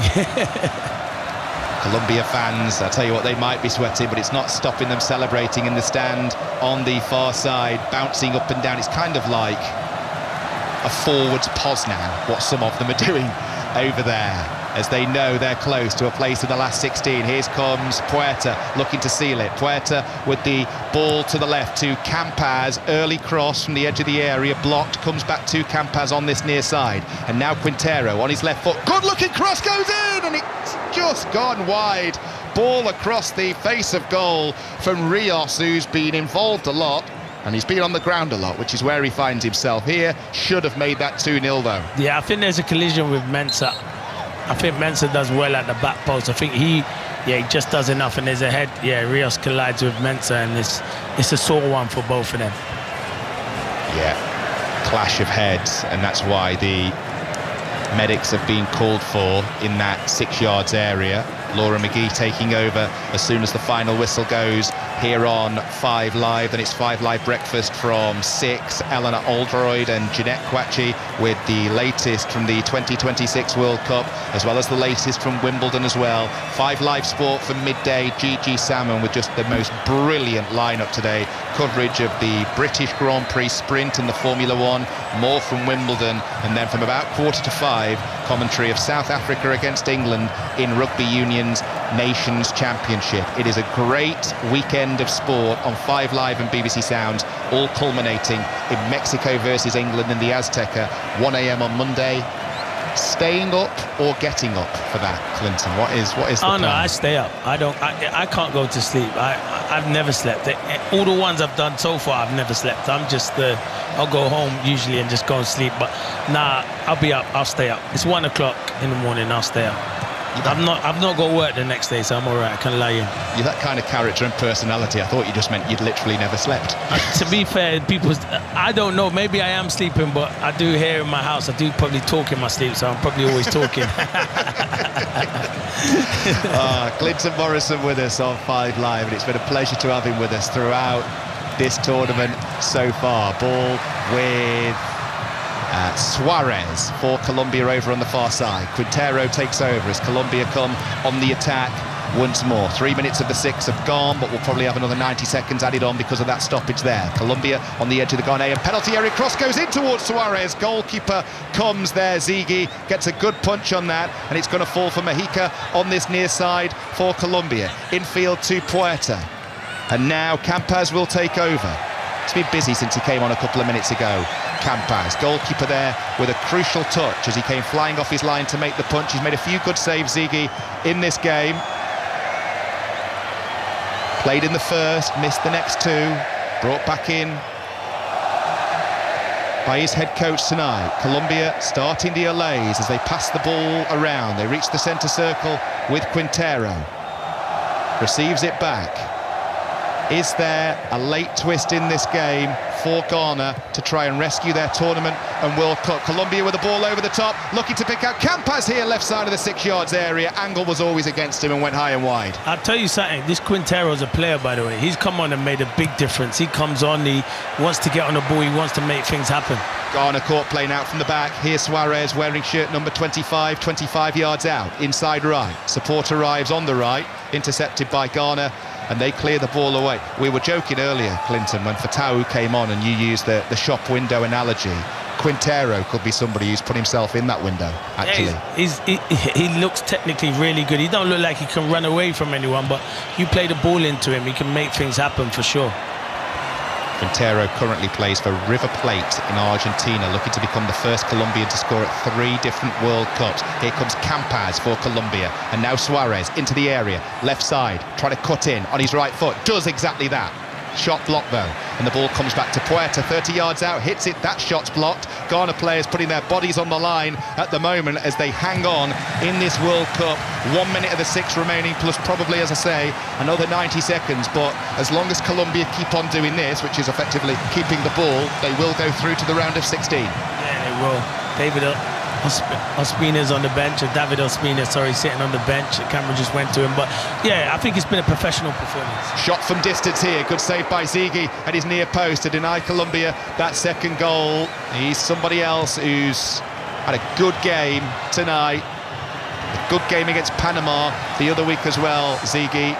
Colombia fans, I tell you what, they might be sweating, but it's not stopping them celebrating in the stand on the far side, bouncing up and down. It's kind of like a forwards pause now, what some of them are doing over there, as they know they're close to a place in the last 16. Here comes Puerta looking to seal it. Puerta with the ball to the left to Campaz. Early cross from the edge of the area, blocked, comes back to Campaz on this near side. And now Quintero on his left foot. Good looking cross goes in, and it's just gone wide. Ball across the face of goal from Rios, who's been involved a lot. And he's been on the ground a lot, which is where he finds himself here. Should have made that 2-0 though. Yeah, I think there's a collision with Mensah. I think Mensah does well at the back post. I think he just does enough, and there's a head. Yeah, Rios collides with Mensah, and it's a sore one for both of them. Yeah, clash of heads, and that's why the medics have been called for in that 6 yards area. Laura McGee taking over as soon as the final whistle goes here on 5 Live. Then it's 5 Live breakfast from 6. Eleanor Oldroyd and Jeanette Quachi with the latest from the 2026 World Cup, as well as the latest from Wimbledon as well. 5 Live Sport for midday. Gigi Salmon with just the most brilliant lineup today. Coverage of the British Grand Prix Sprint and the Formula One. More from Wimbledon, and then from about 4:45, commentary of South Africa against England in Rugby Union's Nations Championship. It is a great weekend of sport on 5 Live and BBC Sounds, all culminating in Mexico versus England in the Azteca, 1 a.m. on Monday. Staying up or getting up for that, Clinton? What is the plan? No, I stay up. I can't go to sleep. I've never slept. All the ones I've done so far, I've never slept. I'm just I'll go home usually and just go and sleep. But nah, I'll be up. I'll stay up. It's 1 o'clock in the morning. I'll stay up. I've not got work the next day, so I'm all right. I can lie in. You're that kind of character and personality. I thought you just meant you'd literally never slept. To be fair, I don't know. Maybe I am sleeping, but I do hear in my house. I do probably talk in my sleep, so I'm probably always talking. Clinton Morrison with us on 5 Live, and it's been a pleasure to have him with us throughout this tournament so far. Ball with Suarez for Colombia over on the far side. Quintero takes over as Colombia come on the attack once more. 3 minutes of the 6 have gone, but we'll probably have another 90 seconds added on because of that stoppage there. Colombia on the edge of the Ghanaian penalty area. Cross goes in towards Suarez. Goalkeeper comes there. Ziggy gets a good punch on that, and it's going to fall for Mexica on this near side for Colombia. Infield to Puerta. And now Campaz will take over. It's been busy since he came on a couple of minutes ago. Campaz, goalkeeper there with a crucial touch as he came flying off his line to make the punch. He's made a few good saves, Ziggy, in this game. Played in the first, missed the next 2, brought back in by his head coach tonight. Colombia starting the allays as they pass the ball around. They reach the centre circle with Quintero. Receives it back. Is there a late twist in this game for Ghana to try and rescue their tournament and World Cup? Colombia with the ball over the top, looking to pick out Campaz here, left side of the 6 yards area. Angle was always against him and went high and wide. I'll tell you something, this Quintero's a player, by the way. He's come on and made a big difference. He comes on, he wants to get on the ball, he wants to make things happen. Ghana caught playing out from the back. Here's Suarez wearing shirt number 25, 25 yards out, inside right. Support arrives on the right, intercepted by Ghana, and they clear the ball away. We were joking earlier, Clinton, when Fatau came on and you used the shop window analogy. Quintero could be somebody who's put himself in that window, actually. Yeah, he looks technically really good. He don't look like he can run away from anyone, but you play the ball into him, he can make things happen for sure. Quintero currently plays for River Plate in Argentina, looking to become the first Colombian to score at 3 different World Cups. Here comes Campas for Colombia, and now Suarez into the area, left side, trying to cut in on his right foot, does exactly that. Shot blocked though, and the ball comes back to Puerta, 30 yards out, hits it, that shot's blocked. Ghana players putting their bodies on the line at the moment as they hang on in this World Cup. 1 minute of the 6 remaining, plus probably, as I say, another 90 seconds. But as long as Colombia keep on doing this, which is effectively keeping the ball, they will go through to the round of 16. Yeah, they will. David Ospina's on the bench, or David Ospina, sitting on the bench. The camera just went to him, but yeah, I think it's been a professional performance. Shot from distance here, good save by Ziggy at his near post to deny Colombia that second goal. He's somebody else who's had a good game tonight, a good game against Panama the other week as well, Ziggy.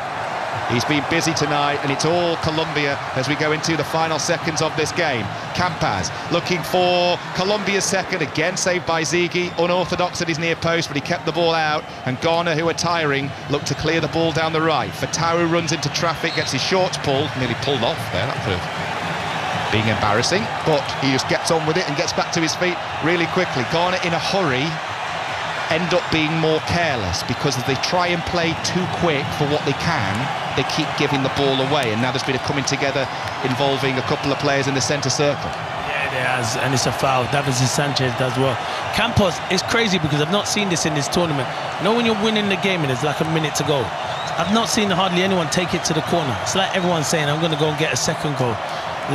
He's been busy tonight, and it's all Colombia as we go into the final seconds of this game. Campas looking for Colombia's second, again saved by Ziggy, unorthodox at his near post, but he kept the ball out, and Ghana, who are tiring, look to clear the ball down the right. Fatawu runs into traffic, gets his shorts pulled, nearly pulled off there, that could have been embarrassing, but he just gets on with it and gets back to his feet really quickly. Ghana in a hurry end up being more careless, because if they try and play too quick for what they can, they keep giving the ball away, and now there's been a coming together involving a couple of players in the centre circle. Yeah, there has, and it's a foul. Davinson Sanchez does well. Campos, it's crazy because I've not seen this in this tournament. You know when you're winning the game and there's like a minute to go? I've not seen hardly anyone take it to the corner. It's like everyone's saying, I'm going to go and get a second goal.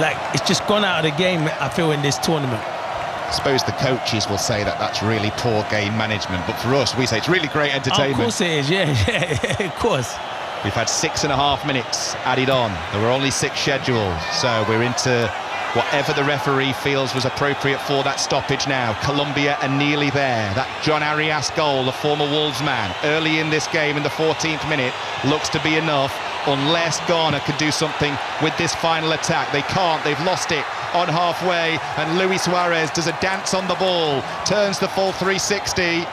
Like, it's just gone out of the game, I feel, in this tournament. I suppose the coaches will say that that's really poor game management, but for us, we say it's really great entertainment. Oh, of course it is, yeah, of course. We've had 6.5 minutes added on. There were only 6 scheduled, so we're into whatever the referee feels was appropriate for that stoppage now. Colombia are nearly there. That John Arias goal, the former Wolves man, early in this game in the 14th minute, looks to be enough, unless Ghana can do something with this final attack. They can't, they've lost it on halfway, and Luis Suarez does a dance on the ball, turns the full 360,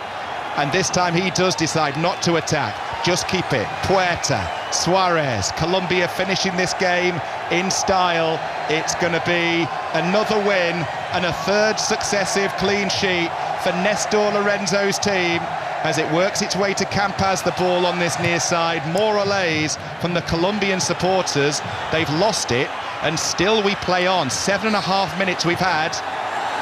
and this time he does decide not to attack, just keep it. Puerta, Suarez, Colombia finishing this game in style. It's going to be another win and a 3rd successive clean sheet for Nestor Lorenzo's team as it works its way to Campas, the ball on this near side. More olays from the Colombian supporters. They've lost it, and still we play on. 7.5 minutes we've had,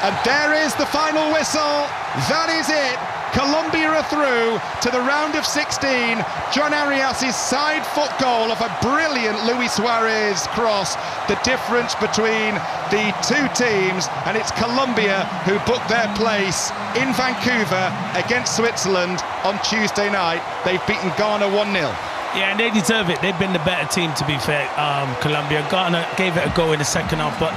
and there is the final whistle. That is it. Colombia are through to the round of 16. John Arias' side foot goal off a brilliant Luis Suarez cross. The difference between the two teams, and it's Colombia who booked their place in Vancouver against Switzerland on Tuesday night. They've beaten Ghana 1-0. Yeah, and they deserve it. They've been the better team, to be fair. Colombia, Ghana gave it a go in the second half, but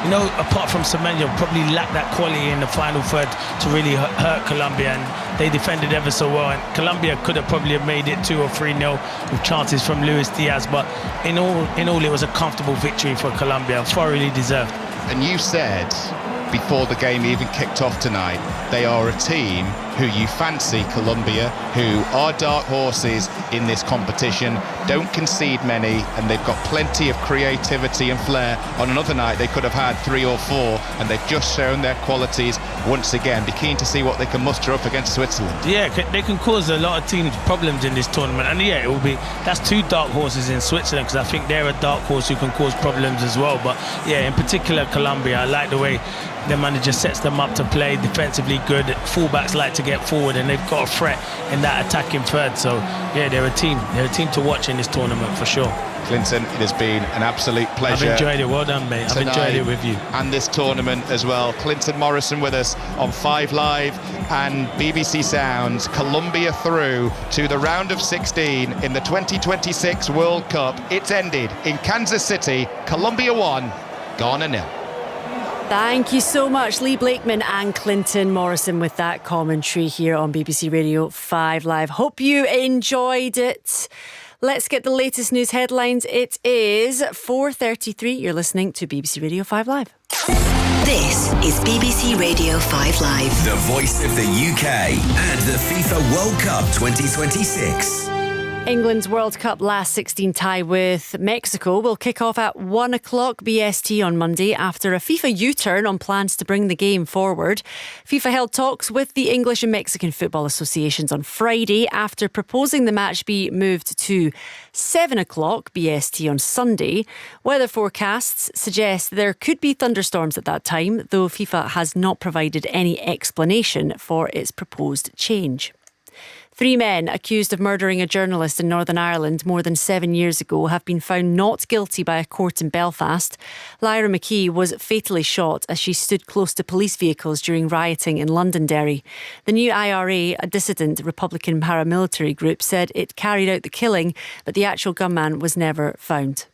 you know, apart from Semenyo, probably lacked that quality in the final third to really hurt Colombia, and they defended ever so well. And Colombia could have probably made it 2 or 3-0 with chances from Luis Diaz, but in all, it was a comfortable victory for Colombia, thoroughly deserved. And you said before the game even kicked off tonight, they are a team who you fancy, Colombia, who are dark horses in this competition, don't concede many, and they've got plenty of creativity and flair. On another night they could have had 3 or 4, and they've just shown their qualities once again. Be keen to see what they can muster up against Switzerland. Yeah, they can cause a lot of teams problems in this tournament, and yeah, that's 2 dark horses in Switzerland, because I think they're a dark horse who can cause problems as well. But yeah, in particular Colombia, I like the way the manager sets them up to play defensively good. Fullbacks like to get forward, and they've got a threat in that attacking third. So yeah, they're a team to watch in this tournament for sure. Clinton, it has been an absolute pleasure. I've enjoyed it. Well done, mate. I've enjoyed it with you. And this tournament as well. Clinton Morrison with us on 5 Live and BBC Sounds. Colombia through to the round of 16 in the 2026 World Cup. It's ended in Kansas City. Colombia 1, Ghana 0. Thank you so much, Lee Blakeman and Clinton Morrison, with that commentary here on BBC Radio 5 Live. Hope you enjoyed it. Let's get the latest news headlines. It is 4:33. You're listening to BBC Radio 5 Live. This is BBC Radio 5 Live. The voice of the UK and the FIFA World Cup 2026. England's World Cup last 16 tie with Mexico will kick off at 1 o'clock BST on Monday after a FIFA U-turn on plans to bring the game forward. FIFA held talks with the English and Mexican football associations on Friday after proposing the match be moved to 7 o'clock BST on Sunday. Weather forecasts suggest there could be thunderstorms at that time, though FIFA has not provided any explanation for its proposed change. 3 men accused of murdering a journalist in Northern Ireland more than 7 years ago have been found not guilty by a court in Belfast. Lyra McKee was fatally shot as she stood close to police vehicles during rioting in Londonderry. The new IRA, a dissident Republican paramilitary group, said it carried out the killing, but the actual gunman was never found.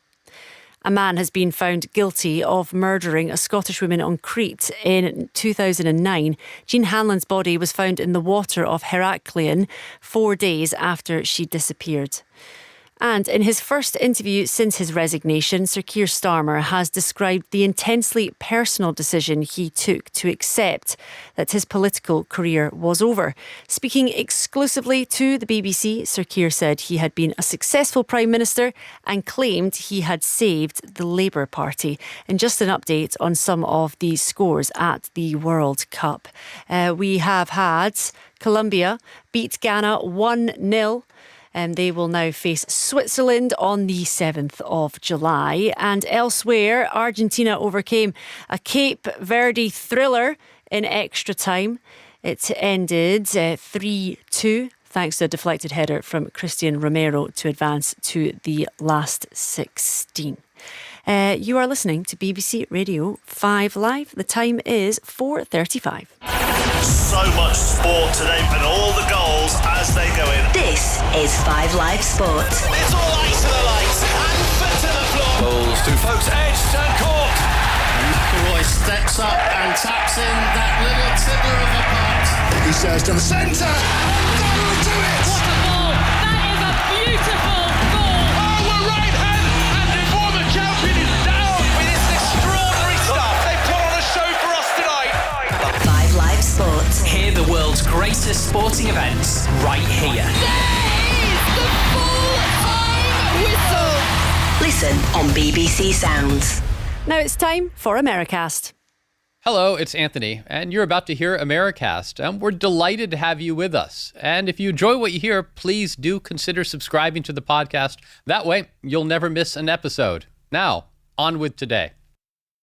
A man has been found guilty of murdering a Scottish woman on Crete in 2009. Jean Hanlon's body was found in the water off Heraklion 4 days after she disappeared. And in his first interview since his resignation, Sir Keir Starmer has described the intensely personal decision he took to accept that his political career was over. Speaking exclusively to the BBC, Sir Keir said he had been a successful Prime Minister and claimed he had saved the Labour Party. And just an update on some of the scores at the World Cup. We have had Colombia beat Ghana 1-0. They will now face Switzerland on the 7th of July. And elsewhere, Argentina overcame a Cape Verde thriller in extra time. It ended 3-2, thanks to a deflected header from Christian Romero to advance to the last 16. You are listening to BBC Radio 5 Live. The time is 4:35. So much sport today and all the goals as they go in. This is 5 Live Sport. It's all ice to the lights and foot to the floor. Balls to folks, edge, turn court. And McIlroy steps up and taps in that little tipper of a putt. He says to the centre. That'll do it. What a ball. That is a beautiful goal. Oh, we're right hand and the former champion is down with this extraordinary stuff. They put on a show for us tonight. 5 Live Sport. Hear the world's greatest sporting events right here. There is the full-time whistle. Listen on BBC Sounds. Now it's time for Americast. Hello, it's Anthony, and you're about to hear Americast. We're delighted to have you with us. And if you enjoy what you hear, please do consider subscribing to the podcast. That way, you'll never miss an episode. Now, on with today.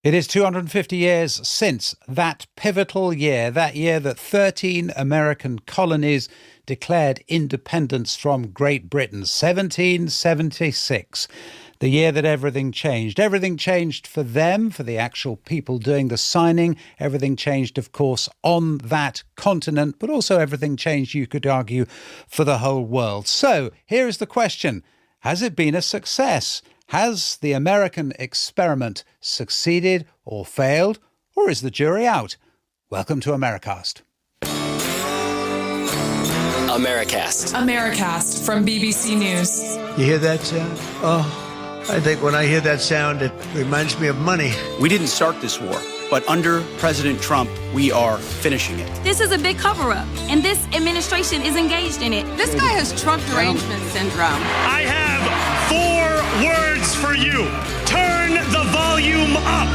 It is 250 years since that pivotal year, that year that 13 American colonies declared independence from Great Britain, 1776. The year that everything changed. Everything changed for them, for the actual people doing the signing. Everything changed, of course, on that continent, but also everything changed, you could argue, for the whole world. So here is the question. Has it been a success? Has the American experiment succeeded or failed? Or is the jury out? Welcome to Americast. Americast from BBC News. You hear that sound? Oh, I think when I hear that sound, it reminds me of money. We didn't start this war, but under President Trump, we are finishing it. This is a big cover-up, and this administration is engaged in it. This guy has Trump derangement syndrome. I have 4 words for you. Turn the volume up.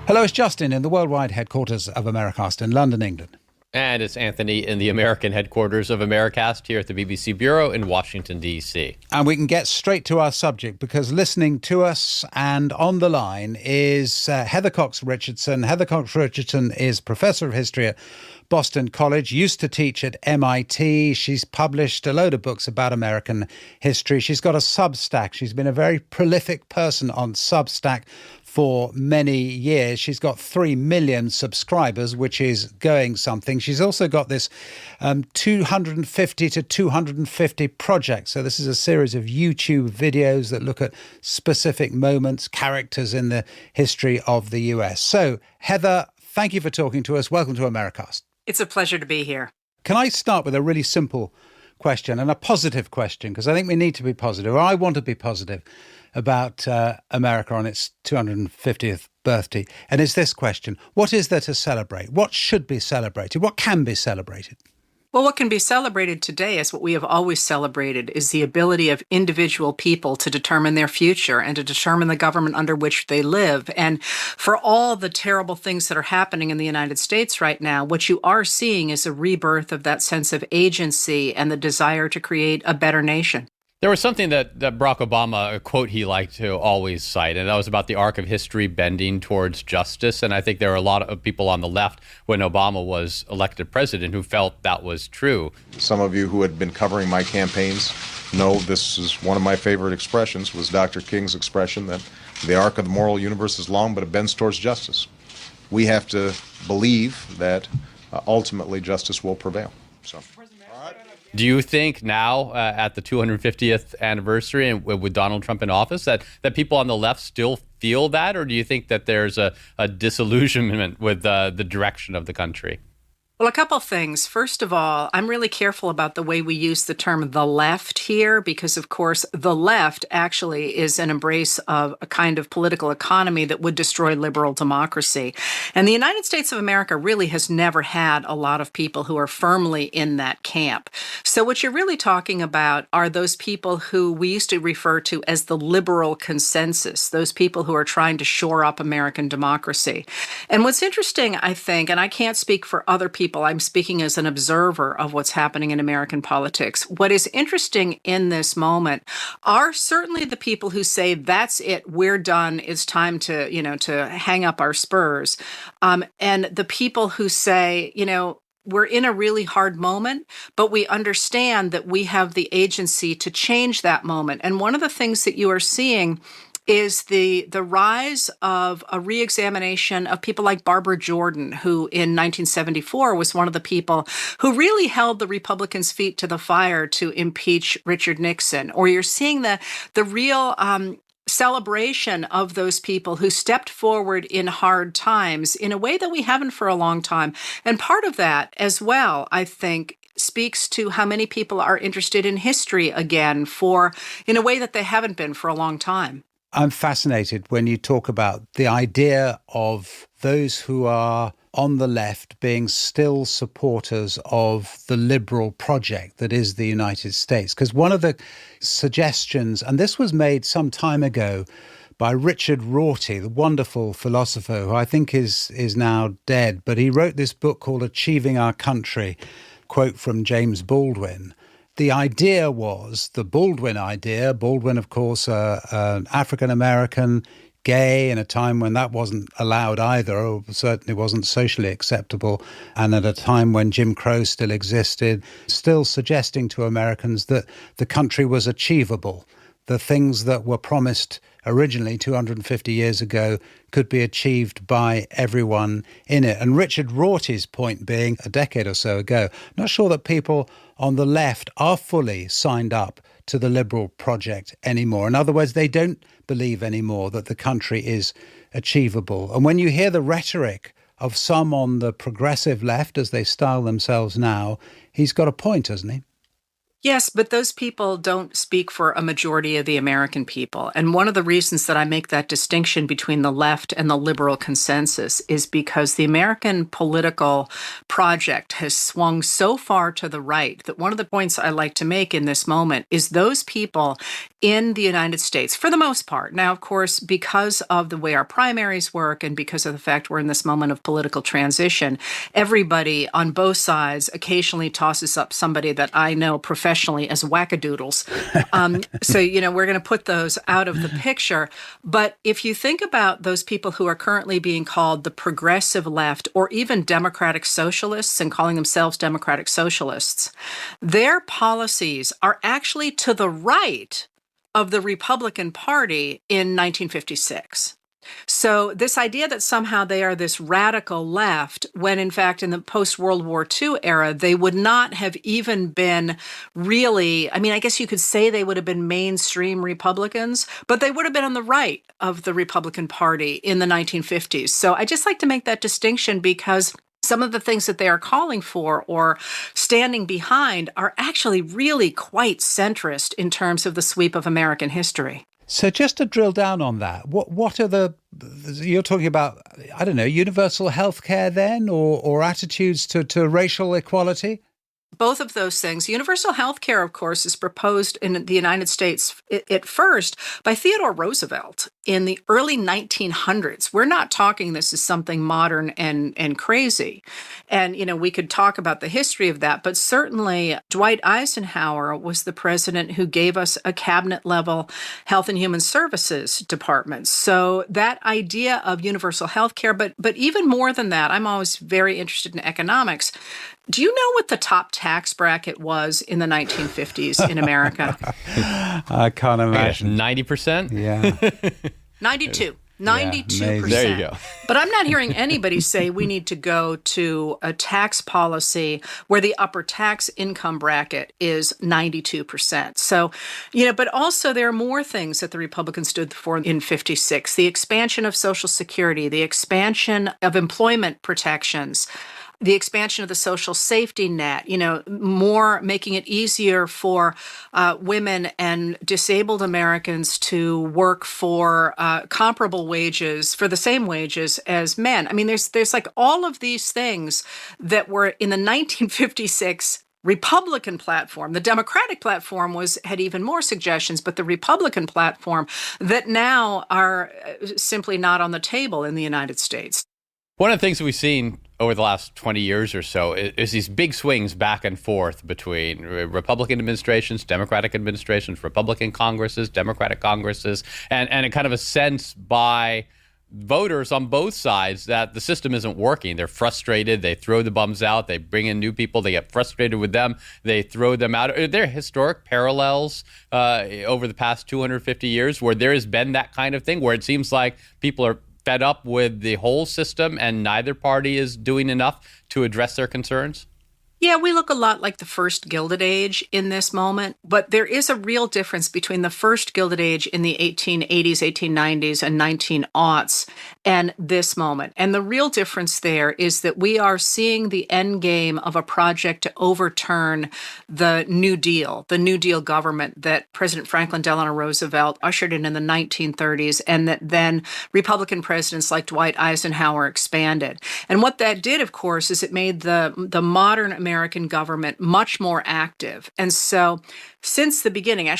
Hello, it's Justin in the worldwide headquarters of Americast in London, England. And it's Anthony in the American headquarters of Americast here at the BBC Bureau in Washington, D.C. And we can get straight to our subject because listening to us and on the line is Heather Cox Richardson. Heather Cox Richardson is Professor of History at Boston College, used to teach at MIT. She's published a load of books about American history. She's got a Substack. She's been a very prolific person on Substack for many years. She's got 3 million subscribers, which is going something. She's also got this 250 to 250 projects. So this is a series of YouTube videos that look at specific moments, characters in the history of the US. So, Heather, thank you for talking to us. Welcome to Americast. It's a pleasure to be here. Can I start with a really simple question, and a positive question, because I think we need to be positive, or I want to be positive about America on its 250th birthday. And it's this question: what is there to celebrate? What should be celebrated? What can be celebrated? Well, what can be celebrated today is what we have always celebrated, is the ability of individual people to determine their future and to determine the government under which they live. And for all the terrible things that are happening in the United States right now, what you are seeing is a rebirth of that sense of agency and the desire to create a better nation. There was something that Barack Obama, a quote he liked to always cite, and that was about the arc of history bending towards justice. And I think there are a lot of people on the left when Obama was elected president who felt that was true. Some of you who had been covering my campaigns know this is one of my favorite expressions, was Dr. King's expression that the arc of the moral universe is long, but it bends towards justice. We have to believe that ultimately justice will prevail. So. Do you think now, at the 250th anniversary and with Donald Trump in office, that people on the left still feel that? Or do you think that there's a disillusionment with the direction of the country? Well, a couple things. First of all, I'm really careful about the way we use the term the left here, because, of course, the left actually is an embrace of a kind of political economy that would destroy liberal democracy. And the United States of America really has never had a lot of people who are firmly in that camp. So what you're really talking about are those people who we used to refer to as the liberal consensus, those people who are trying to shore up American democracy. And what's interesting, I think, and I can't speak for other people, I'm speaking as an observer of what's happening in American politics. What is interesting in this moment are certainly the people who say, that's it, we're done, it's time to, to hang up our spurs. And the people who say, we're in a really hard moment, but we understand that we have the agency to change that moment. And one of the things that you are seeing is the rise of a reexamination of people like Barbara Jordan, who in 1974 was one of the people who really held the Republicans' feet to the fire to impeach Richard Nixon. Or you're seeing the real celebration of those people who stepped forward in hard times in a way that we haven't for a long time. And part of that as well, I think, speaks to how many people are interested in history again in a way that they haven't been for a long time. I'm fascinated when you talk about the idea of those who are on the left being still supporters of the liberal project that is the United States. Because one of the suggestions, and this was made some time ago by Richard Rorty, the wonderful philosopher who I think is now dead, but he wrote this book called Achieving Our Country, quote from James Baldwin. The idea was the Baldwin idea. Baldwin, of course, an African-American, gay in a time when that wasn't allowed either, or certainly wasn't socially acceptable, and at a time when Jim Crow still existed, still suggesting to Americans that the country was achievable. The things that were promised originally 250 years ago could be achieved by everyone in it. And Richard Rorty's point being, a decade or so ago, not sure that people on the left are fully signed up to the liberal project anymore. In other words, they don't believe anymore that the country is achievable. And when you hear the rhetoric of some on the progressive left, as they style themselves now, he's got a point, hasn't he? Yes, but those people don't speak for a majority of the American people. And one of the reasons that I make that distinction between the left and the liberal consensus is because the American political project has swung so far to the right that one of the points I like to make in this moment is those people in the United States, for the most part. Now, of course, because of the way our primaries work and because of the fact we're in this moment of political transition, everybody on both sides occasionally tosses up somebody that I know professionally as wackadoodles. So, we're going to put those out of the picture. But if you think about those people who are currently being called the progressive left or even democratic socialists and calling themselves democratic socialists, their policies are actually to the right of the Republican Party in 1956. So this idea that somehow they are this radical left, when in fact in the post-World War II era, they would not have even been really, I guess you could say they would have been mainstream Republicans, but they would have been on the right of the Republican Party in the 1950s. So I just like to make that distinction because some of the things that they are calling for or standing behind are actually really quite centrist in terms of the sweep of American history. So just to drill down on that, what are you're talking about, I don't know, universal health care then, or attitudes to racial equality? Both of those things. Universal health care, of course, is proposed in the United States at first by Theodore Roosevelt in the early 1900s. We're not talking this is something modern and crazy. And, we could talk about the history of that, but certainly Dwight Eisenhower was the president who gave us a cabinet-level Health and Human Services department. So that idea of universal health care, but even more than that, I'm always very interested in economics. Do you know what the top tax bracket was in the 1950s in America? I can't imagine. 90%? Yeah. 92. 92%. There you go. But I'm not hearing anybody say we need to go to a tax policy where the upper tax income bracket is 92%. So, but also there are more things that the Republicans stood for in 56. The expansion of Social Security, the expansion of employment protections, the expansion of the social safety net, more making it easier for women and disabled Americans to work for comparable wages, for the same wages as men. I mean, there's like all of these things that were in the 1956 Republican platform. The Democratic platform had even more suggestions, but the Republican platform that now are simply not on the table in the United States. One of the things that we've seen over the last 20 years or so is these big swings back and forth between Republican administrations, Democratic administrations, Republican Congresses, Democratic Congresses, and a kind of a sense by voters on both sides that the system isn't working. They're frustrated. They throw the bums out. They bring in new people. They get frustrated with them. They throw them out. There are historic parallels over the past 250 years where there has been that kind of thing where it seems like people are fed up with the whole system and neither party is doing enough to address their concerns? Yeah, we look a lot like the first Gilded Age in this moment, but there is a real difference between the first Gilded Age in the 1880s, 1890s, and 1900s and this moment. And the real difference there is that we are seeing the end game of a project to overturn the New Deal government that President Franklin Delano Roosevelt ushered in the 1930s, and that then Republican presidents like Dwight Eisenhower expanded. And what that did, of course, is it made the modern American government much more active. And so since the beginning,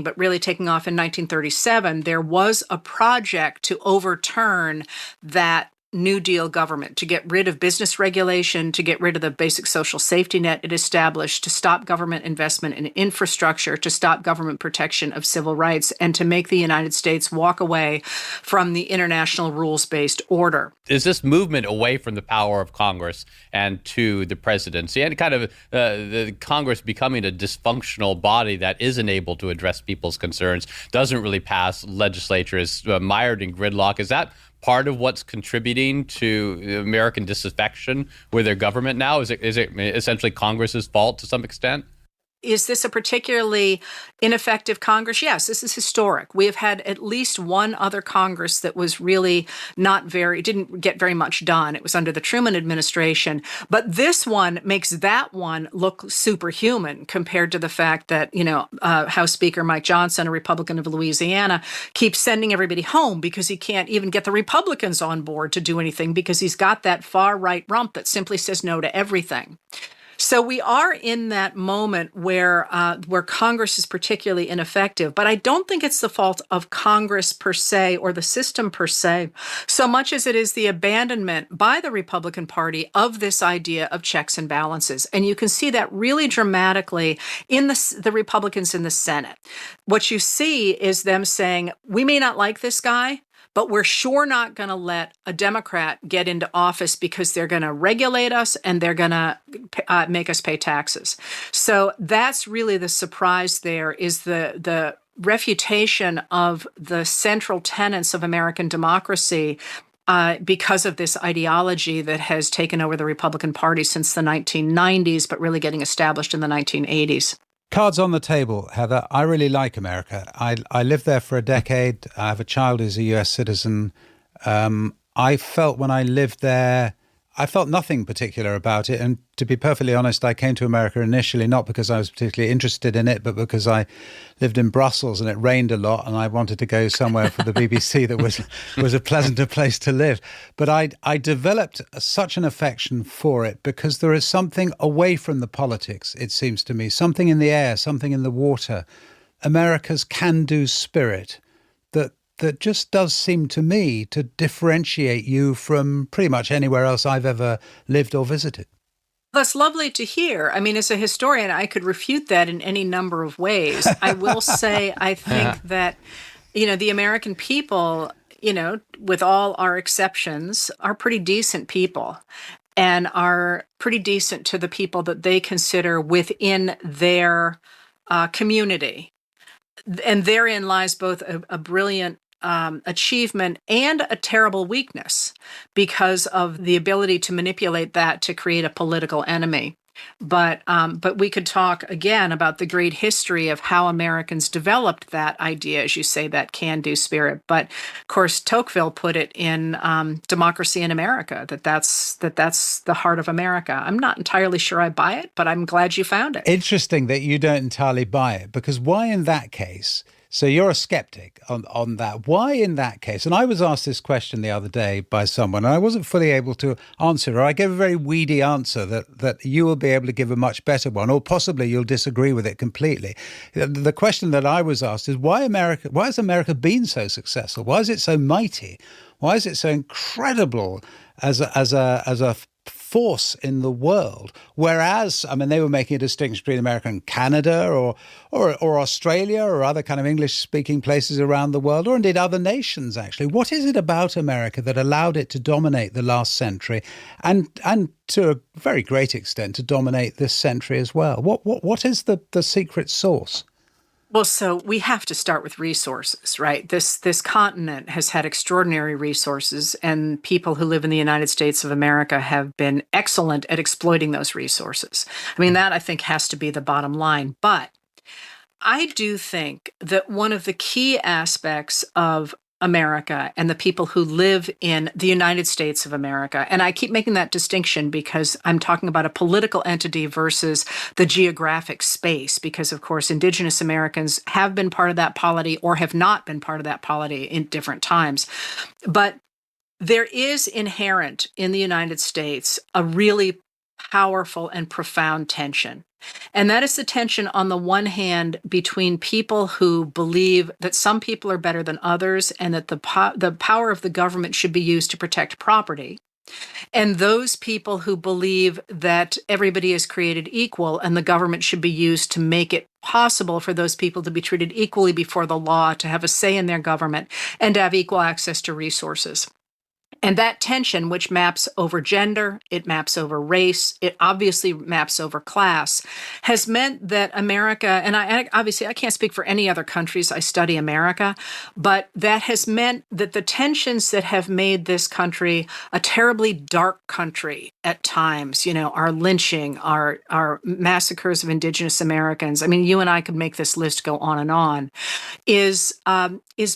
but really taking off in 1937, there was a project to overturn that New Deal government, to get rid of business regulation, to get rid of the basic social safety net it established, to stop government investment in infrastructure, to stop government protection of civil rights, and to make the United States walk away from the international rules-based order. Is this movement away from the power of Congress and to the presidency and kind of the Congress becoming a dysfunctional body that isn't able to address people's concerns, doesn't really pass legislature, is mired in gridlock? Is that part of what's contributing to American disaffection with their government now? Is it essentially Congress's fault to some extent? Is this a particularly ineffective Congress? Yes, this is historic. We have had at least one other Congress that was really didn't get very much done. It was under the Truman administration. But this one makes that one look superhuman compared to the fact that, House Speaker Mike Johnson, a Republican of Louisiana, keeps sending everybody home because he can't even get the Republicans on board to do anything because he's got that far right rump that simply says no to everything. So we are in that moment where Congress is particularly ineffective, but I don't think it's the fault of Congress per se or the system per se, so much as it is the abandonment by the Republican Party of this idea of checks and balances. And you can see that really dramatically in the Republicans in the Senate. What you see is them saying, we may not like this guy, but we're sure not going to let a Democrat get into office because they're going to regulate us and they're going to make us pay taxes. So that's really the surprise there, is the refutation of the central tenets of American democracy because of this ideology that has taken over the Republican Party since the 1990s, but really getting established in the 1980s. Cards on the table, Heather. I really like America. I lived there for a decade. I have a child who's a US citizen. I felt when I lived there, I felt nothing particular about it. And to be perfectly honest, I came to America initially not because I was particularly interested in it, but because I lived in Brussels and it rained a lot and I wanted to go somewhere for the BBC that was a pleasanter place to live. But I developed such an affection for it because there is something away from the politics, it seems to me, something in the air, something in the water, America's can-do spirit that just does seem to me to differentiate you from pretty much anywhere else I've ever lived or visited. That's lovely to hear. I mean, as a historian, I could refute that in any number of ways. I will say, I think that, the American people, with all our exceptions, are pretty decent people and are pretty decent to the people that they consider within their community. And therein lies both a brilliant achievement and a terrible weakness because of the ability to manipulate that to create a political enemy. But we could talk again about the great history of how Americans developed that idea, as you say, that can-do spirit. But of course, Tocqueville put it in Democracy in America, that's the heart of America. I'm not entirely sure I buy it, but I'm glad you found it. Interesting that you don't entirely buy it, because why in that case? So you're a skeptic on that. Why in that case? And I was asked this question the other day by someone, and I wasn't fully able to answer it, or I gave a very weedy answer that you will be able to give a much better one, or possibly you'll disagree with it completely. The question that I was asked is why has America been so successful? Why is it so mighty? Why is it so incredible as a force in the world? Whereas, they were making a distinction between America and Canada or Australia or other kind of English-speaking places around the world, or indeed other nations, actually. What is it about America that allowed it to dominate the last century and to a very great extent to dominate this century as well? What is the secret sauce? Well, so we have to start with resources, right? This continent has had extraordinary resources, and people who live in the United States of America have been excellent at exploiting those resources. That I think has to be the bottom line. But I do think that one of the key aspects of America and the people who live in the United States of America. And I keep making that distinction because I'm talking about a political entity versus the geographic space, because of course, Indigenous Americans have been part of that polity or have not been part of that polity in different times. But there is inherent in the United States a really powerful and profound tension. And that is the tension on the one hand between people who believe that some people are better than others and that the power of the government should be used to protect property, and those people who believe that everybody is created equal and the government should be used to make it possible for those people to be treated equally before the law, to have a say in their government, and to have equal access to resources. And that tension, which maps over gender, it maps over race, it obviously maps over class, has meant that America, and I can't speak for any other countries, I study America, but that has meant that the tensions that have made this country a terribly dark country at times, our lynching, our massacres of Indigenous Americans, you and I could make this list go on, is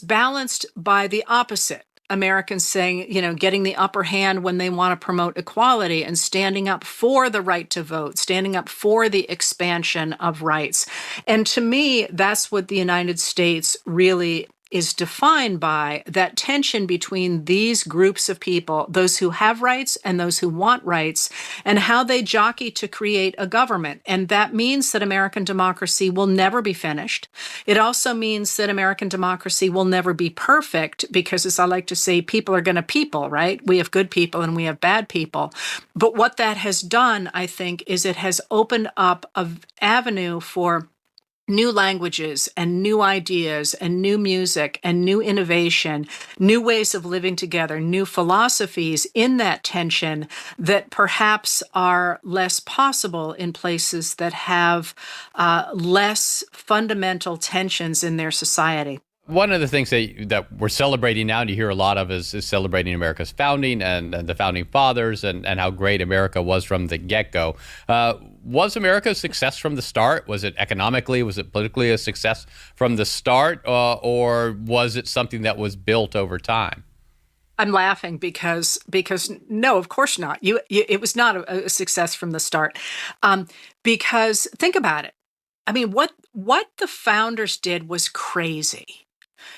balanced by the opposite. Americans saying, getting the upper hand when they want to promote equality and standing up for the right to vote, standing up for the expansion of rights. And to me, that's what the United States really is defined by, that tension between these groups of people, those who have rights and those who want rights, and how they jockey to create a government. And that means that American democracy will never be finished. It also means that American democracy will never be perfect because, as I like to say, people are going to people, right? We have good people and we have bad people. But what that has done, I think, is it has opened up an avenue for new languages and new ideas and new music and new innovation, new ways of living together, new philosophies in that tension that perhaps are less possible in places that have less fundamental tensions in their society. One of the things that we're celebrating now, and you hear a lot of, is celebrating America's founding and the founding fathers and how great America was from the get-go. Was America a success from the start? Was it economically? Was it politically a success from the start? Or was it something that was built over time? I'm laughing because no, of course not. It was not a success from the start. Because think about it. I mean, what the founders did was crazy.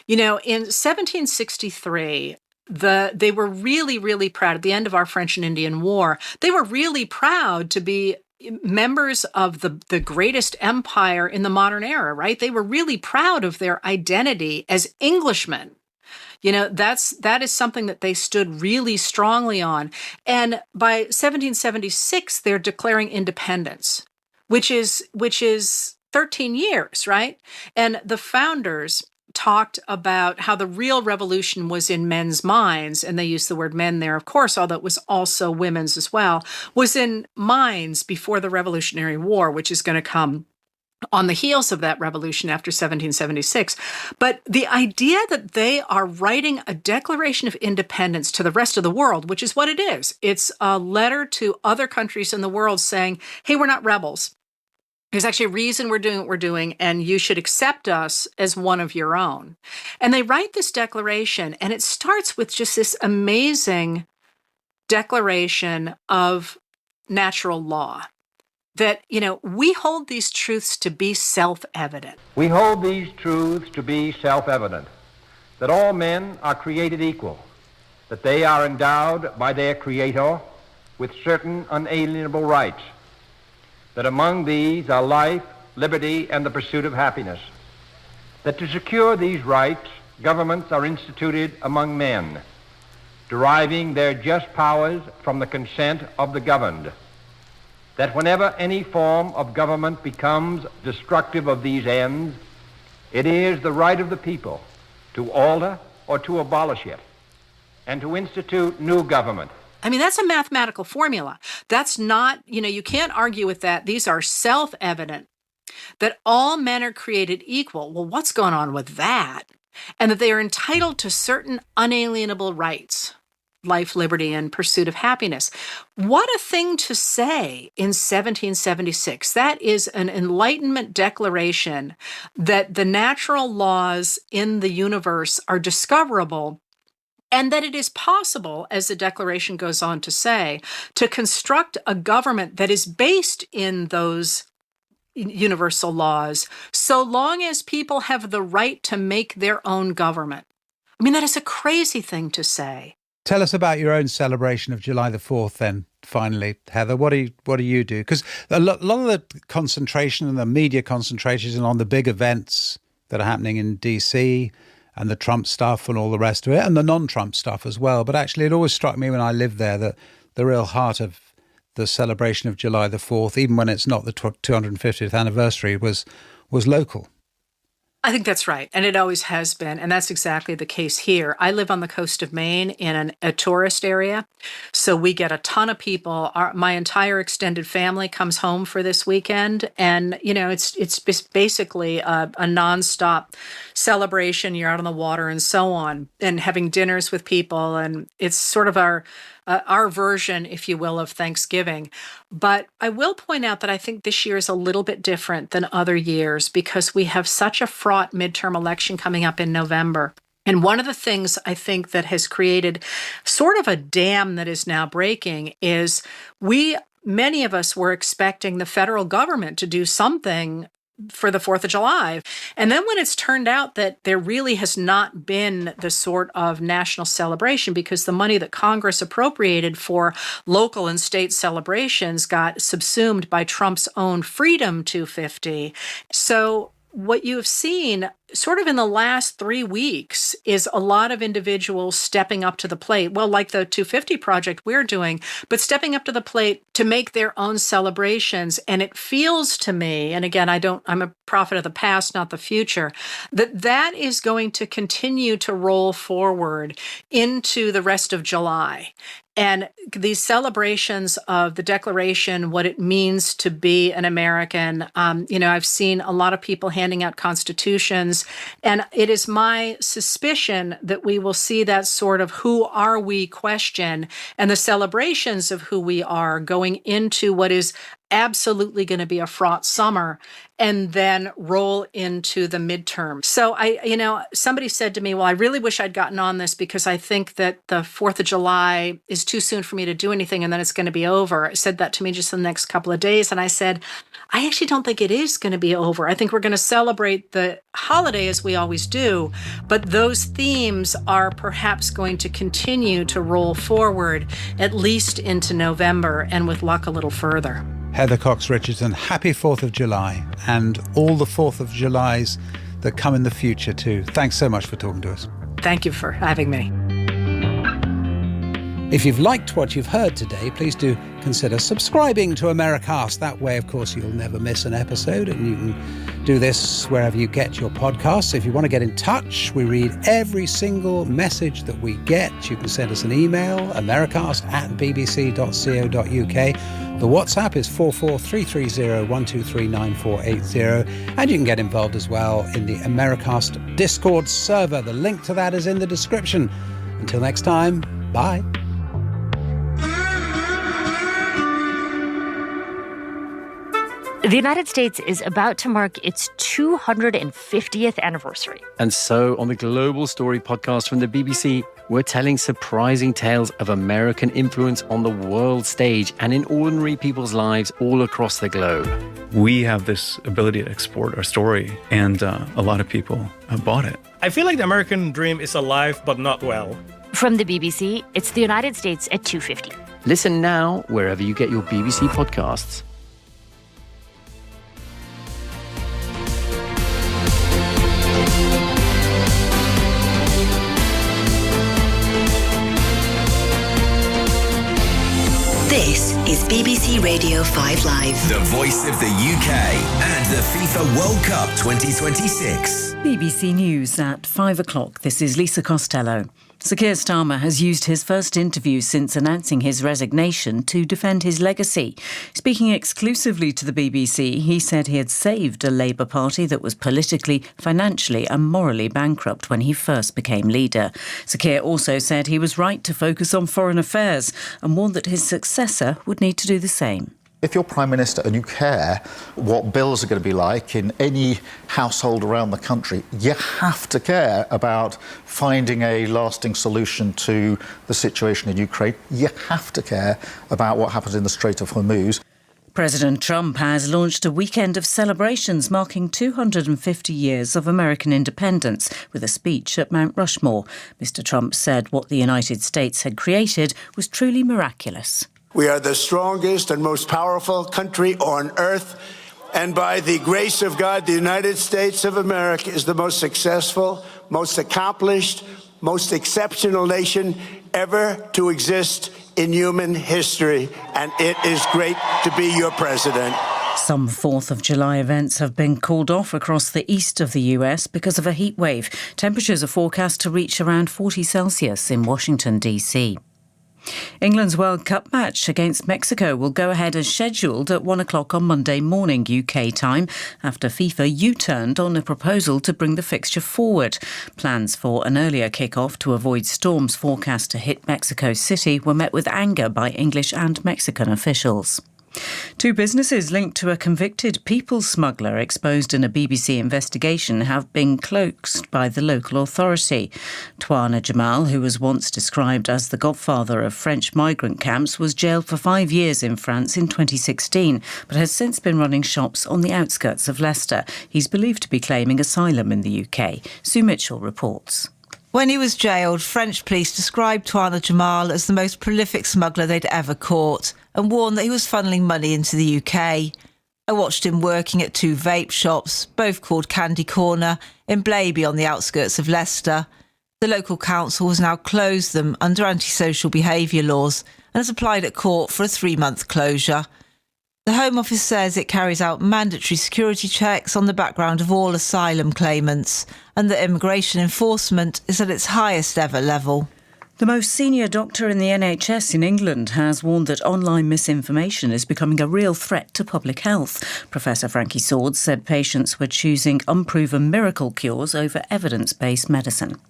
In 1763, they were really, really proud at the end of our French and Indian War. They were really proud to be members of the greatest empire in the modern era, right? They were really proud of their identity as Englishmen. That is something that they stood really strongly on. And by 1776, they're declaring independence, which is 13 years, right? And the founders talked about how the real revolution was in men's minds, and they used the word men there, of course, although it was also women's as well, was in minds before the Revolutionary War, which is going to come on the heels of that revolution after 1776. But the idea that they are writing a Declaration of Independence to the rest of the world, which is what it is. It's a letter to other countries in the world saying, hey, we're not rebels. There's actually a reason we're doing what we're doing, and you should accept us as one of your own. And they write this declaration, and it starts with just this amazing declaration of natural law. That, we hold these truths to be self-evident. We hold these truths to be self-evident, that all men are created equal, that they are endowed by their Creator with certain unalienable rights, that among these are life, liberty, and the pursuit of happiness, that to secure these rights, governments are instituted among men, deriving their just powers from the consent of the governed, that whenever any form of government becomes destructive of these ends, it is the right of the people to alter or to abolish it, and to institute new government. I mean, that's a mathematical formula. That's not, you can't argue with that. These are self-evident, that all men are created equal. Well, what's going on with that? And that they are entitled to certain unalienable rights. Life, liberty, and pursuit of happiness. What a thing to say in 1776. That is an Enlightenment declaration that the natural laws in the universe are discoverable, and that it is possible, as the Declaration goes on to say, to construct a government that is based in those universal laws, so long as people have the right to make their own government. I mean, that is a crazy thing to say. Tell us about your own celebration of July the 4th then, finally, Heather. What do you do? Because a lot of the concentration and the media concentration is on the big events that are happening in DC and the Trump stuff and all the rest of it, and the non-Trump stuff as well. But actually, it always struck me when I lived there that the real heart of the celebration of July the 4th, even when it's not the 250th anniversary, was local. I think that's right. And it always has been. And that's exactly the case here. I live on the coast of Maine in a tourist area. So we get a ton of people. My entire extended family comes home for this weekend. And, it's basically a nonstop celebration. You're out on the water and so on, and having dinners with people. And it's sort of our version, if you will, of Thanksgiving. But I will point out that I think this year is a little bit different than other years because we have such a fraught midterm election coming up in November. And one of the things I think that has created sort of a dam that is now breaking is many of us were expecting the federal government to do something for the 4th of July. And then when it's turned out that there really has not been the sort of national celebration because the money that Congress appropriated for local and state celebrations got subsumed by Trump's own Freedom 250. So what you have seen sort of in the last 3 weeks is a lot of individuals stepping up to the plate. Well, like the 250 project we're doing, but stepping up to the plate to make their own celebrations. And it feels to me, and again, I'm a prophet of the past, not the future, that is going to continue to roll forward into the rest of July. And these celebrations of the Declaration, what it means to be an American, I've seen a lot of people handing out constitutions, and it is my suspicion that we will see that sort of who are we question and the celebrations of who we are going into what is absolutely going to be a fraught summer and then roll into the midterm. So somebody said to me, well, I really wish I'd gotten on this because I think that the 4th of July is too soon for me to do anything and then it's going to be over. It said that to me just in the next couple of days. And I said, I actually don't think it is going to be over. I think we're going to celebrate the holiday as we always do, but those themes are perhaps going to continue to roll forward at least into November and with luck a little further. Heather Cox Richardson, happy 4th of July and all the 4th of Julys that come in the future too. Thanks so much for talking to us. Thank you for having me. If you've liked what you've heard today, please do consider subscribing to Americast. That way, of course, you'll never miss an episode, and you can do this wherever you get your podcasts. If you want to get in touch, we read every single message that we get. You can send us an email, americast@bbc.co.uk. The WhatsApp is 44330 and you can get involved as well in the Americast Discord server. The link to that is in the description. Until next time, bye. The United States is about to mark its 250th anniversary. And so, on the Global Story podcast from the BBC, we're telling surprising tales of American influence on the world stage and in ordinary people's lives all across the globe. We have this ability to export our story, and a lot of people have bought it. I feel like the American dream is alive but not well. From the BBC, it's the United States at 250. Listen now wherever you get your BBC podcasts. This is BBC Radio 5 Live. The voice of the UK and the FIFA World Cup 2026. BBC News at 5 o'clock. This is Lisa Costello. Sir Keir Starmer has used his first interview since announcing his resignation to defend his legacy. Speaking exclusively to the BBC, he said he had saved a Labour Party that was politically, financially and morally bankrupt when he first became leader. Sir Keir also said he was right to focus on foreign affairs and warned that his successor would need to do the same. If you're Prime Minister and you care what bills are going to be like in any household around the country, you have to care about finding a lasting solution to the situation in Ukraine. You have to care about what happens in the Strait of Hormuz. President Trump has launched a weekend of celebrations marking 250 years of American independence with a speech at Mount Rushmore. Mr. Trump said what the United States had created was truly miraculous. We are the strongest and most powerful country on earth, and by the grace of God, the United States of America is the most successful, most accomplished, most exceptional nation ever to exist in human history, and it is great to be your president. Some 4th of July events have been called off across the east of the US because of a heat wave. Temperatures are forecast to reach around 40 Celsius in Washington, D.C. England's World Cup match against Mexico will go ahead as scheduled at 1 o'clock on Monday morning UK time after FIFA U-turned on a proposal to bring the fixture forward. Plans for an earlier kick-off to avoid storms forecast to hit Mexico City were met with anger by English and Mexican officials. Two businesses linked to a convicted people smuggler exposed in a BBC investigation have been cloaked by the local authority. Twana Jamal, who was once described as the godfather of French migrant camps, was jailed for 5 years in France in 2016, but has since been running shops on the outskirts of Leicester. He's believed to be claiming asylum in the UK. Sue Mitchell reports. When he was jailed, French police described Twana Jamal as the most prolific smuggler they'd ever caught and warned that he was funneling money into the UK. I watched him working at two vape shops, both called Candy Corner, in Blaby on the outskirts of Leicester. The local council has now closed them under antisocial behaviour laws and has applied at court for a 3-month closure. The Home Office says it carries out mandatory security checks on the background of all asylum claimants and that immigration enforcement is at its highest ever level. The most senior doctor in the NHS in England has warned that online misinformation is becoming a real threat to public health. Professor Frankie Swords said patients were choosing unproven miracle cures over evidence-based medicine.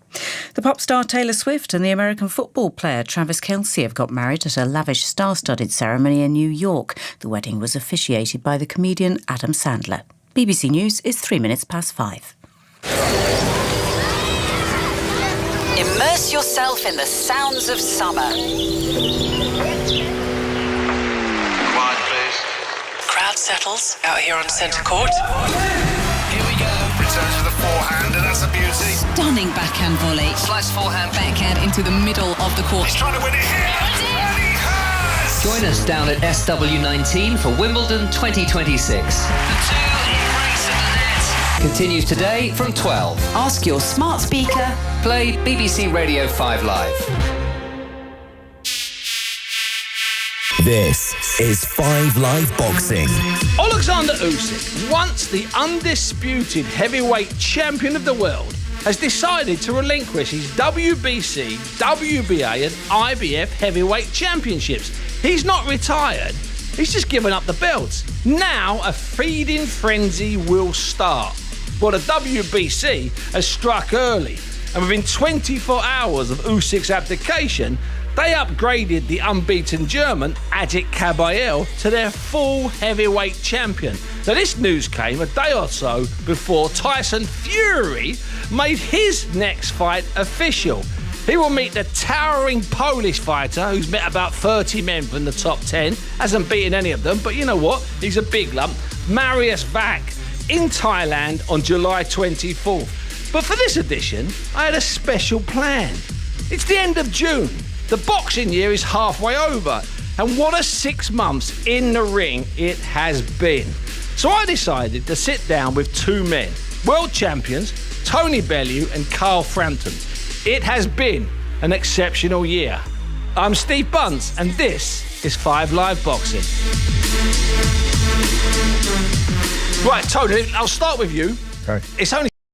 The pop star Taylor Swift and the American football player Travis Kelce have got married at a lavish star-studded ceremony in New York. The wedding was officiated by the comedian Adam Sandler. BBC News is 3 minutes past 5. Immerse yourself in the sounds of summer. Quiet, please. Crowd settles out here on centre court. Here we go. Returns for the forehand, and that's a beauty. Stunning backhand volley. Slice forehand. Backhand into the middle of the court. He's trying to win it here. And he has! Join us down at SW19 for Wimbledon 2026. The two embrace at the net. Continues today from 12. Ask your smart speaker. Play BBC Radio 5 Live. This is 5 Live Boxing. Alexander Usyk, once the undisputed heavyweight champion of the world, has decided to relinquish his WBC, WBA and IBF heavyweight championships. He's not retired, he's just given up the belts. Now a feeding frenzy will start. Well, the WBC has struck early, and within 24 hours of Usyk's abdication, they upgraded the unbeaten German, Ajit Kabayel, to their full heavyweight champion. Now, this news came a day or so before Tyson Fury made his next fight official. He will meet the towering Polish fighter who's met about 30 men from the top 10, hasn't beaten any of them, but you know what? He's a big lump. Marius Vak in Thailand on July 24th. But for this edition, I had a special plan. It's the end of June. The boxing year is halfway over, and what a 6 months in the ring it has been. So I decided to sit down with two men, world champions, Tony Bellew and Carl Frampton. It has been an exceptional year. I'm Steve Bunce, and this is 5 Live Boxing. Right, Tony, I'll start with you. Okay. It's only